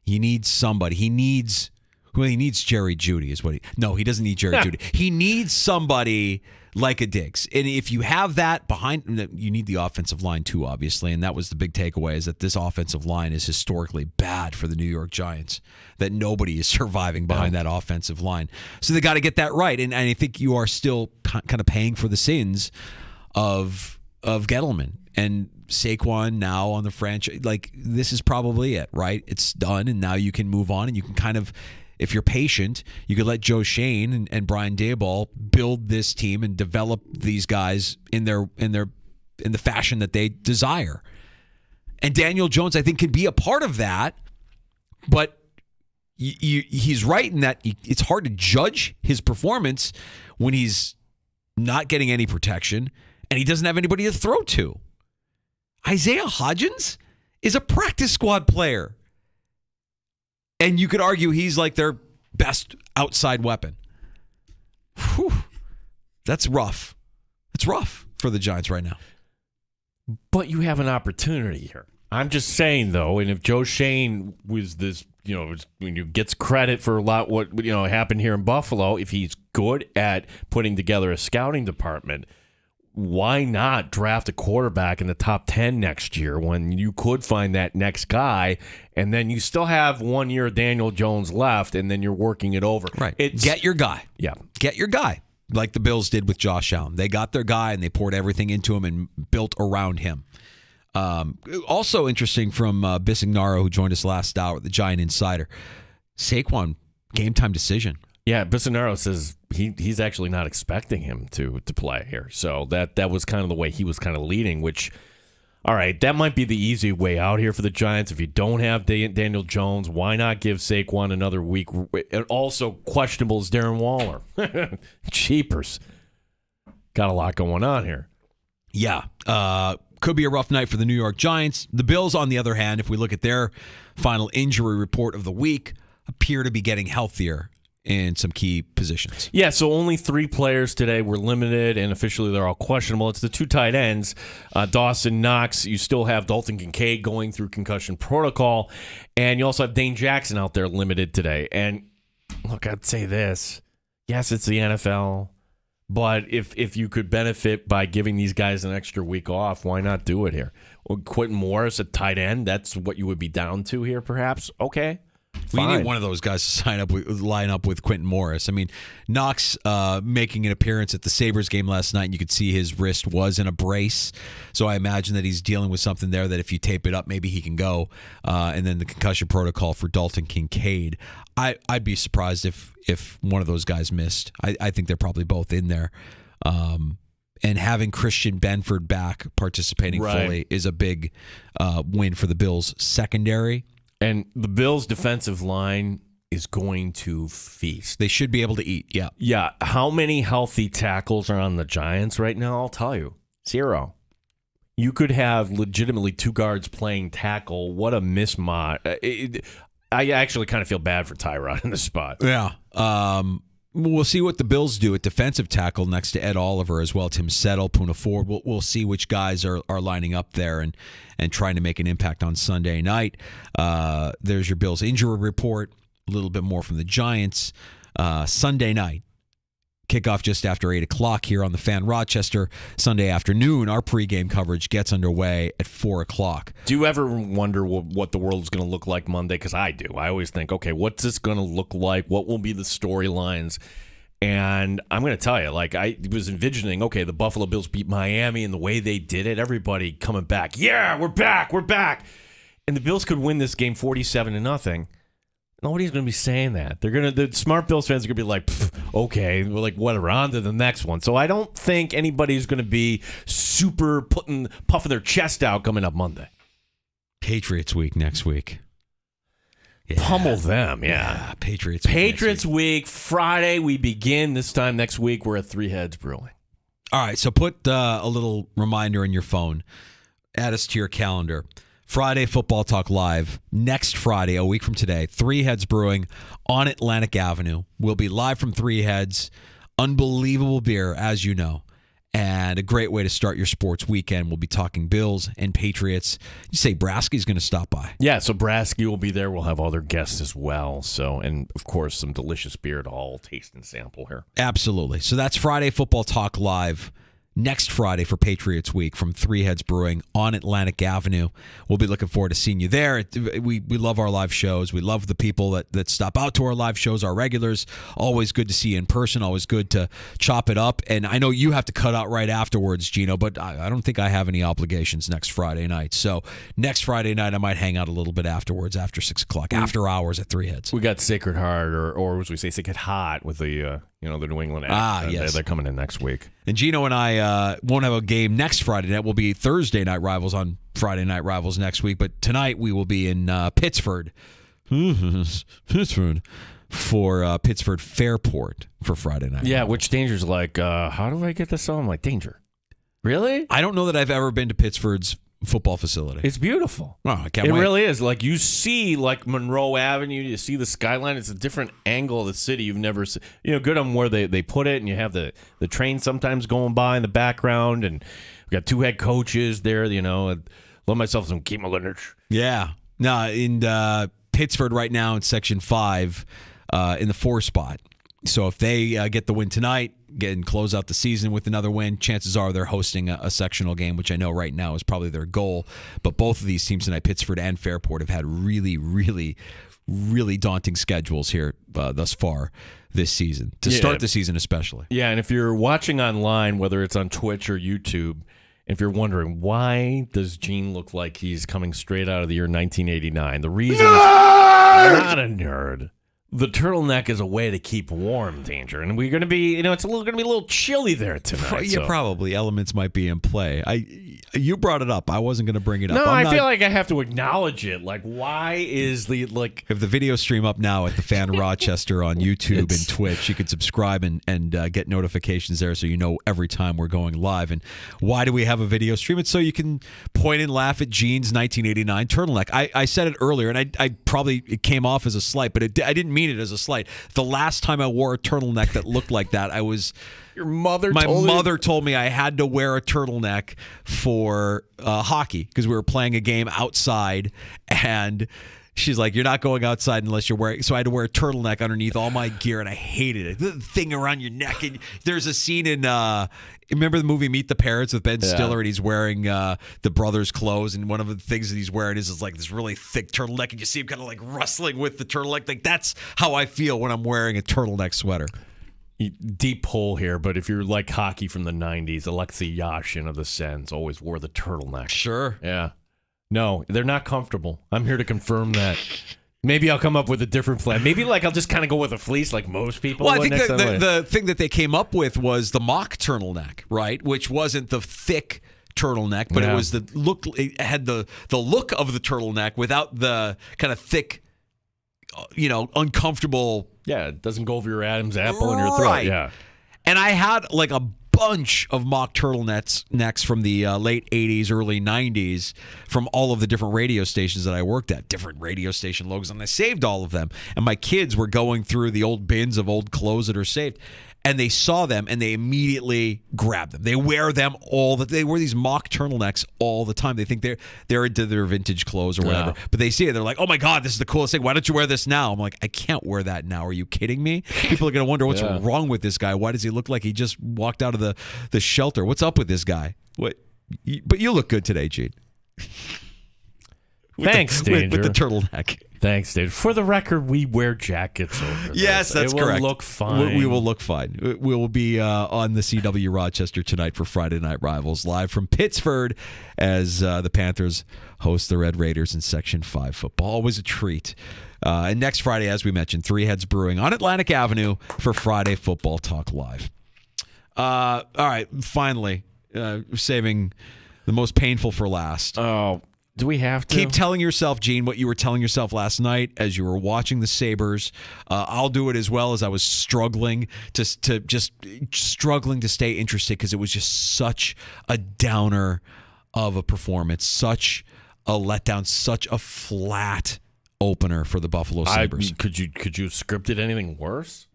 He needs somebody. He needs Jerry Jeudy is what he. No, he doesn't need Jerry Jeudy. He needs somebody like a Diggs. And if you have that behind, you need the offensive line too, obviously. And that was the big takeaway, is that this offensive line is historically bad for the New York Giants. That nobody is surviving behind that offensive line. So they got to get that right. And I think you are still kind of paying for the sins of Gettleman and Saquon now on the franchise. Like, this is probably it, right? It's done, and now you can move on, and you can kind of, if you're patient, you could let Joe Shane and Brian Daboll build this team and develop these guys in the fashion that they desire. And Daniel Jones, I think, can be a part of that, but he's right in that it's hard to judge his performance when he's not getting any protection and he doesn't have anybody to throw to. Isaiah Hodgins is a practice squad player. And you could argue he's like their best outside weapon. Whew. That's rough. It's rough for the Giants right now. But you have an opportunity here. I'm just saying, though, and if Joe Shane was this, gets credit for a lot what happened here in Buffalo, if he's good at putting together a scouting department, why not draft a quarterback in the top 10 next year when you could find that next guy, and then you still have 1 year of Daniel Jones left, and then you're working it over. Right. Get your guy. Yeah. Get your guy, like the Bills did with Josh Allen. They got their guy, and they poured everything into him and built around him. Also interesting from Bissignaro, who joined us last hour, the Giant Insider. Saquon, game time decision. Yeah, Bissignaro says he's actually not expecting him to play here. So that was kind of the way he was kind of leading, which, all right, that might be the easy way out here for the Giants. If you don't have Daniel Jones, why not give Saquon another week? And also questionable is Darren Waller. Cheapers. Got a lot going on here. Yeah. Could be a rough night for the New York Giants. The Bills, on the other hand, if we look at their final injury report of the week, appear to be getting healthier in some key positions. Yeah, so only 3 players today were limited, and officially they're all questionable. It's the 2 tight ends, Dawson Knox. You still have Dalton Kincaid going through concussion protocol, and you also have Dane Jackson out there limited today. And look, I'd say this. Yes, it's the NFL, but if you could benefit by giving these guys an extra week off, why not do it here? Well, Quentin Morris, a tight end, that's what you would be down to here, perhaps. Okay. We need one of those guys to line up with Quentin Morris. I mean, Knox making an appearance at the Sabres game last night, and you could see his wrist was in a brace. So I imagine that he's dealing with something there that if you tape it up, maybe he can go. And then the concussion protocol for Dalton Kincaid. I'd be surprised if one of those guys missed. I think they're probably both in there. And having Christian Benford back participating fully is a big win for the Bills' secondary. And the Bills' defensive line is going to feast. They should be able to eat, yeah. Yeah. How many healthy tackles are on the Giants right now? I'll tell you. 0. You could have legitimately 2 guards playing tackle. What a mismatch. I actually kind of feel bad for Tyrod in this spot. Yeah. We'll see what the Bills do at defensive tackle next to Ed Oliver as well. Tim Settle, Puna Ford. We'll see which guys are lining up there and trying to make an impact on Sunday night. There's your Bills injury report. A little bit more from the Giants. Sunday night. Kickoff just after 8 o'clock here on the Fan Rochester. Sunday afternoon, our pregame coverage gets underway at 4 o'clock. Do you ever wonder what the world's going to look like Monday? Because I do. I always think, okay, what's this going to look like? What will be the storylines? And I'm going to tell you, like, I was envisioning, okay, the Buffalo Bills beat Miami and the way they did it, everybody coming back. Yeah, we're back. And the Bills could win this game 47-0. Nobody's going to be saying that. The smart Bills fans are going to be like, okay, we're like, whatever, on to the next one. So I don't think anybody's going to be super puffing their chest out coming up Monday. Patriots week next week. Yeah. Pummel them, yeah. Patriots week, Friday we begin. This time next week we're at Three Heads Brewing. All right, so put a little reminder in your phone. Add us to your calendar. Friday, Football Talk Live. Next Friday, a week from today, Three Heads Brewing on Atlantic Avenue. We'll be live from Three Heads. Unbelievable beer, as you know. And a great way to start your sports weekend. We'll be talking Bills and Patriots. You say Brasky's going to stop by. Yeah, so Brasky will be there. We'll have all their guests as well. So, and of course, some delicious beer to all taste and sample here. Absolutely. So that's Friday, Football Talk Live. Next Friday for Patriots Week from Three Heads Brewing on Atlantic Avenue. We'll be looking forward to seeing you there. We love our live shows. We love the people that stop out to our live shows, our regulars. Always good to see you in person. Always good to chop it up. And I know you have to cut out right afterwards, Gino, but I don't think I have any obligations next Friday night. So next Friday night, I might hang out a little bit afterwards after 6 o'clock, after hours at Three Heads. We got Sacred Heart, or as we say, Sacred Hot with the the New England Act. Yes. They're coming in next week. And Gino and I won't have a game next Friday night. We'll be Thursday Night Rivals on Friday Night Rivals next week. But tonight we will be in Pittsford. For Pittsford Fairport for Friday night. Yeah, which Danger's like, how do I get this on? I'm like, Danger. Really? I don't know that I've ever been to Pittsford's football facility. It's beautiful. Oh, I can't wait. It really is. Like, you see, like, Monroe Avenue, you see the skyline. It's a different angle of the city you've never seen. Good on where they put it, and you have the train sometimes going by in the background, and we got 2 head coaches there, I love myself some Keith Malinich. Yeah. No, in Pittsford right now in Section 5 in the 4 spot. So if they get the win tonight, and close out the season with another win, chances are they're hosting a sectional game, which I know right now is probably their goal. But both of these teams tonight, Pittsford and Fairport, have had really, really, really daunting schedules here thus far this season, to start the season especially. Yeah, and if you're watching online, whether it's on Twitch or YouTube, if you're wondering, why does Gene look like he's coming straight out of the year 1989? The reason is not a nerd. The turtleneck is a way to keep warm, Danger, and we're going to be, it's going to be a little chilly there tonight. Yeah, probably elements might be in play. You brought it up. I wasn't going to bring it up. No, I feel like I have to acknowledge it. Like, why is the If the video stream up now at the Fan Rochester on YouTube and Twitch, you can subscribe and get notifications there, so you know every time we're going live. And why do we have a video stream? It's so you can point and laugh at Gene's 1989 turtleneck. I said it earlier, and I probably it came off as a slight, but I didn't mean it as a slight. The last time I wore a turtleneck that looked like that, my mother told me I had to wear a turtleneck for hockey because we were playing a game outside, and She's like, you're not going outside unless you're wearing. So I had to wear a turtleneck underneath all my gear, and I hated it. The thing around your neck. And there's a scene in. Remember the movie Meet the Parents with Ben Stiller, and he's wearing the brother's clothes, and one of the things that he's wearing is like this really thick turtleneck, and you see him kind of like rustling with the turtleneck. Like that's how I feel when I'm wearing a turtleneck sweater. Deep hole here, but if you're like hockey from the 90s, Alexei Yashin of the Sens always wore the turtleneck. Sure. Yeah. No, they're not comfortable. I'm here to confirm that. Maybe I'll come up with a different plan. Maybe I'll just kind of go with a fleece like most people. Well, I think the thing that they came up with was the mock turtleneck, right? Which wasn't the thick turtleneck, but it was the look. It had the look of the turtleneck without the kind of thick, uncomfortable. Yeah, it doesn't go over your Adam's apple in your throat. Right. Yeah. And I had like a bunch of mock turtlenecks from the late 80s, early 90s from all of the different radio stations that I worked at, different radio station logos, and I saved all of them. And my kids were going through the old bins of old clothes that are saved, and they saw them and they immediately grabbed them. They wear them they wear these mock turtlenecks all the time. They think they're into their vintage clothes or whatever. But they see it, they're like, "Oh my God, this is the coolest thing. Why don't you wear this now?" I'm like, "I can't wear that now. Are you kidding me?" People are going to wonder what's wrong with this guy. Why does he look like he just walked out of the shelter? What's up with this guy? But you look good today, Gene. Thanks, Danger. With the turtleneck. Thanks, Danger. For the record, we wear jackets over this. Yes, that's correct. It will look fine. We will look fine. We will be on the CW Rochester tonight for Friday Night Rivals, live from Pittsford as the Panthers host the Red Raiders in Section 5 football. Always a treat. And next Friday, as we mentioned, Three Heads Brewing on Atlantic Avenue for Friday Football Talk Live. All right, finally, saving the most painful for last. Oh, do we have to? Keep telling yourself, Gene, what you were telling yourself last night as you were watching the Sabres. I'll do it as well, as I was struggling to stay interested because it was just such a downer of a performance, such a letdown, such a flat opener for the Buffalo Sabres. Could you have scripted anything worse?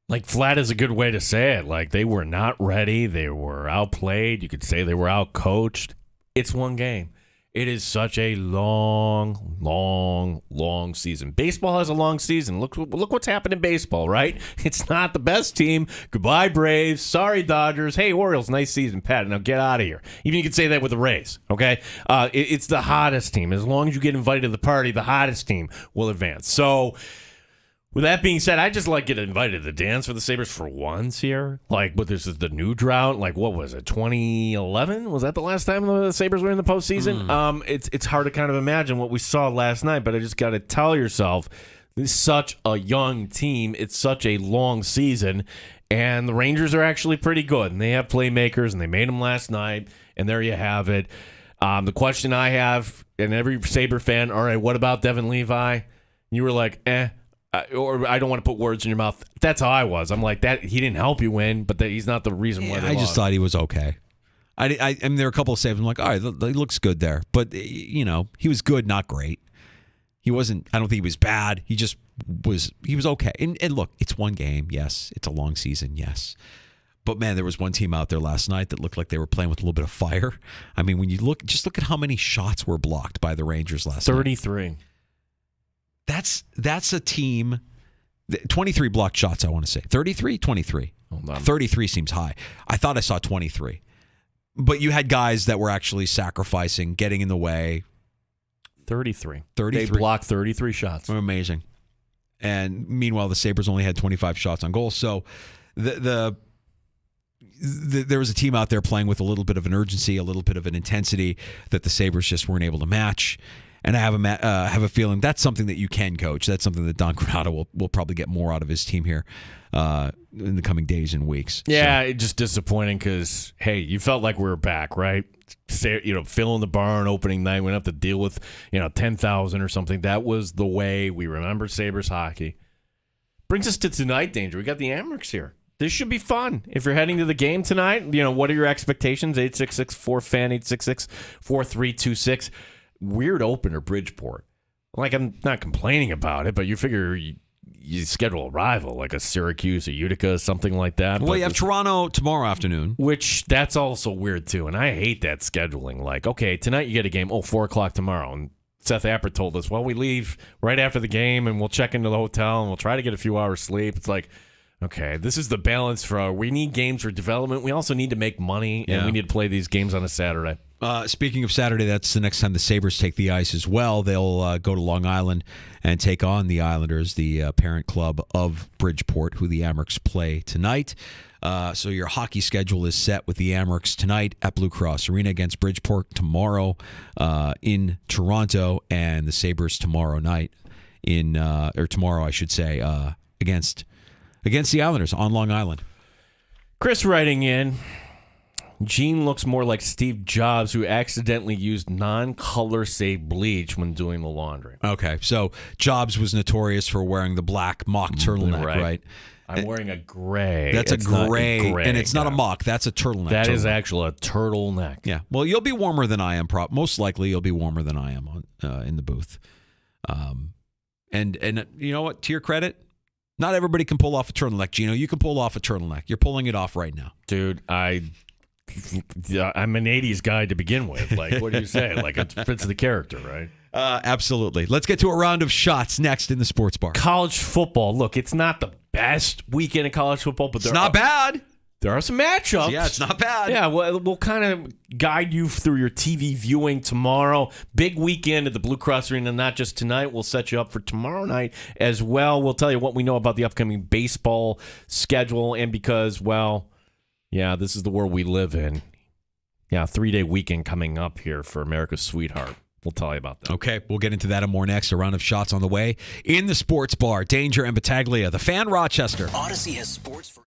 Like, flat is a good way to say it. Like, they were not ready. They were outplayed. You could say they were outcoached. It's one game. It is such a long, long, long season. Baseball has a long season. Look what's happened in baseball, right? It's not the best team. Goodbye, Braves. Sorry, Dodgers. Hey, Orioles, nice season, Pat. Now get out of here. Even you could say that with the Rays, okay? It's the hottest team. As long as you get invited to the party, the hottest team will advance. So, with that being said, I just like getting invited to the dance for the Sabres for once here. Like, but this is the new drought. Like, what was it, 2011? Was that the last time the Sabres were in the postseason? It's hard to kind of imagine what we saw last night, but I just got to tell yourself, this is such a young team. It's such a long season, and the Rangers are actually pretty good, and they have playmakers, and they made them last night, and there you have it. The question I have, and every Sabre fan, all right, what about Devin Levi? You were like, or I don't want to put words in your mouth. That's how I was. I'm like, that he didn't help you win, but he's not the reason why they lost. I just thought he was okay. I mean, there were a couple of saves. I'm like, all right, he looks good there. But, he was good, not great. He wasn't, I don't think he was bad. He was okay. And look, it's one game. Yes. It's a long season. Yes. But, man, there was one team out there last night that looked like they were playing with a little bit of fire. I mean, when you look at how many shots were blocked by the Rangers last night. 33. That's a team. 23 blocked shots, I want to say. 33? 23. 33 seems high. I thought I saw 23. But you had guys that were actually sacrificing, getting in the way. 33. They blocked 33 shots. Amazing. And meanwhile, the Sabres only had 25 shots on goal. So there was a team out there playing with a little bit of an urgency, a little bit of an intensity that the Sabres just weren't able to match. And I have a feeling that's something that you can coach. That's something that Don Granato will probably get more out of his team here in the coming days and weeks. Yeah, it's just disappointing because, hey, you felt like we were back, right? Filling the barn opening night. We don't have to deal with 10,000 or something. That was the way we remember Sabres hockey. Brings us to tonight, Danger. We got the Amerks here. This should be fun. If you're heading to the game tonight, what are your expectations? 866-4FAN, 866-4326. Weird opener, Bridgeport. Like, I'm not complaining about it, but you figure you schedule a rival, like a Syracuse or Utica, something like that. Well, you have Toronto tomorrow afternoon. Which, that's also weird, too. And I hate that scheduling. Like, okay, tonight you get a game, 4 o'clock tomorrow. And Seth Apper told us, well, we leave right after the game and we'll check into the hotel and we'll try to get a few hours sleep. It's like, okay, this is the balance for we need games for development. We also need to make money, and we need to play these games on a Saturday. Speaking of Saturday, that's the next time the Sabres take the ice as well. They'll go to Long Island and take on the Islanders, the parent club of Bridgeport, who the Amerks play tonight. So your hockey schedule is set with the Amerks tonight at Blue Cross Arena against Bridgeport, tomorrow in Toronto, and the Sabres tomorrow night tomorrow, I should say, against the Islanders on Long Island. Chris writing in, Gene looks more like Steve Jobs, who accidentally used non-color safe bleach when doing the laundry. Okay, so Jobs was notorious for wearing the black mock turtleneck, right? I'm wearing a gray. That's a gray, and it's not a mock. That's a turtleneck. That is actually a turtleneck. Yeah. Well, you'll be warmer than I am. Most likely, you'll be warmer than I am in the booth. And you know what? To your credit, not everybody can pull off a turtleneck. Gino, you can pull off a turtleneck. You're pulling it off right now, dude. I'm an 80s guy to begin with. Like, what do you say? Like, it fits the character, right? Absolutely. Let's get to a round of shots next in the sports bar. College football. Look, it's not the best weekend of college football, but it's not bad. There are some matchups. Yeah, it's not bad. Yeah, we'll kind of guide you through your TV viewing tomorrow. Big weekend at the Blue Cross Arena, not just tonight. We'll set you up for tomorrow night as well. We'll tell you what we know about the upcoming baseball schedule, and because, well, yeah, this is the world we live in. Yeah, 3-day weekend coming up here for America's Sweetheart. We'll tell you about that. Okay, we'll get into that and more next. A round of shots on the way in the sports bar. Danger and Battaglia, the Fan Rochester. Odyssey has sports for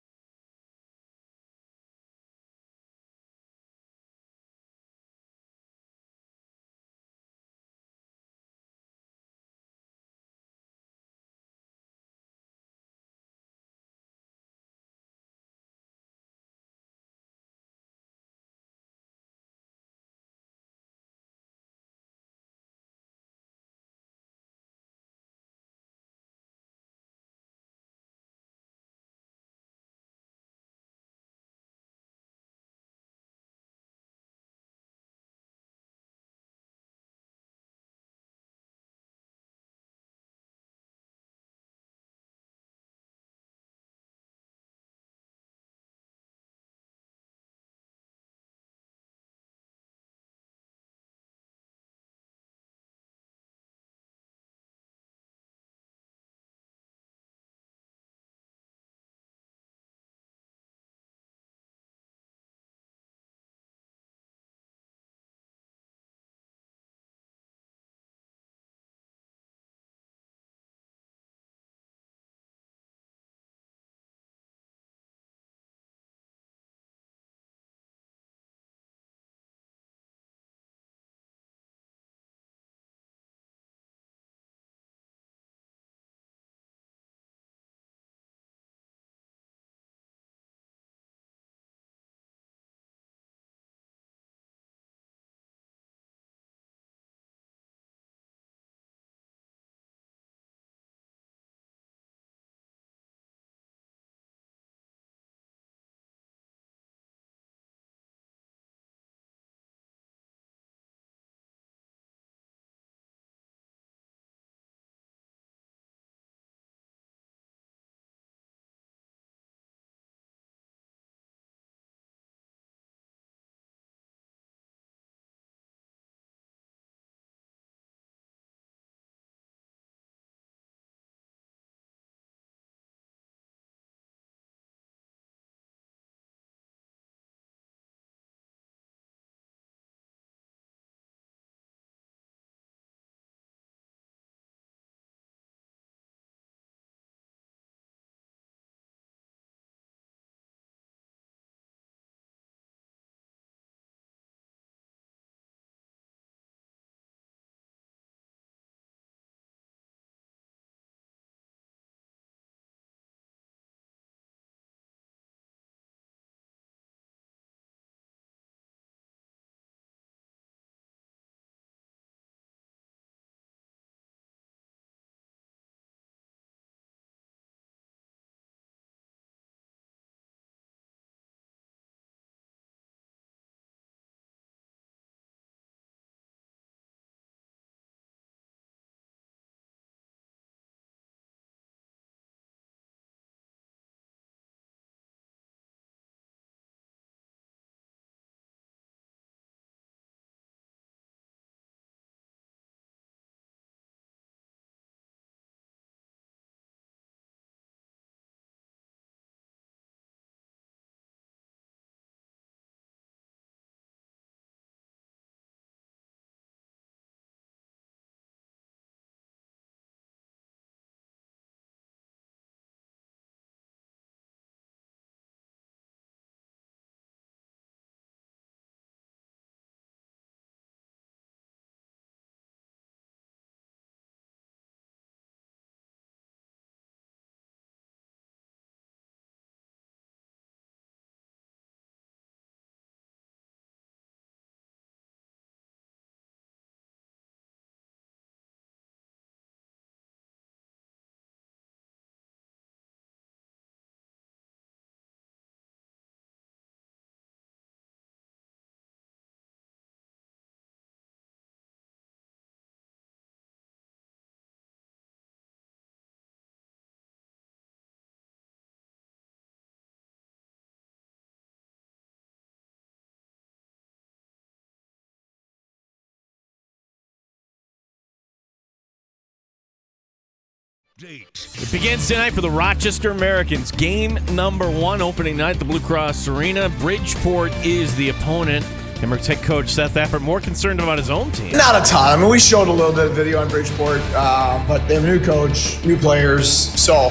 It begins tonight for the Rochester Americans. Game number 1, opening night at the Blue Cross Arena. Bridgeport is the opponent. Emmerich head coach Seth Appert more concerned about his own team. Not a ton. I mean, we showed a little bit of video on Bridgeport, but they have a new coach, new players. So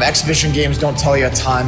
exhibition games don't tell you a ton.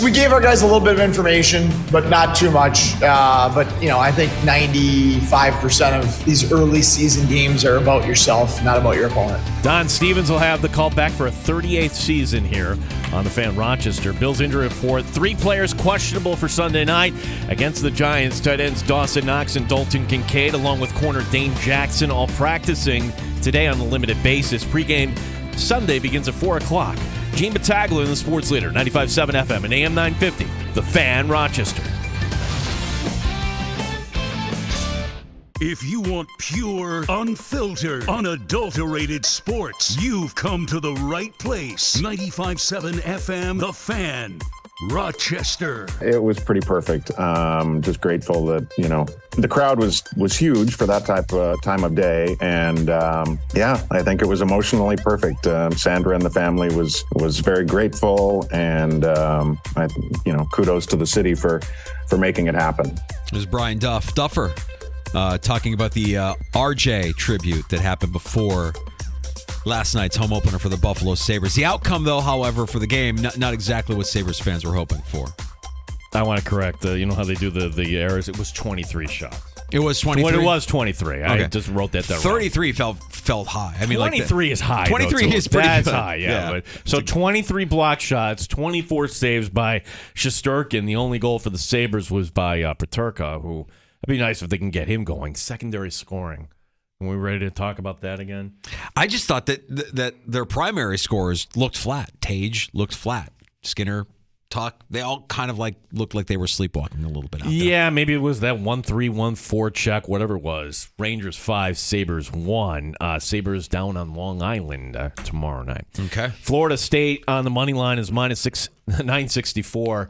We gave our guys a little bit of information, but not too much. I think 95% of these early season games are about yourself, not about your opponent. Don Stevens will have the call back for a 38th season here on the Fan Rochester. Bills injury report: 3 players questionable for Sunday night against the Giants. Tight ends Dawson Knox and Dalton Kincaid, along with corner Dane Jackson, all practicing today on a limited basis. Pre-game Sunday begins at 4 o'clock. Gene Battaglia in the Sports Leader, 95.7 FM and AM 950, The Fan Rochester. If you want pure, unfiltered, unadulterated sports, you've come to the right place. 95.7 FM, The Fan, Rochester. It was pretty perfect. Just grateful that, the crowd was huge for that time of day. And I think it was emotionally perfect. Sandra and the family was very grateful. And, kudos to the city for making it happen. It was Brian Duffer. Talking about the RJ tribute that happened before last night's home opener for the Buffalo Sabres. The outcome, though, however, for the game, not exactly what Sabres fans were hoping for. I want to correct. You know how they do the errors? It was 23 shots. It was 23? It was 23. Okay. I just wrote that down 33 felt high. I mean, 23 is high. 23 is pretty That's good. high, yeah. So 23 block shots, 24 saves by Shesterkin. The only goal for the Sabres was by Peterka, who... It'd be nice if they can get him going. Secondary scoring. Are we ready to talk about that again? I just thought that their primary scores looked flat. Tage looked flat. Skinner, Tuck, they all kind of looked like they were sleepwalking a little bit out there. Yeah, maybe it was that 1-3, 1-4 check, whatever it was. Rangers 5, Sabres 1. Sabres down on Long Island tomorrow night. Okay. Florida State on the money line is -964.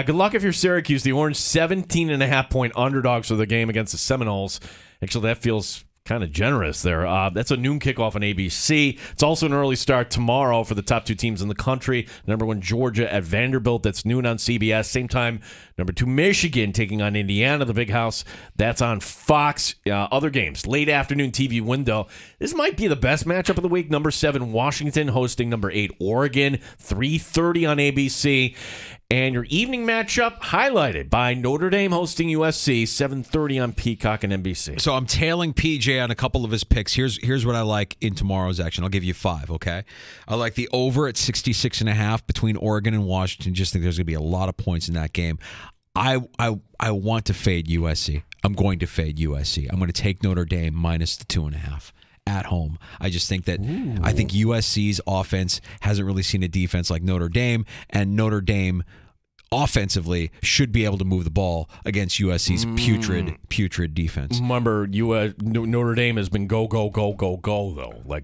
Good luck if you're Syracuse. The Orange 17.5-point underdogs for the game against the Seminoles. Actually, that feels kind of generous there. That's a noon kickoff on ABC. It's also an early start tomorrow for the top 2 teams in the country. Number 1, Georgia at Vanderbilt. That's noon on CBS. Same time, number 2, Michigan taking on Indiana, the Big House. That's on Fox. Other games, late afternoon TV window. This might be the best matchup of the week. Number 7, Washington hosting number 8, Oregon. 3:30 on ABC. And your evening matchup highlighted by Notre Dame hosting USC, 7:30 on Peacock and NBC. So I'm tailing PJ on a couple of his picks. Here's what I like in tomorrow's action. I'll give you 5, okay? I like the over at 66.5 between Oregon and Washington. Just think there's going to be a lot of points in that game. I want to fade USC. I'm going to fade USC. I'm going to take Notre Dame minus the 2.5. At home. I just think that I think USC's offense hasn't really seen a defense like Notre Dame, and Notre Dame offensively should be able to move the ball against USC's putrid defense. Remember, Notre Dame has been go though,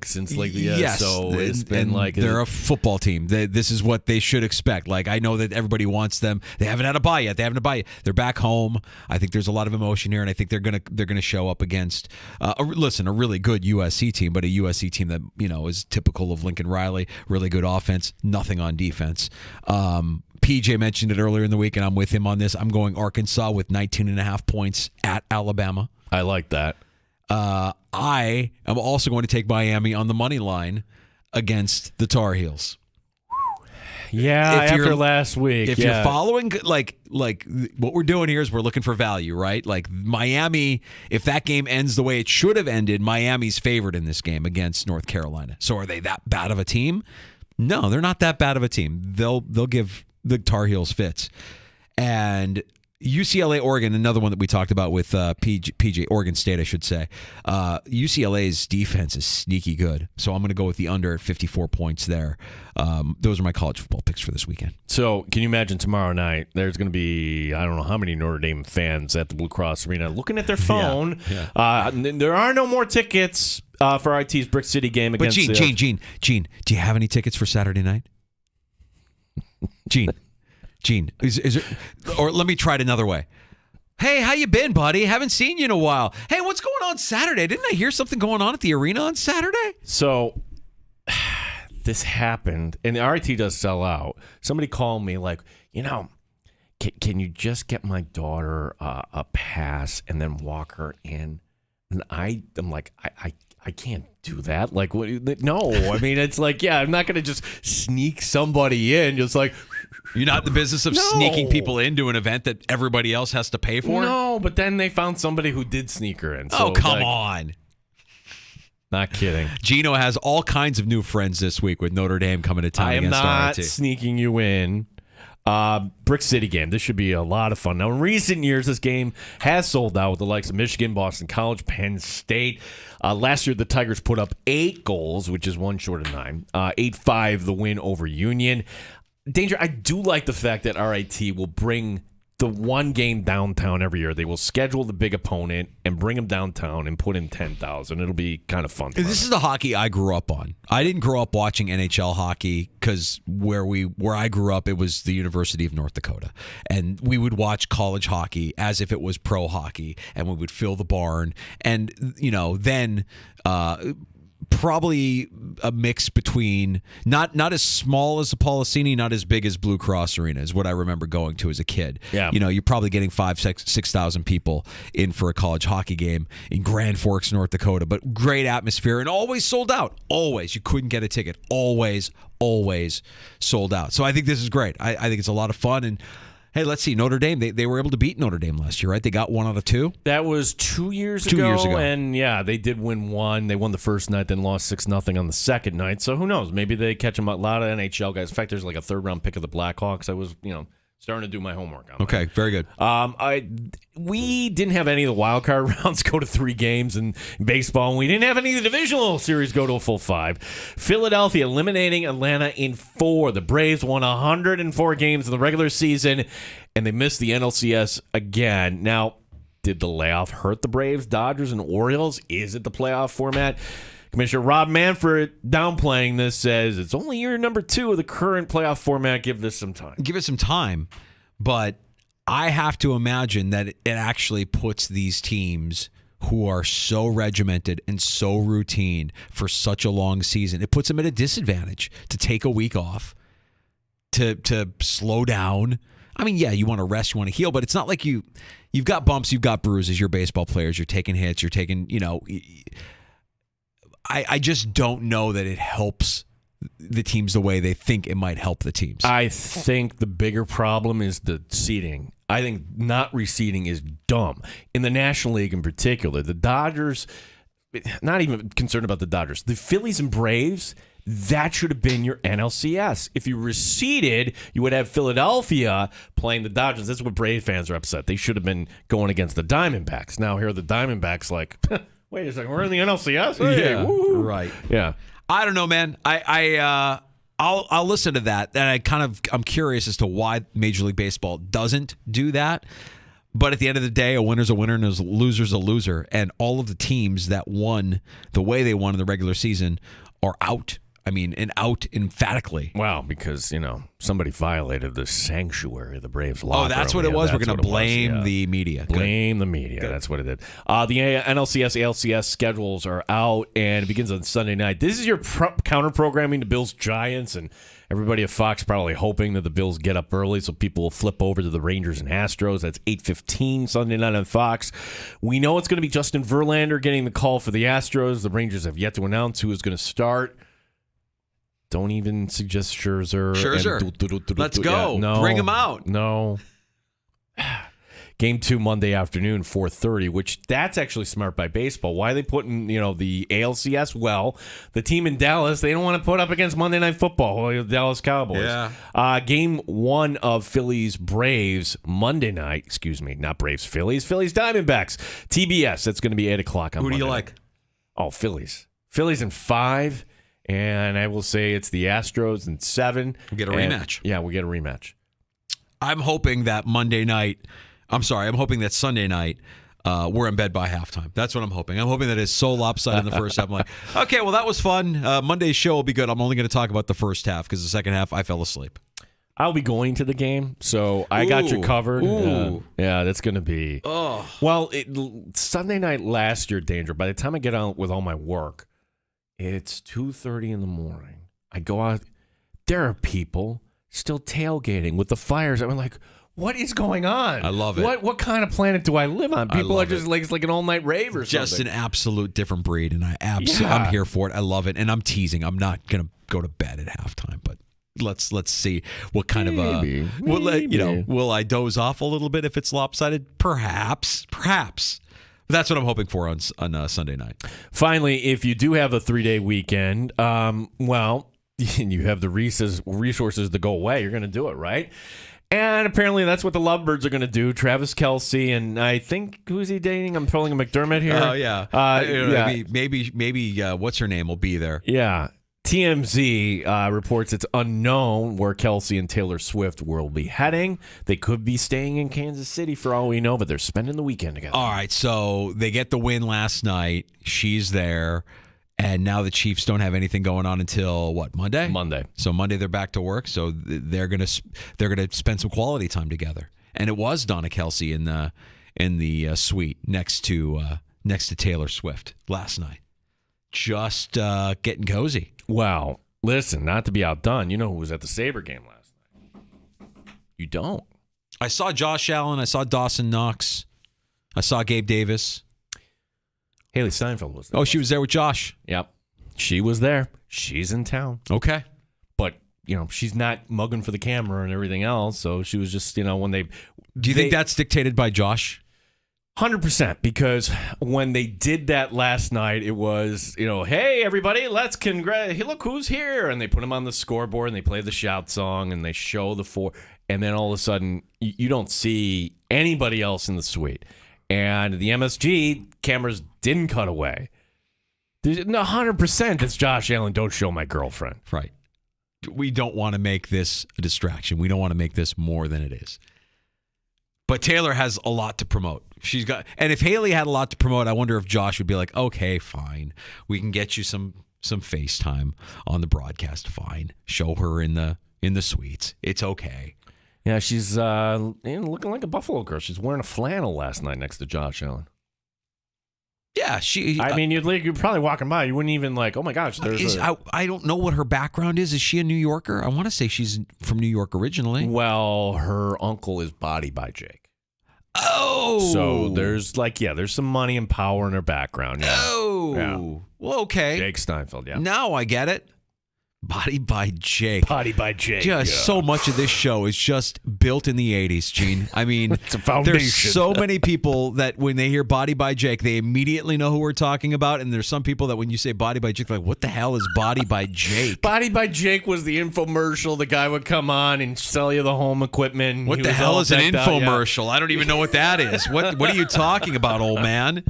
since yes. So it's been they're a football team. This is what they should expect. I know that everybody wants them. They haven't had a bye yet. They're back home. I think there's a lot of emotion here, and I think they're gonna show up against a really good USC team, but a USC team that is typical of Lincoln Riley. Really good offense, nothing on defense. PJ mentioned it earlier in the week, and I'm with him on this. I'm going Arkansas with 19.5 points at Alabama. I like that. I am also going to take Miami on the money line against the Tar Heels. Yeah, after last week. If you're following, like what we're doing here is we're looking for value, right? Miami, if that game ends the way it should have ended, Miami's favored in this game against North Carolina. So are they that bad of a team? No, they're not that bad of a team. They'll give the Tar Heels fits. And UCLA, Oregon, another one that we talked about with PJ, Oregon State, I should say. UCLA's defense is sneaky good. So I'm going to go with the under at 54 points there. Those are my college football picks for this weekend. So can you imagine tomorrow night, there's going to be, I don't know how many Notre Dame fans at the Blue Cross Arena looking at their phone. Yeah. There are no more tickets for RIT's Brick City game against... But Gene, do you have any tickets for Saturday night? Gene, is it, or let me try it another way. Hey, how you been, buddy? Haven't seen you in a while. Hey, what's going on Saturday? Didn't I hear something going on at the arena on Saturday? So this happened, and the RIT does sell out. Somebody called me like, can you just get my daughter a pass and then walk her in? And I'm like, I can't do that. Like, what? No. I mean, it's like, yeah, I'm not going to just sneak somebody in. Just like, you're not in the business of sneaking people into an event that everybody else has to pay for? No, but then they found somebody who did sneak her in. So come on. Not kidding. Gino has all kinds of new friends this week with Notre Dame coming to town against RIT. I am not sneaking you in. Brick City game. This should be a lot of fun. Now, in recent years, this game has sold out with the likes of Michigan, Boston College, Penn State. Last year, the Tigers put up 8 goals, which is one short of 9. 8-5, the win over Union. Danger, I do like the fact that RIT will bring the one game downtown every year. They will schedule the big opponent and bring them downtown and put in 10,000. It'll be kind of fun. This is the hockey I grew up on. I didn't grow up watching NHL hockey because where I grew up, it was the University of North Dakota. And we would watch college hockey as if it was pro hockey, and we would fill the barn. And, then probably a mix between not as small as the Policini, not as big as Blue Cross Arena is what I remember going to as a kid. Yeah. You're probably getting 6,000 people in for a college hockey game in Grand Forks, North Dakota, but great atmosphere and always sold out. Always. You couldn't get a ticket. Always sold out. So I think this is great. I think it's a lot of fun. And hey, let's see. Notre Dame, they were able to beat Notre Dame last year, right? They got 1 out of 2. That was 2 years ago. 2 years ago. And yeah, they did win 1. They won the first night, then lost 6-0 on the second night. So who knows? Maybe they catch them. A lot of NHL guys. In fact, there's like a 3rd-round pick of the Blackhawks. I was, starting to do my homework on that. Okay, very good. We didn't have any of the wild card rounds go to 3 games in baseball, and we didn't have any of the divisional series go to a full 5. Philadelphia eliminating Atlanta in 4. The Braves won 104 games in the regular season, and they missed the NLCS again. Now, did the layoff hurt the Braves, Dodgers, and Orioles? Is it the playoff format? Commissioner Rob Manfred, downplaying this, says it's only year number 2 of the current playoff format. Give this some time. Give it some time, but I have to imagine that it actually puts these teams who are so regimented and so routine for such a long season, it puts them at a disadvantage to take a week off, to slow down. I mean, yeah, you want to rest, you want to heal, but it's not like you've got bumps, you've got bruises, you're baseball players, you're taking hits, you're taking, I just don't know that it helps the teams the way they think it might help the teams. I think the bigger problem is the seeding. I think not reseeding is dumb. In the National League in particular, the Dodgers, not even concerned about the Dodgers, the Phillies and Braves, that should have been your NLCS. If you reseeded, you would have Philadelphia playing the Dodgers. That's what Brave fans are upset. They should have been going against the Diamondbacks. Now here are the Diamondbacks like, wait a second, we're in the NLCS? Hey, yeah, woo. right. Yeah. I don't know, man. I'll listen to that. And I'm curious as to why Major League Baseball doesn't do that. But at the end of the day, a winner's a winner and a loser's a loser. And all of the teams that won the way they won in the regular season are out. I mean, and out emphatically. Wow, because, somebody violated the sanctuary of the Braves locker room. Oh, that's what it was? We're going to blame the media. Blame the media. Good. That's what it did. The NLCS, ALCS schedules are out, and it begins on Sunday night. This is your counter-programming to Bills-Giants, and everybody at Fox probably hoping that the Bills get up early so people will flip over to the Rangers and Astros. That's 8:15 Sunday night on Fox. We know it's going to be Justin Verlander getting the call for the Astros. The Rangers have yet to announce who is going to start. Don't even suggest Scherzer. Let's go. Yeah, no, bring him out. No. Game 2 Monday afternoon, 4:30, which that's actually smart by baseball. Why are they putting, the ALCS? Well, the team in Dallas, they don't want to put up against Monday Night Football, the Dallas Cowboys. Yeah. Game 1 of Phillies Braves Monday night. Excuse me, not Braves Phillies. Phillies Diamondbacks. TBS. That's going to be 8 o'clock on Who Monday do you night. like? Oh, Phillies. Phillies in 5. And I will say it's the Astros in 7. We'll get a rematch. Yeah, we'll get a rematch. I'm hoping that Sunday night, we're in bed by halftime. That's what I'm hoping. I'm hoping that it's so lopsided in the first half. I'm like, okay, well, that was fun. Monday's show will be good. I'm only going to talk about the first half because the second half I fell asleep. I'll be going to the game, so I got you covered. Yeah, that's going to be. Oh. Well, Sunday night last year, Danger, by the time I get out with all my work, it's 2:30 in the morning. I go out. There are people still tailgating with the fires. I'm like, what is going on? I love it. What kind of planet do I live on? People are just like, it's like an all-night rave or just something. An absolute different breed, and I'm here for it. I love it, and I'm teasing. I'm not going to go to bed at halftime, but let's see what kind of will I doze off a little bit if it's lopsided? Perhaps. That's what I'm hoping for on Sunday night. Finally, if you do have a 3-day weekend, well, you have the resources to go away. You're going to do it, right? And apparently that's what the Lovebirds are going to do. Travis Kelce and I think, who's he dating? I'm throwing a McDermott here. Oh, yeah. Maybe what's her name will be there. Yeah. TMZ reports it's unknown where Kelce and Taylor Swift will be heading. They could be staying in Kansas City for all we know, but they're spending the weekend together. All right, so they get the win last night. She's there, and now the Chiefs don't have anything going on until what, Monday? Monday. So Monday they're back to work. So they're gonna spend some quality time together. And it was Donna Kelce in the suite next to Taylor Swift last night, just getting cozy. Wow. Listen, not to be outdone, you know who was at the Sabre game last night? You don't. I saw Josh Allen. I saw Dawson Knox. I saw Gabe Davis. Haley Steinfeld was there. Oh, she was there with Josh. Yep. She was there. She's in town. Okay. But, she's not mugging for the camera and everything else. So she was just, when they... Do you think that's dictated by Josh? 100%, because when they did that last night, it was, hey, everybody, let's look who's here. And they put him on the scoreboard and they play the shout song and they show the four. And then all of a sudden, you don't see anybody else in the suite. And the MSG cameras didn't cut away. 100% it's Josh Allen, don't show my girlfriend. Right. We don't want to make this a distraction. We don't want to make this more than it is. But Taylor has a lot to promote. And if Haley had a lot to promote, I wonder if Josh would be like, okay, fine. We can get you some FaceTime on the broadcast. Fine. Show her in the suites. It's okay. Yeah, she's looking like a Buffalo girl. She's wearing a flannel last night next to Josh Allen. Yeah, you're probably walking by. You wouldn't even like, oh my gosh. I don't know what her background is. Is she a New Yorker? I want to say she's from New York originally. Well, her uncle is Body by Jake. Oh. So there's some money and power in her background. Yeah. Oh. Yeah. Well, okay. Jake Steinfeld, yeah. Now I get it. Body by Jake. So much of this show is just built in the 80s, Gene. I mean, it's a foundation. There's so many people that when they hear Body by Jake, they immediately know who we're talking about. And there's some people that when you say Body by Jake, they're like, what the hell is Body by Jake? Body by Jake was the infomercial. The guy would come on and sell you the home equipment. What the hell is an infomercial? I don't even know what that is. What are you talking about, old man?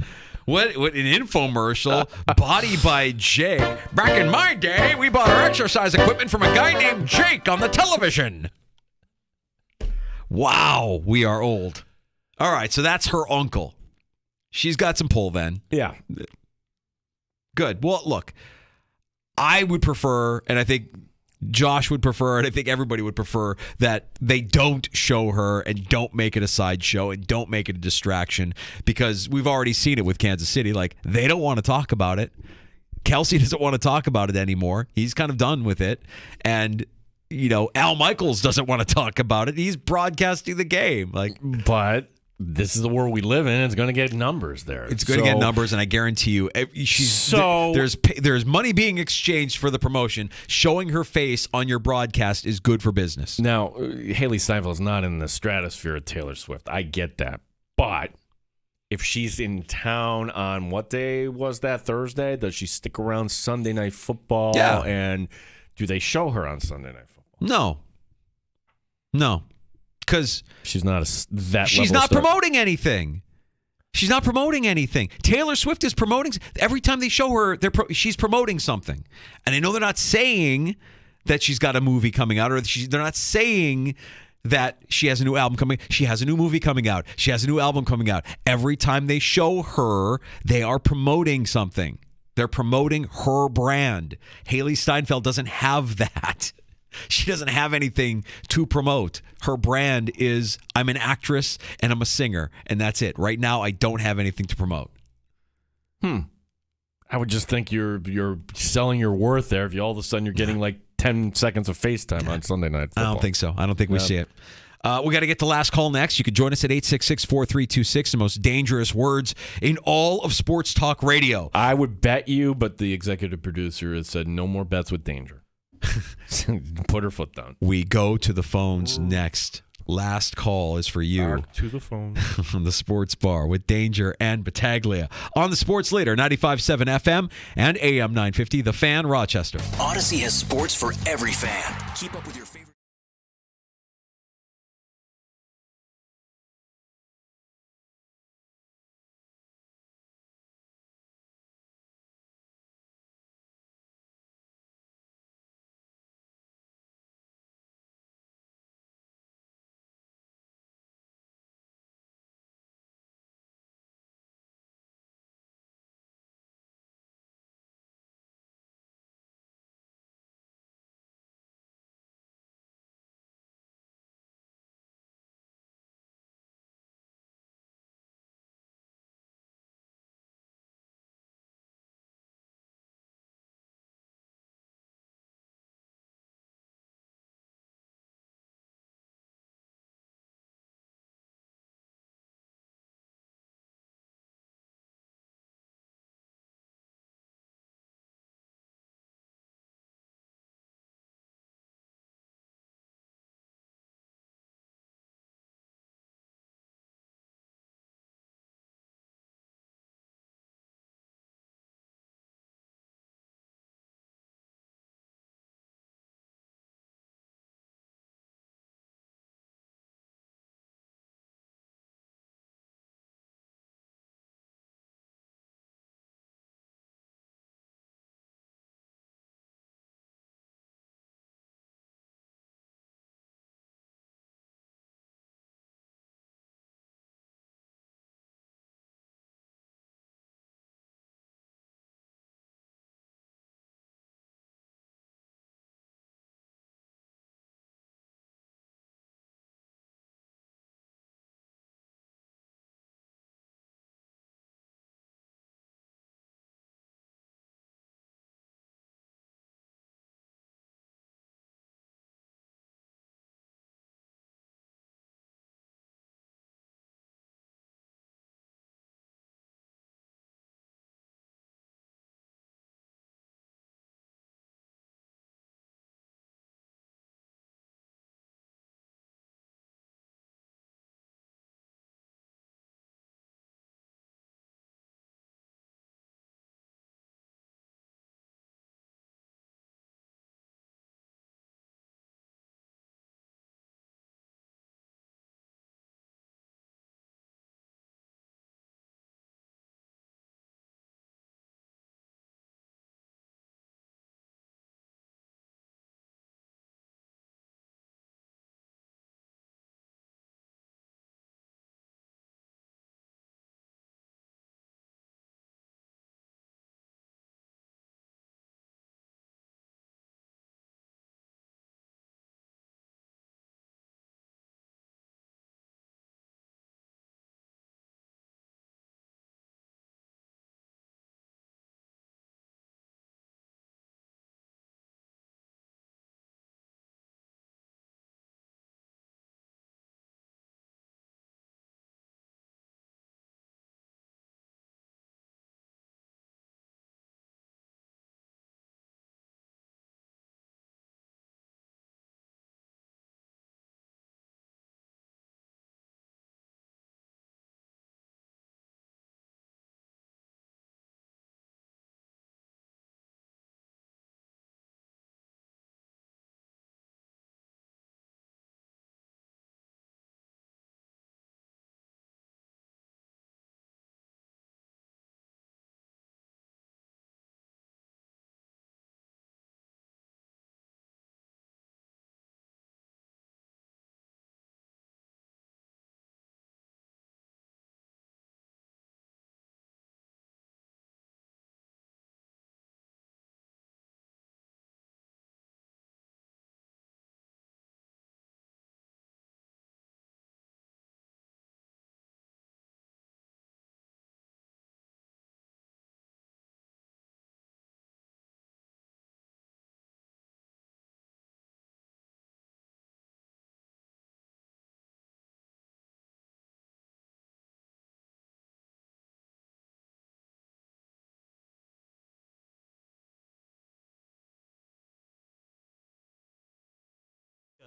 What an infomercial. Body by Jake. Back in my day, we bought our exercise equipment from a guy named Jake on the television. Wow, we are old. All right, so that's her uncle. She's got some pull then. Yeah. Good. Well, look, I would prefer, and I think Josh would prefer, and I think everybody would prefer, that they don't show her and don't make it a sideshow and don't make it a distraction, because we've already seen it with Kansas City. Like, they don't want to talk about it. Kelce doesn't want to talk about it anymore. He's kind of done with it. And, Al Michaels doesn't want to talk about it. He's broadcasting the game. But this is the world we live in. It's going to get numbers there. It's going to get numbers, and I guarantee you, there's money being exchanged for the promotion. Showing her face on your broadcast is good for business. Now, Haley Steinfeld is not in the stratosphere of Taylor Swift. I get that. But if she's in town on what day was that, Thursday? Does she stick around Sunday Night Football? Yeah. And do they show her on Sunday Night Football? No. Because she's not she's not promoting anything. She's not promoting anything. Taylor Swift is promoting. Every time they show her, she's promoting something. And I know they're not saying that she's got a movie coming out, or they're not saying that she has a new album coming. She has a new movie coming out. She has a new album coming out. Every time they show her, they are promoting something. They're promoting her brand. Haley Steinfeld doesn't have that. She doesn't have anything to promote. Her brand is I'm an actress and I'm a singer, and that's it. Right now, I don't have anything to promote. I would just think you're selling your worth there if you all of a sudden you're getting like 10 seconds of FaceTime on Sunday Night Football. I don't think so. I don't think we see it. We got to get to last call next. You can join us at 866-4326, the most dangerous words in all of sports talk radio. I would bet you, but the executive producer has said no more bets with Danger. Put her foot down. We go to the phones next. Last call is for you. Back to the phone. On the Sports Bar with Danger and Battaglia. On the Sports Leader, 95.7 FM and AM 950, The Fan, Rochester. Odyssey has sports for every fan. Keep up with your favorite.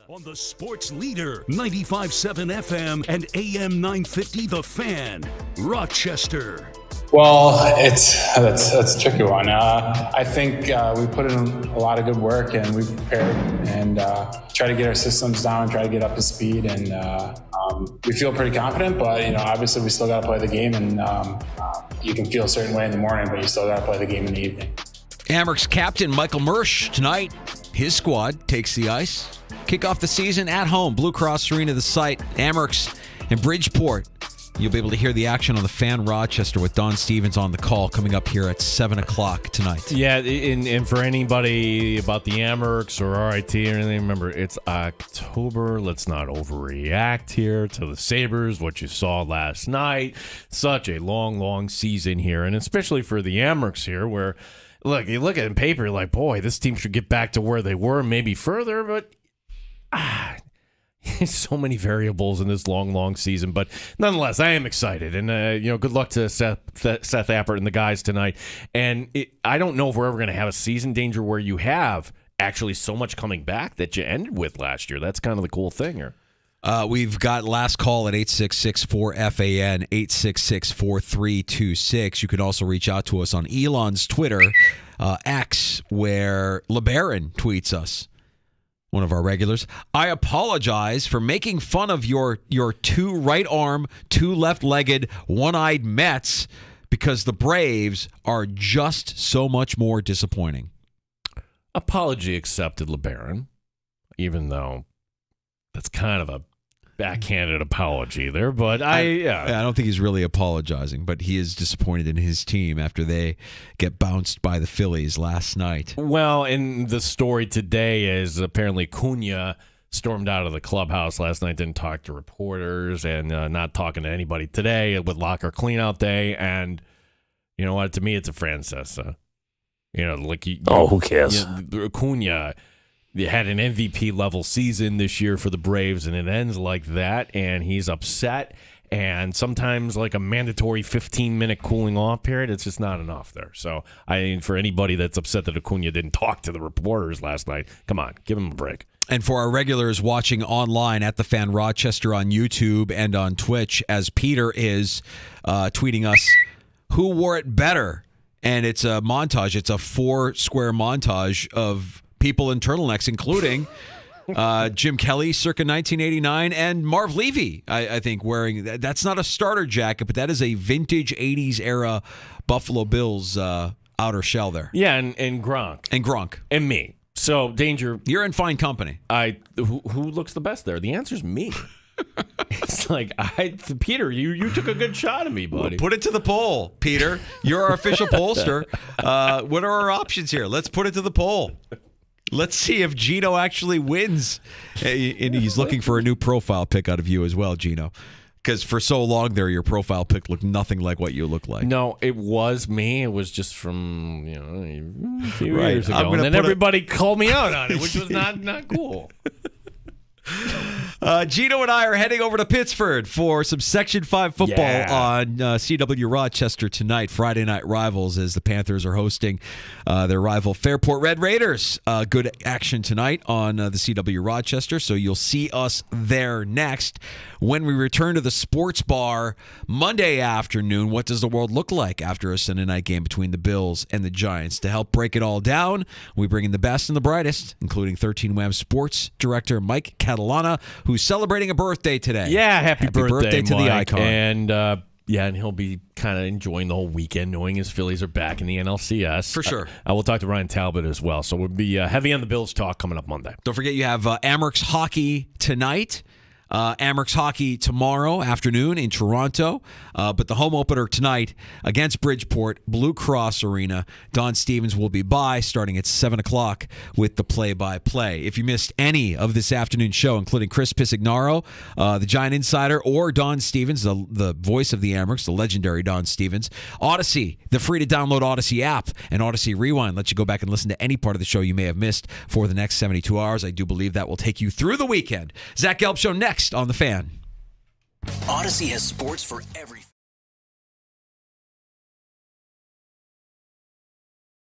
On the sports leader, 95.7 FM and AM 950 The Fan, Rochester. Well, that's a tricky one. I think we put in a lot of good work and we prepared and try to get our systems down, try to get up to speed, and we feel pretty confident. But obviously, we still got to play the game, and you can feel a certain way in the morning, but you still got to play the game in the evening. Amerks captain Michael Mersch tonight. His squad takes the ice. Kick off the season at home. Blue Cross Arena, the site. Amerks in Bridgeport. You'll be able to hear the action on the Fan Rochester with Don Stevens on the call coming up here at 7 o'clock tonight. Yeah, and for anybody about the Amerks or RIT or anything, remember, it's October. Let's not overreact here to the Sabres, what you saw last night. Such a long, long season here, and especially for the Amerks here where, look, you look at it in paper, you're like, boy, this team should get back to where they were, maybe further, but so many variables in this long, long season. But nonetheless, I am excited. And, good luck to Seth Appert and the guys tonight. And I don't know if we're ever going to have a season, Danger, where you have actually so much coming back that you ended with last year. That's kind of the cool thing here. We've got last call at 866-4FAN, 866-4326. You can also reach out to us on Elon's Twitter, X, where LeBaron tweets us. One of our regulars. I apologize for making fun of your two right arm, two left-legged, one-eyed Mets because the Braves are just so much more disappointing. Apology accepted, LeBaron, even though that's kind of a backhanded apology there, but I don't think he's really apologizing, but he is disappointed in his team after they get bounced by the Phillies last night. Well, and the story today is apparently Cunha stormed out of the clubhouse last night, didn't talk to reporters, and not talking to anybody today with locker cleanout day, and you know what? To me, it's a Francesa. Who cares? Cunha. You had an MVP level season this year for the Braves, and it ends like that, and he's upset. And sometimes, like a mandatory 15-minute cooling off period, it's just not enough there. So, for anybody that's upset that Acuna didn't talk to the reporters last night, come on, give him a break. And for our regulars watching online at the Fan Rochester on YouTube and on Twitch, as Peter is tweeting us, who wore it better? And it's a montage. It's a 4-square montage of people in turtlenecks, including Jim Kelly circa 1989 and Marv Levy, I think, wearing that. That's not a starter jacket, but that is a vintage 80s era Buffalo Bills outer shell there. Yeah, and Gronk. And Gronk. And me. So, Danger. You're in fine company. Who looks the best there? The answer's me. It's like, Peter, you took a good shot at me, buddy. Well, put it to the poll, Peter. You're our official pollster. What are our options here? Let's put it to the poll. Let's see if Gino actually wins. And he's looking for a new profile pic out of you as well, Gino. Because for so long there, your profile pic looked nothing like what you look like. No, it was me. It was just from a few years ago. And then everybody called me out on it, which was not cool. Gino and I are heading over to Pittsford for some Section 5 football on CW Rochester tonight. Friday night rivals as the Panthers are hosting their rival Fairport Red Raiders. Good action tonight on the CW Rochester, so you'll see us there next. When we return to the sports bar Monday afternoon, what does the world look like after a Sunday night game between the Bills and the Giants? To help break it all down, we bring in the best and the brightest, including 13 Wham Sports Director Mike Catalana, who's celebrating a birthday today. Yeah, happy birthday to Mike. the icon. And and he'll be kind of enjoying the whole weekend, knowing his Phillies are back in the NLCS. For sure. I will talk to Ryan Talbot as well. So we'll be heavy on the Bills talk coming up Monday. Don't forget you have Amerks hockey tonight. Amerks hockey tomorrow afternoon in Toronto. But the home opener tonight against Bridgeport, Blue Cross Arena. Don Stevens will be by starting at 7 o'clock with the play-by-play. If you missed any of this afternoon's show, including Chris Pisignaro, the Giant Insider, or Don Stevens, the voice of the Amerks, the legendary Don Stevens, Odyssey, the free-to-download Odyssey app, and Odyssey Rewind lets you go back and listen to any part of the show you may have missed for the next 72 hours. I do believe that will take you through the weekend. Zach Gelb Show next on The Fan. Odyssey has sports for everything.